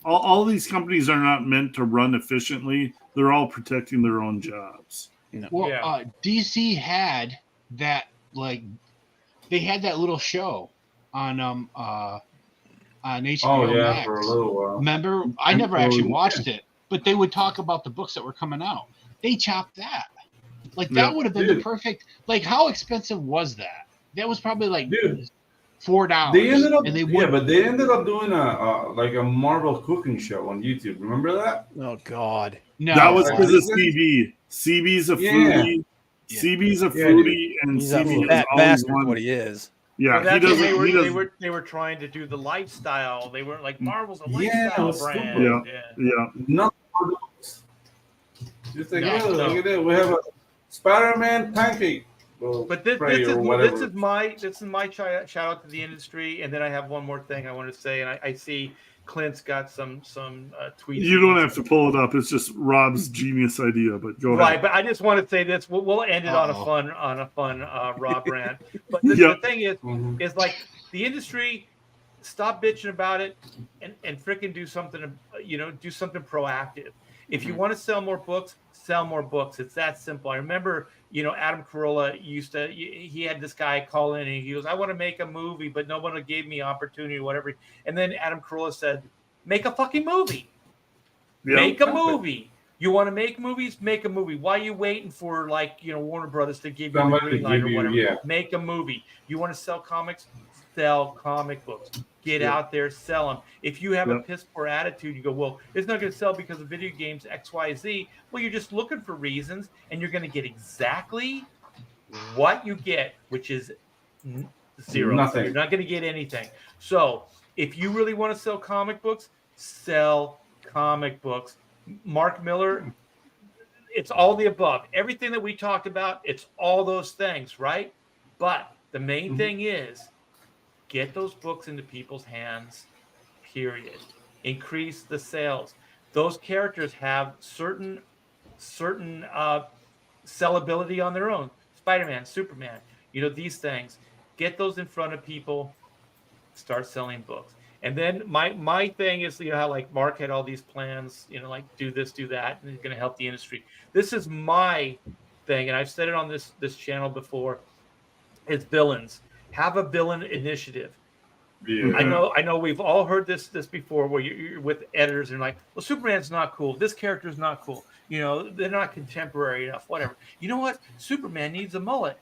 All these companies are not meant to run efficiently. They're all protecting their own jobs. Well, DC had that they had that little show on HBO Max. For a little while. Remember, I never actually watched it, but they would talk about the books that were coming out. They chopped that. That would have been the perfect. How expensive was that? That was probably $4. They ended up, but they ended up doing a Marvel cooking show on YouTube. Remember that? Oh God, no. That was because of CB. CB's a foodie. Yeah. CB's a foodie, and he's CB a fat bastard. What he is. Yeah, well, they were trying to do the lifestyle. They were like, Marvel's a lifestyle brand. Yeah. Not just look at that. We have a Spider-Man pancake. Well, but this is my shout out to the industry, and then I have one more thing I want to say, and I see Clint's got some tweets. You don't have to pull it up. It's just Rob's genius idea. But go ahead. Right, but I just want to say this. We'll end it on a fun Rob rant. But the thing is like the industry, stop bitching about it, and freaking do something. Do something proactive. If you want to sell more books, sell more books. It's that simple. I remember, Adam Carolla he had this guy call in and he goes, I want to make a movie, but no one gave me opportunity or whatever. And then Adam Carolla said, make a fucking movie. Yep. Make a movie. You want to make movies? Make a movie. Why are you waiting for Warner Brothers to give you the green light or whatever? Yeah. Make a movie. You want to sell comics? Sell comic books. Get out there, sell them. If you have a piss poor attitude, you go, well, it's not going to sell because of video games X, Y, Z. Well, you're just looking for reasons, and you're going to get exactly what you get, which is zero. Nothing. You're not going to get anything. So if you really want to sell comic books, sell comic books. Mark Miller, it's all the above. Everything that we talked about, it's all those things, right? But the main thing is get those books into people's hands, period. Increase the sales. Those characters have certain sellability on their own. Spider-Man, Superman, these things. Get those in front of people, start selling books. And then my thing is, how like Mark had all these plans, like do this, do that, and it's going to help the industry. This is my thing, and I've said it on this channel before. It's villains. Have a villain initiative. Yeah. I know we've all heard this before, where you're with editors and like, well, Superman's not cool. This character's not cool. They're not contemporary enough. Whatever. You know what? Superman needs a mullet.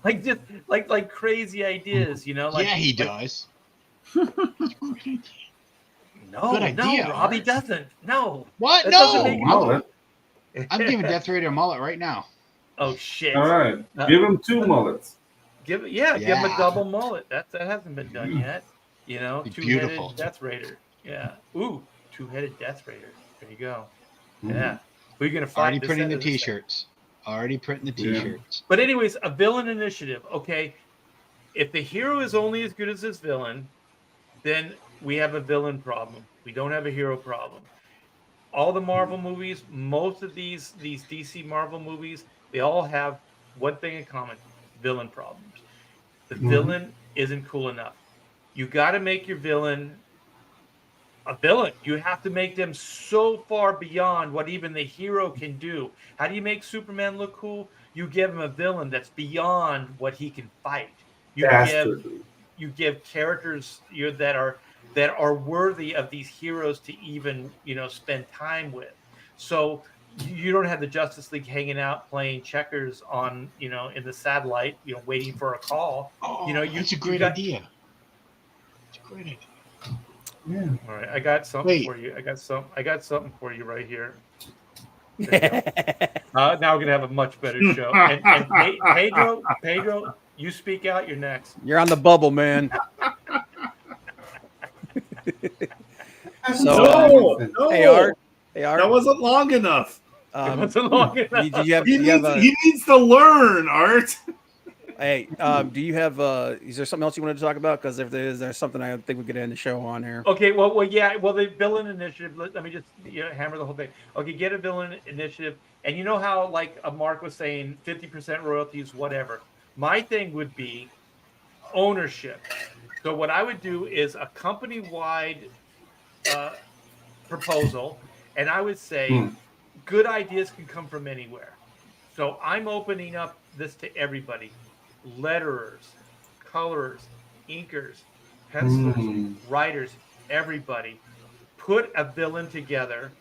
Like just like crazy ideas. Like, yeah, he does. No, Rob, he doesn't. No. What? That no. I'm giving Death Raider a mullet right now. Oh shit! All right, give him 2 mullets. Give him a double mullet. That hasn't been done yet. Two-headed Death Raider. Yeah. Ooh, 2-headed Death Raider. There you go. Yeah. Who are you gonna fight? Already printing the T-shirts. But anyways, a villain initiative. Okay, if the hero is only as good as his villain, then we have a villain problem. We don't have a hero problem. All the Marvel movies, most of these DC Marvel movies, they all have one thing in common: villain problems. The villain isn't cool enough. You got to make your villain a villain. You have to make them so far beyond what even the hero can do. How do you make Superman look cool? You give him a villain that's beyond what he can fight. You give characters that are worthy of these heroes to even spend time with. So you don't have the Justice League hanging out playing checkers on in the satellite, waiting for a call. It's a great idea. It's a great idea. Yeah. All right, I got something for you. I got something for you right here. Now we're gonna have a much better show. And Pedro, you speak out. You're next. You're on the bubble, man. No. Hey Art. That wasn't long enough. It wasn't long enough. He needs to learn, Art. Hey, do you have? Is there something else you wanted to talk about? Because if there's something I think we could end the show on here. Okay, well, yeah. Well, the villain initiative. Let me just hammer the whole thing. Okay, get a villain initiative, and you know how like Mark was saying, 50% royalties, whatever. My thing would be ownership. So what I would do is a company-wide proposal, and I would say good ideas can come from anywhere. So I'm opening up this to everybody. Letterers, colorers, inkers, pencilers, writers, everybody. Put a villain together,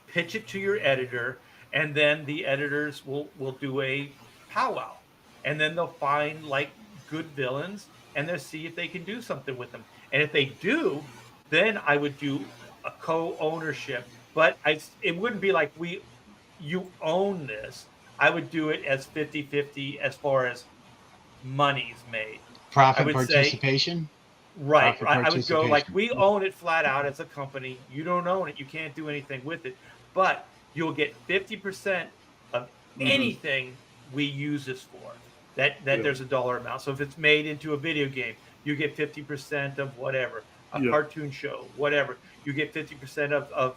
pitch it to your editor, and then the editors will do a powwow. And then they'll find like good villains and they'll see if they can do something with them. And if they do, then I would do a co-ownership. But it wouldn't be like you own this. I would do it as 50-50 as far as money's made. Profit participation? Right. I would go like, we own it flat out as a company. You don't own it. You can't do anything with it. But you'll get 50% of anything we use this for. That there's a dollar amount. So if it's made into a video game, you get 50% of whatever. A cartoon show, whatever. You get 50% of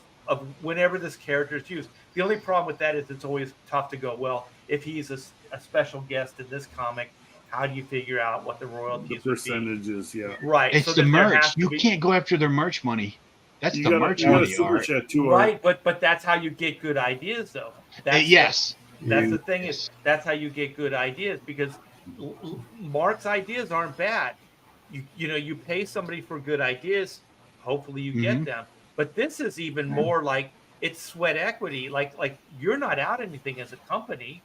whenever this character is used. The only problem with that is it's always tough to go, well, if he's a special guest in this comic, how do you figure out what the royalties percentages would be? Right. It's the merch. You can't go after their merch money. That's the merch money, Art. Right, but that's how you get good ideas, though. That's the thing is that's how you get good ideas, because Mark's ideas aren't bad. You pay somebody for good ideas, hopefully you get them. But this is even more like it's sweat equity. Like you're not out anything as a company.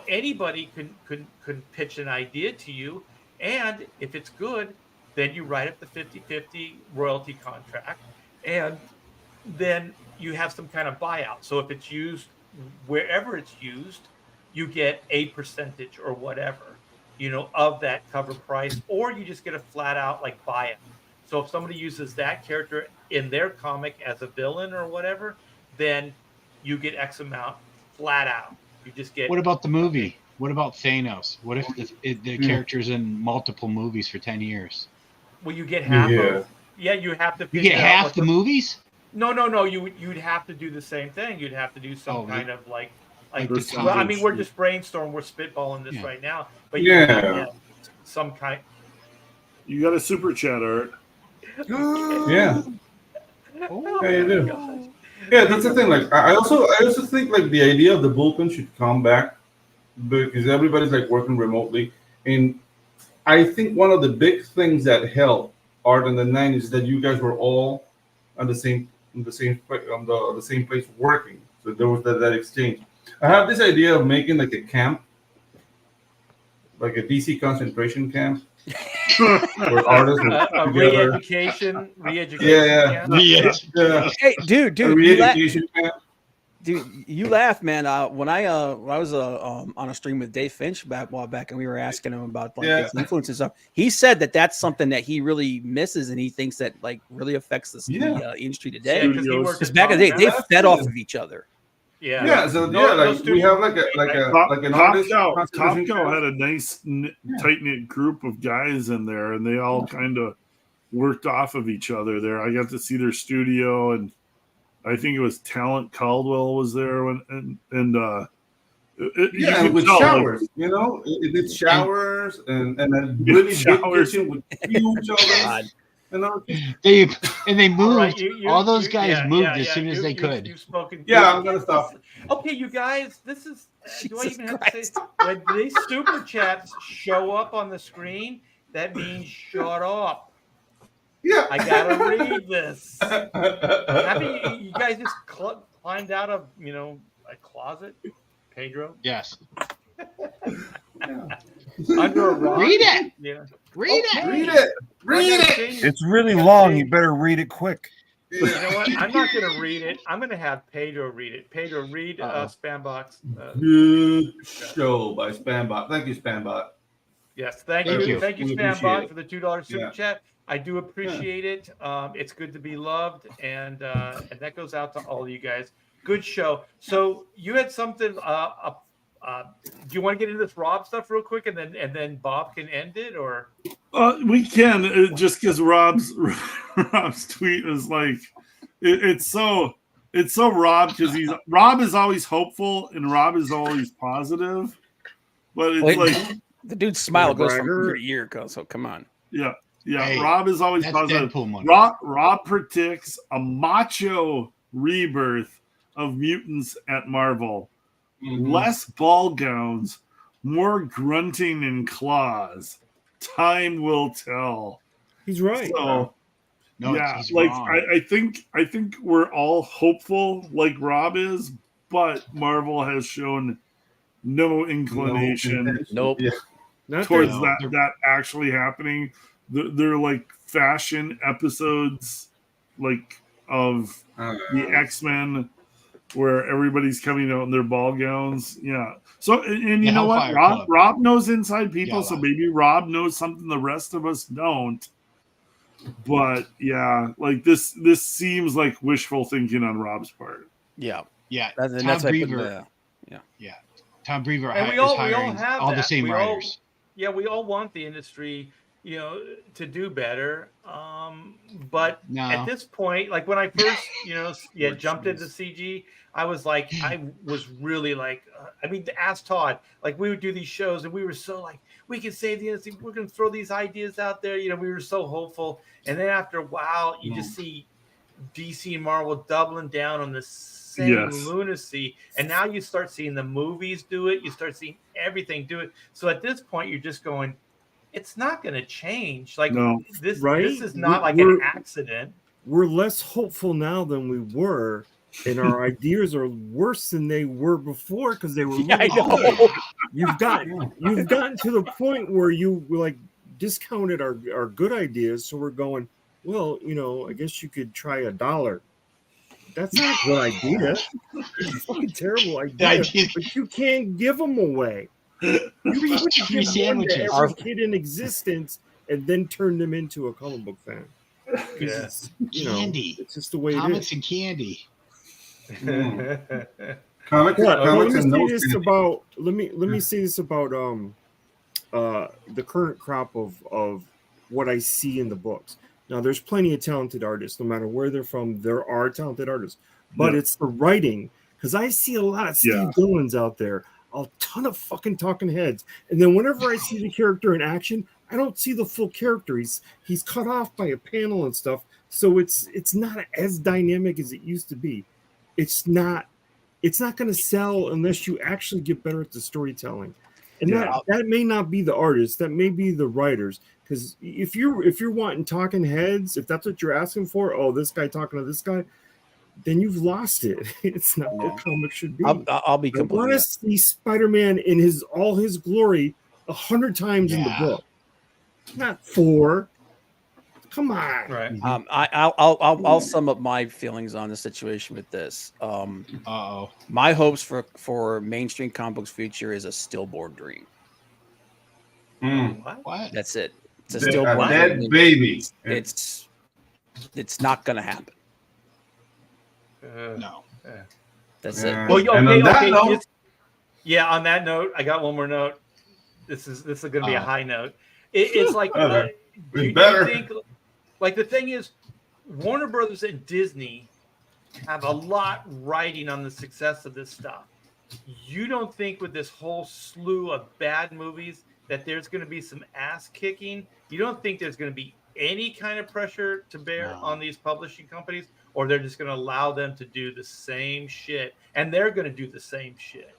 Anybody can pitch an idea to you, and if it's good, then you write up the 50-50 royalty contract, and then you have some kind of buyout. So if it's used wherever it's used, you get a percentage or whatever, of that cover price, or you just get a flat out like buyout. So if somebody uses that character in their comic as a villain or whatever, then you get X amount flat out. You just get. What about the movie? What about Thanos? What if the character's in multiple movies for 10 years? Well, you get half of. Yeah, you have to. You get half the movies? No. You'd have to do the same thing. You'd have to do some kind of like. Well, I mean, we're just brainstorming. We're spitballing this right now, but some kind. You got a super chat, Art. Yeah. Oh, yeah, you do. Yeah, that's the thing. Like, I also think like the idea of the bullpen should come back because everybody's like working remotely, and I think one of the big things that helped Art in the '90s is that you guys were all on the same place working. So there was that exchange. I have this idea of making like a camp, like a DC concentration camp. Where artists re-education. Yeah. Hey, dude, camp. Dude, you laugh, man. When I was on a stream with Dave Finch a while back, and we were asking him about like his influence and stuff, he said that that's something that he really misses, and he thinks that like really affects the industry today. Because back in the day, they fed off of each other. Yeah. So we have like an artist. Top Cow had a nice tight knit group of guys in there, and they all kind of worked off of each other there. I got to see their studio, and I think it was Talent Caldwell was there with showers. It's showers and a really big kitchen with huge ovens. They moved. All those guys moved as soon as they could. I'm gonna stop. Okay, you guys, this is. Do I even have to say when these super chats show up on the screen? That means shut up. Yeah, I gotta read this. You guys just climbed out of a closet, Pedro. Yes. Under a rock. Read it. Yeah. Read it. It's really long. You better read it quick. You know what? I'm not going to read it. I'm going to have Pedro read it. Pedro, read Spambox. Good show by Spambot. Thank you, Spambot. Yes, thank you. Thank you, Spambot, for the $2 super chat. I do appreciate it. It's good to be loved, and that goes out to all of you guys. Good show. So you had something. Do you want to get into this Rob stuff real quick, and then Bob can end it, or? We can, just because Rob's tweet was like, it's so Rob, because Rob is always hopeful and Rob is always positive, but it's the dude's smile goes from year to year, so come on. Yeah. Hey, Rob is always positive. Rob predicts a macho rebirth of mutants at Marvel. Mm-hmm. Less ball gowns, more grunting and claws. Time will tell. He's right. So, he's wrong. I think we're all hopeful, like Rob is, but Marvel has shown no inclination. Nope. Towards that actually happening. They're like fashion episodes, like of the X-Men, where everybody's coming out in their ball gowns. Yeah. So, and you know what? Rob knows inside people, so maybe Rob knows something the rest of us don't. But yeah, like this seems like wishful thinking on Rob's part. Yeah. Yeah. Tom Brever. Tom Brever and we all have all the same writers. We all want the industry, to do better. But at this point, like when I first, jumped into CG, I was really like, ask Todd, like we would do these shows and we were so like, we can save the industry. We're going to throw these ideas out there. We were so hopeful. And then after a while, you just see DC and Marvel doubling down on the same lunacy. And now you start seeing the movies do it. You start seeing everything do it. So at this point, you're just going, it's not going to change. Like this is not like an accident. We're less hopeful now than we were. And our ideas are worse than they were before because they were. I know. You've gotten to the point where you like discounted our good ideas. So we're going, well, I guess you could try $1. That's not a good idea. It's a fucking terrible idea. But you can't give them away. You can't give sandwiches. Every kid in existence and then turn them into a comic book fan. Yeah. It's, candy. It's just the way Comics it is. and candy. Comics and no candy. Let me say this about the current crop of what I see in the books. Now, there's plenty of talented artists, no matter where they're from. There are talented artists, but it's the writing, because I see a lot of Steve Dillons out there, a ton of fucking talking heads, and then whenever I see the character in action, I don't see the full character. He's cut off by a panel and stuff, so it's not as dynamic as it used to be. It's not going to sell unless you actually get better at the storytelling. And that may not be the artists, that may be the writers. Because if you're wanting talking heads, if that's what you're asking for, this guy talking to this guy, then you've lost it. It's not what comics should be. I'll be completely. I want to see Spider-Man in all his glory 100 times in the book, not 4. Come on. Right. I'll sum up my feelings on the situation with this. My hopes for mainstream comic books future is a stillborn dream. What? That's it. It's a stillborn dream. Baby. It's not gonna happen. No. That's it. Well, okay. On that note, I got one more note. This is going to be a high note. It's like do you think, like, the thing is, Warner Brothers and Disney have a lot riding on the success of this stuff. You don't think with this whole slew of bad movies that there's going to be some ass kicking? You don't think there's going to be any kind of pressure to bear on these publishing companies, or they're just going to allow them to do the same shit, and they're going to do the same shit?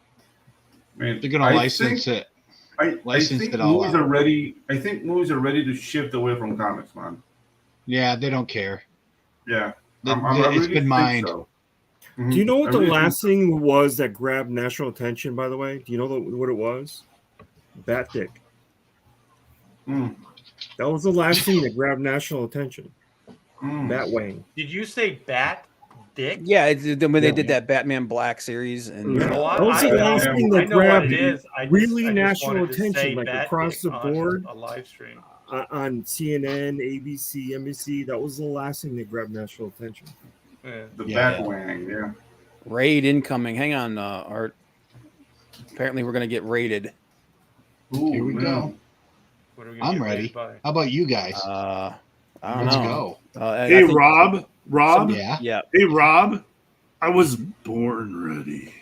Man, they're going to license it. I think movies are ready. I think movies are ready to shift away from comics, man. Yeah, they don't care. Yeah, it's been mined. So. Mm-hmm. Do you know what the last thing was that grabbed national attention? By the way, do you know what it was? Bat Dick. That was the last thing that grabbed national attention. Batwing. Did you say Bat Dick? Yeah, when they did that Batman Black series, and that was the last thing that grabbed really national attention, like across the board. A live stream on CNN, ABC, NBC. That was the last thing that grabbed national attention. The Batwing, yeah. Raid incoming. Hang on, Art. Apparently, we're gonna get raided. Ooh, here we go. I'm ready. How about you guys? I don't Let's know. go. Hey, Rob. Yeah. Hey, Rob. I was born ready.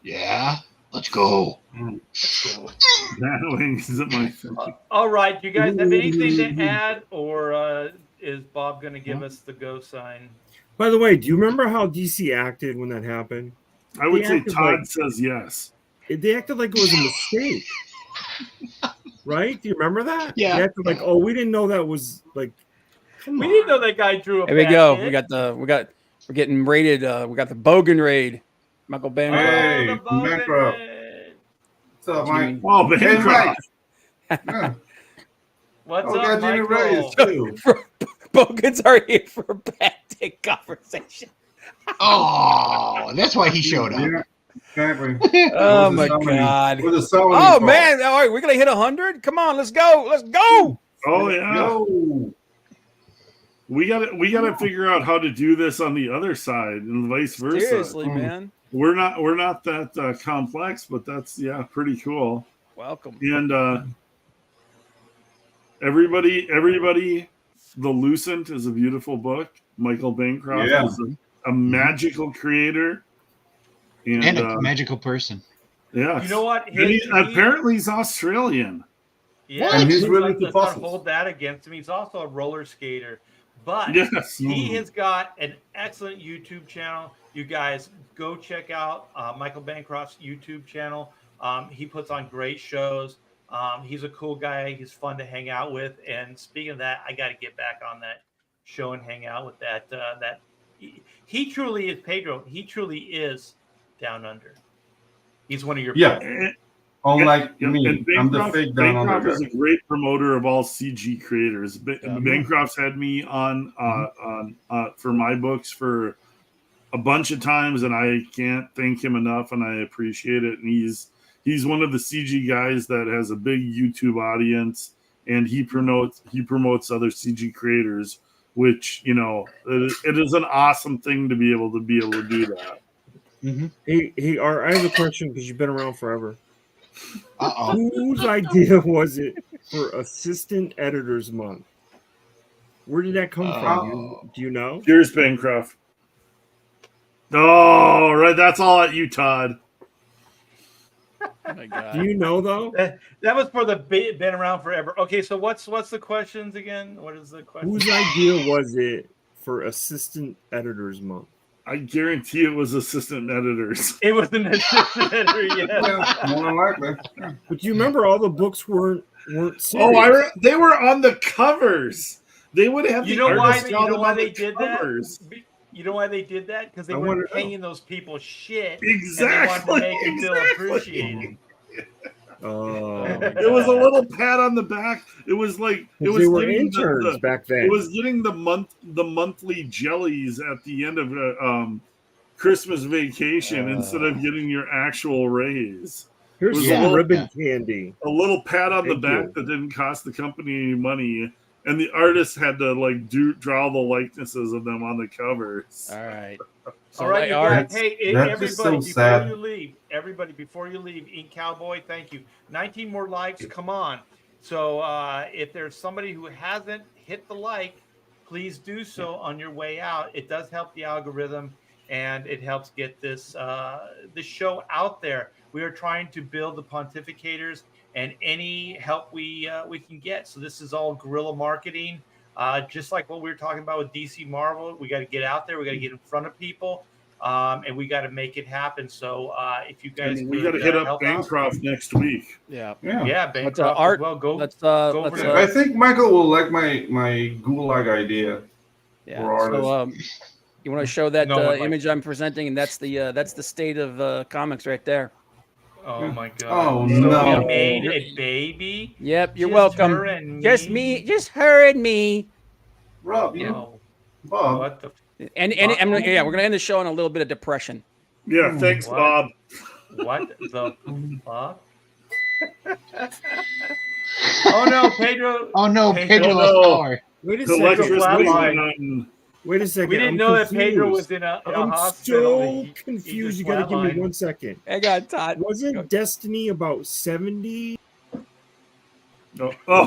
Yeah. Let's go. Batwing is my thing. All right. Do you guys have anything to add, or is Bob going to give us the go sign? By the way, do you remember how DC acted when that happened? I would say Todd says yes. They acted like it was a mistake. Right? Do you remember that? Yeah. They acted like, we didn't know that was like. We didn't know that guy drew a. Here we go. Hit. We're getting raided. We got the Bogan raid. Michael Bancroft. Hey, Bancroft. What's up, Mike? Oh, Bancroft. What's up, Michael? Bogans are here for a bad dick conversation. Oh, that's why he showed up. Yeah, exactly. Oh my God. Oh man! All right, we're gonna hit 100. Come on, let's go. Let's go. Oh yeah. Yo. We gotta figure out how to do this on the other side and vice versa. Seriously, man. We're not that complex, but that's pretty cool. Welcome. And everybody, The Lucent is a beautiful book. Michael Bancroft is a magical creator and a magical person. Yeah. You know what? Apparently he's Australian. Yeah, and he's really let's not hold that against him. He's also a roller skater. But he has got an excellent YouTube channel. You guys go check out Michael Bancroft's YouTube channel. He puts on great shows. He's a cool guy. He's fun to hang out with. And speaking of that, I got to get back on that show and hang out with that. He truly is Pedro. He truly is down under. He's one of your Unlike Yeah, me, and I'm the fake down under Bancroft is guy. a great promoter of all CG creators. Bancroft's had me on for my books for a bunch of times, and I can't thank him enough, and I appreciate it. And he's one of the CG guys that has a big YouTube audience, and he promotes other CG creators, which it is an awesome thing to be able to do that. Mm-hmm. Hey, Art, I have a question because you've been around forever. Uh-oh. Whose idea was it for Assistant Editors Month? Where did that come from? Do you know? Here's Bancroft. Oh, right. That's all at you, Todd. Oh my God. Do you know though? That was for the been around forever. Okay, so what's the questions again? What is the question? Whose idea was it for Assistant Editors Month? I guarantee it was assistant editors. It was an assistant editor, yes. Yeah, more than likely. But you remember all the books weren't serious. Oh, they were on the covers. They would have. You know why they did that? You know why they did that? Because they weren't paying those people shit. Exactly. And they wanted to make them feel appreciated. Oh, it was a little pat on the back. It was like they were interns back then. It was getting the monthly jellies at the end of Christmas vacation instead of getting your actual raise. Here's some ribbon candy. A little pat on the back that didn't cost the company any money, and the artist had to draw the likenesses of them on the covers. All right. So all right, you guys. Hey, everybody, before you leave, Ink Cowboy, thank you. 19 more likes. Come on. So if there's somebody who hasn't hit the like, please do so on your way out. It does help the algorithm, and it helps get this show out there. We are trying to build the Pontificators, and any help we can get. So this is all guerrilla marketing. Just like what we were talking about with DC Marvel, we got to get out there. We got to get in front of people, and we got to make it happen. So if you guys, we got to hit up Bancroft next week. Yeah. Bancroft. Art, well, go. Go over there. I think Michael will like my gulag idea. Yeah. So you want to show that image I'm presenting, and that's the state of comics right there. Oh my God! Oh no! You made a baby. Yep, you're welcome. Just her and me. Rob, Bob. What the? And we're gonna end the show on a little bit of depression. Yeah, thanks, what? Bob. What the Bob? Oh no, Pedro! Oh no, Pedro lost power. Wait a second. Wait a second. We didn't know that Pedro was in a hospital. I'm so confused. You gotta give me 1 second. Hang on, Todd. Wasn't Destiny about 70? No. Oh.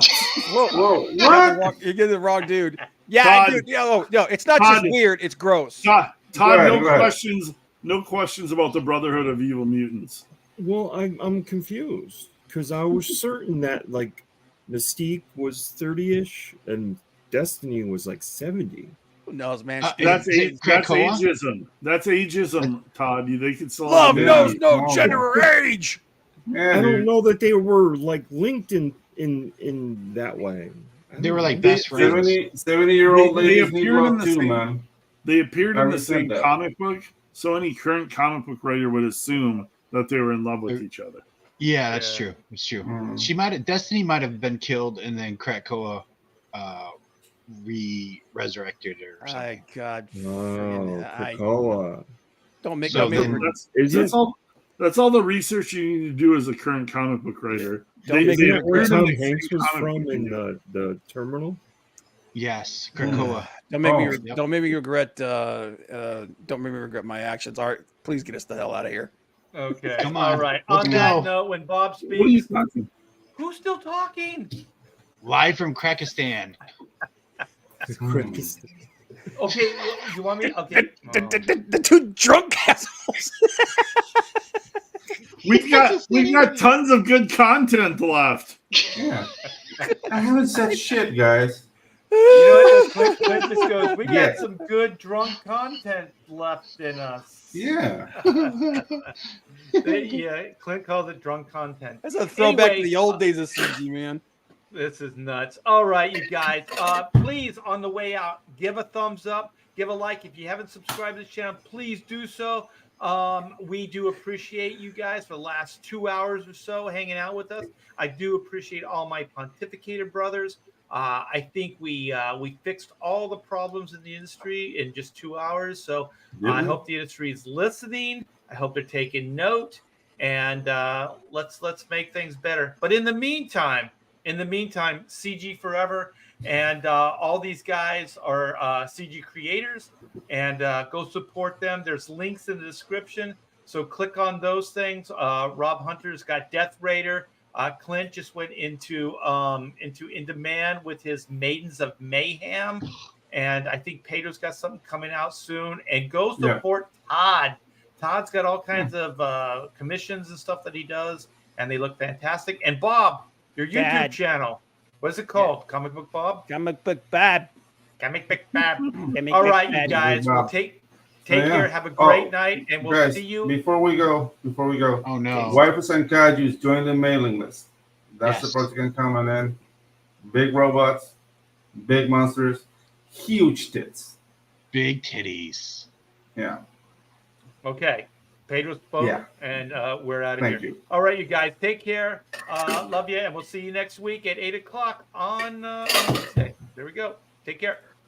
Whoa. What? You're getting the wrong dude. Yeah, Todd, dude. No, it's not just weird. It's gross. Todd, no questions about the Brotherhood of Evil Mutants. Well, I'm confused because I was certain that like Mystique was 30-ish and Destiny was like 70. Who knows, man? That's ageism. That's ageism, Todd. They can still love knows no gender or age. I don't know that they were like linked in that way. They were like best friends. 70-year-old ladies need love too, man. They appeared in the same comic book, so any current comic book writer would assume that they were in love with each other. Yeah, that's true. It's true. Destiny might have been killed, and then Krakoa resurrected her or something. God. Krakoa. Don't make That's all the research you need to do as a current comic book writer. Where Tom Hanks was from in the Terminal? Yes, Krakoa. Don't make me regret. Don't make me regret my actions. Art, please get us the hell out of here. Okay. Come on. All right. On that note, when Bob speaks, what are you talking? Who's still talking? Live from Krakistan. Okay, you want me? Okay. The two drunk assholes. We've got tons of good content left. Yeah. I haven't said shit, guys. You know what? Clint just goes, we got some good drunk content left in us. Yeah. Clint calls it drunk content. That's a throwback to the old days of CG, man. This is nuts. All right, you guys. Please, on the way out, give a thumbs up, give a like. If you haven't subscribed to the channel, please do so. We do appreciate you guys for the last 2 hours or so hanging out with us. I do appreciate all my Pontificator brothers. I think we fixed all the problems in the industry in just 2 hours. So I hope the industry is listening. I hope they're taking note, and let's make things better. But in the meantime, CG forever, and all these guys are CG creators, and go support them. There's links in the description, so click on those things. Rob Hunter's got Death Raider. Clint just went into In Demand with his Maidens of Mayhem, and I think Pedro's got something coming out soon. And go support Todd. Todd's got all kinds of commissions and stuff that he does, and they look fantastic. And Bob, your YouTube channel, what is it called? Yeah. Comic Book Bob? Comic Book Bob. Comic Book Bob. All right, you guys. We'll take care. Have a great night, and we'll see you. Before we go. Oh no. Wipers and Kajus, join the mailing list. That's the first thing coming in. Big robots, big monsters, huge tits. Big titties. Yeah. Okay. Pedro's spoke, and we're out of here. Thank you. All right, you guys. Take care. Love you, and we'll see you next week at 8 o'clock on Wednesday. There we go. Take care.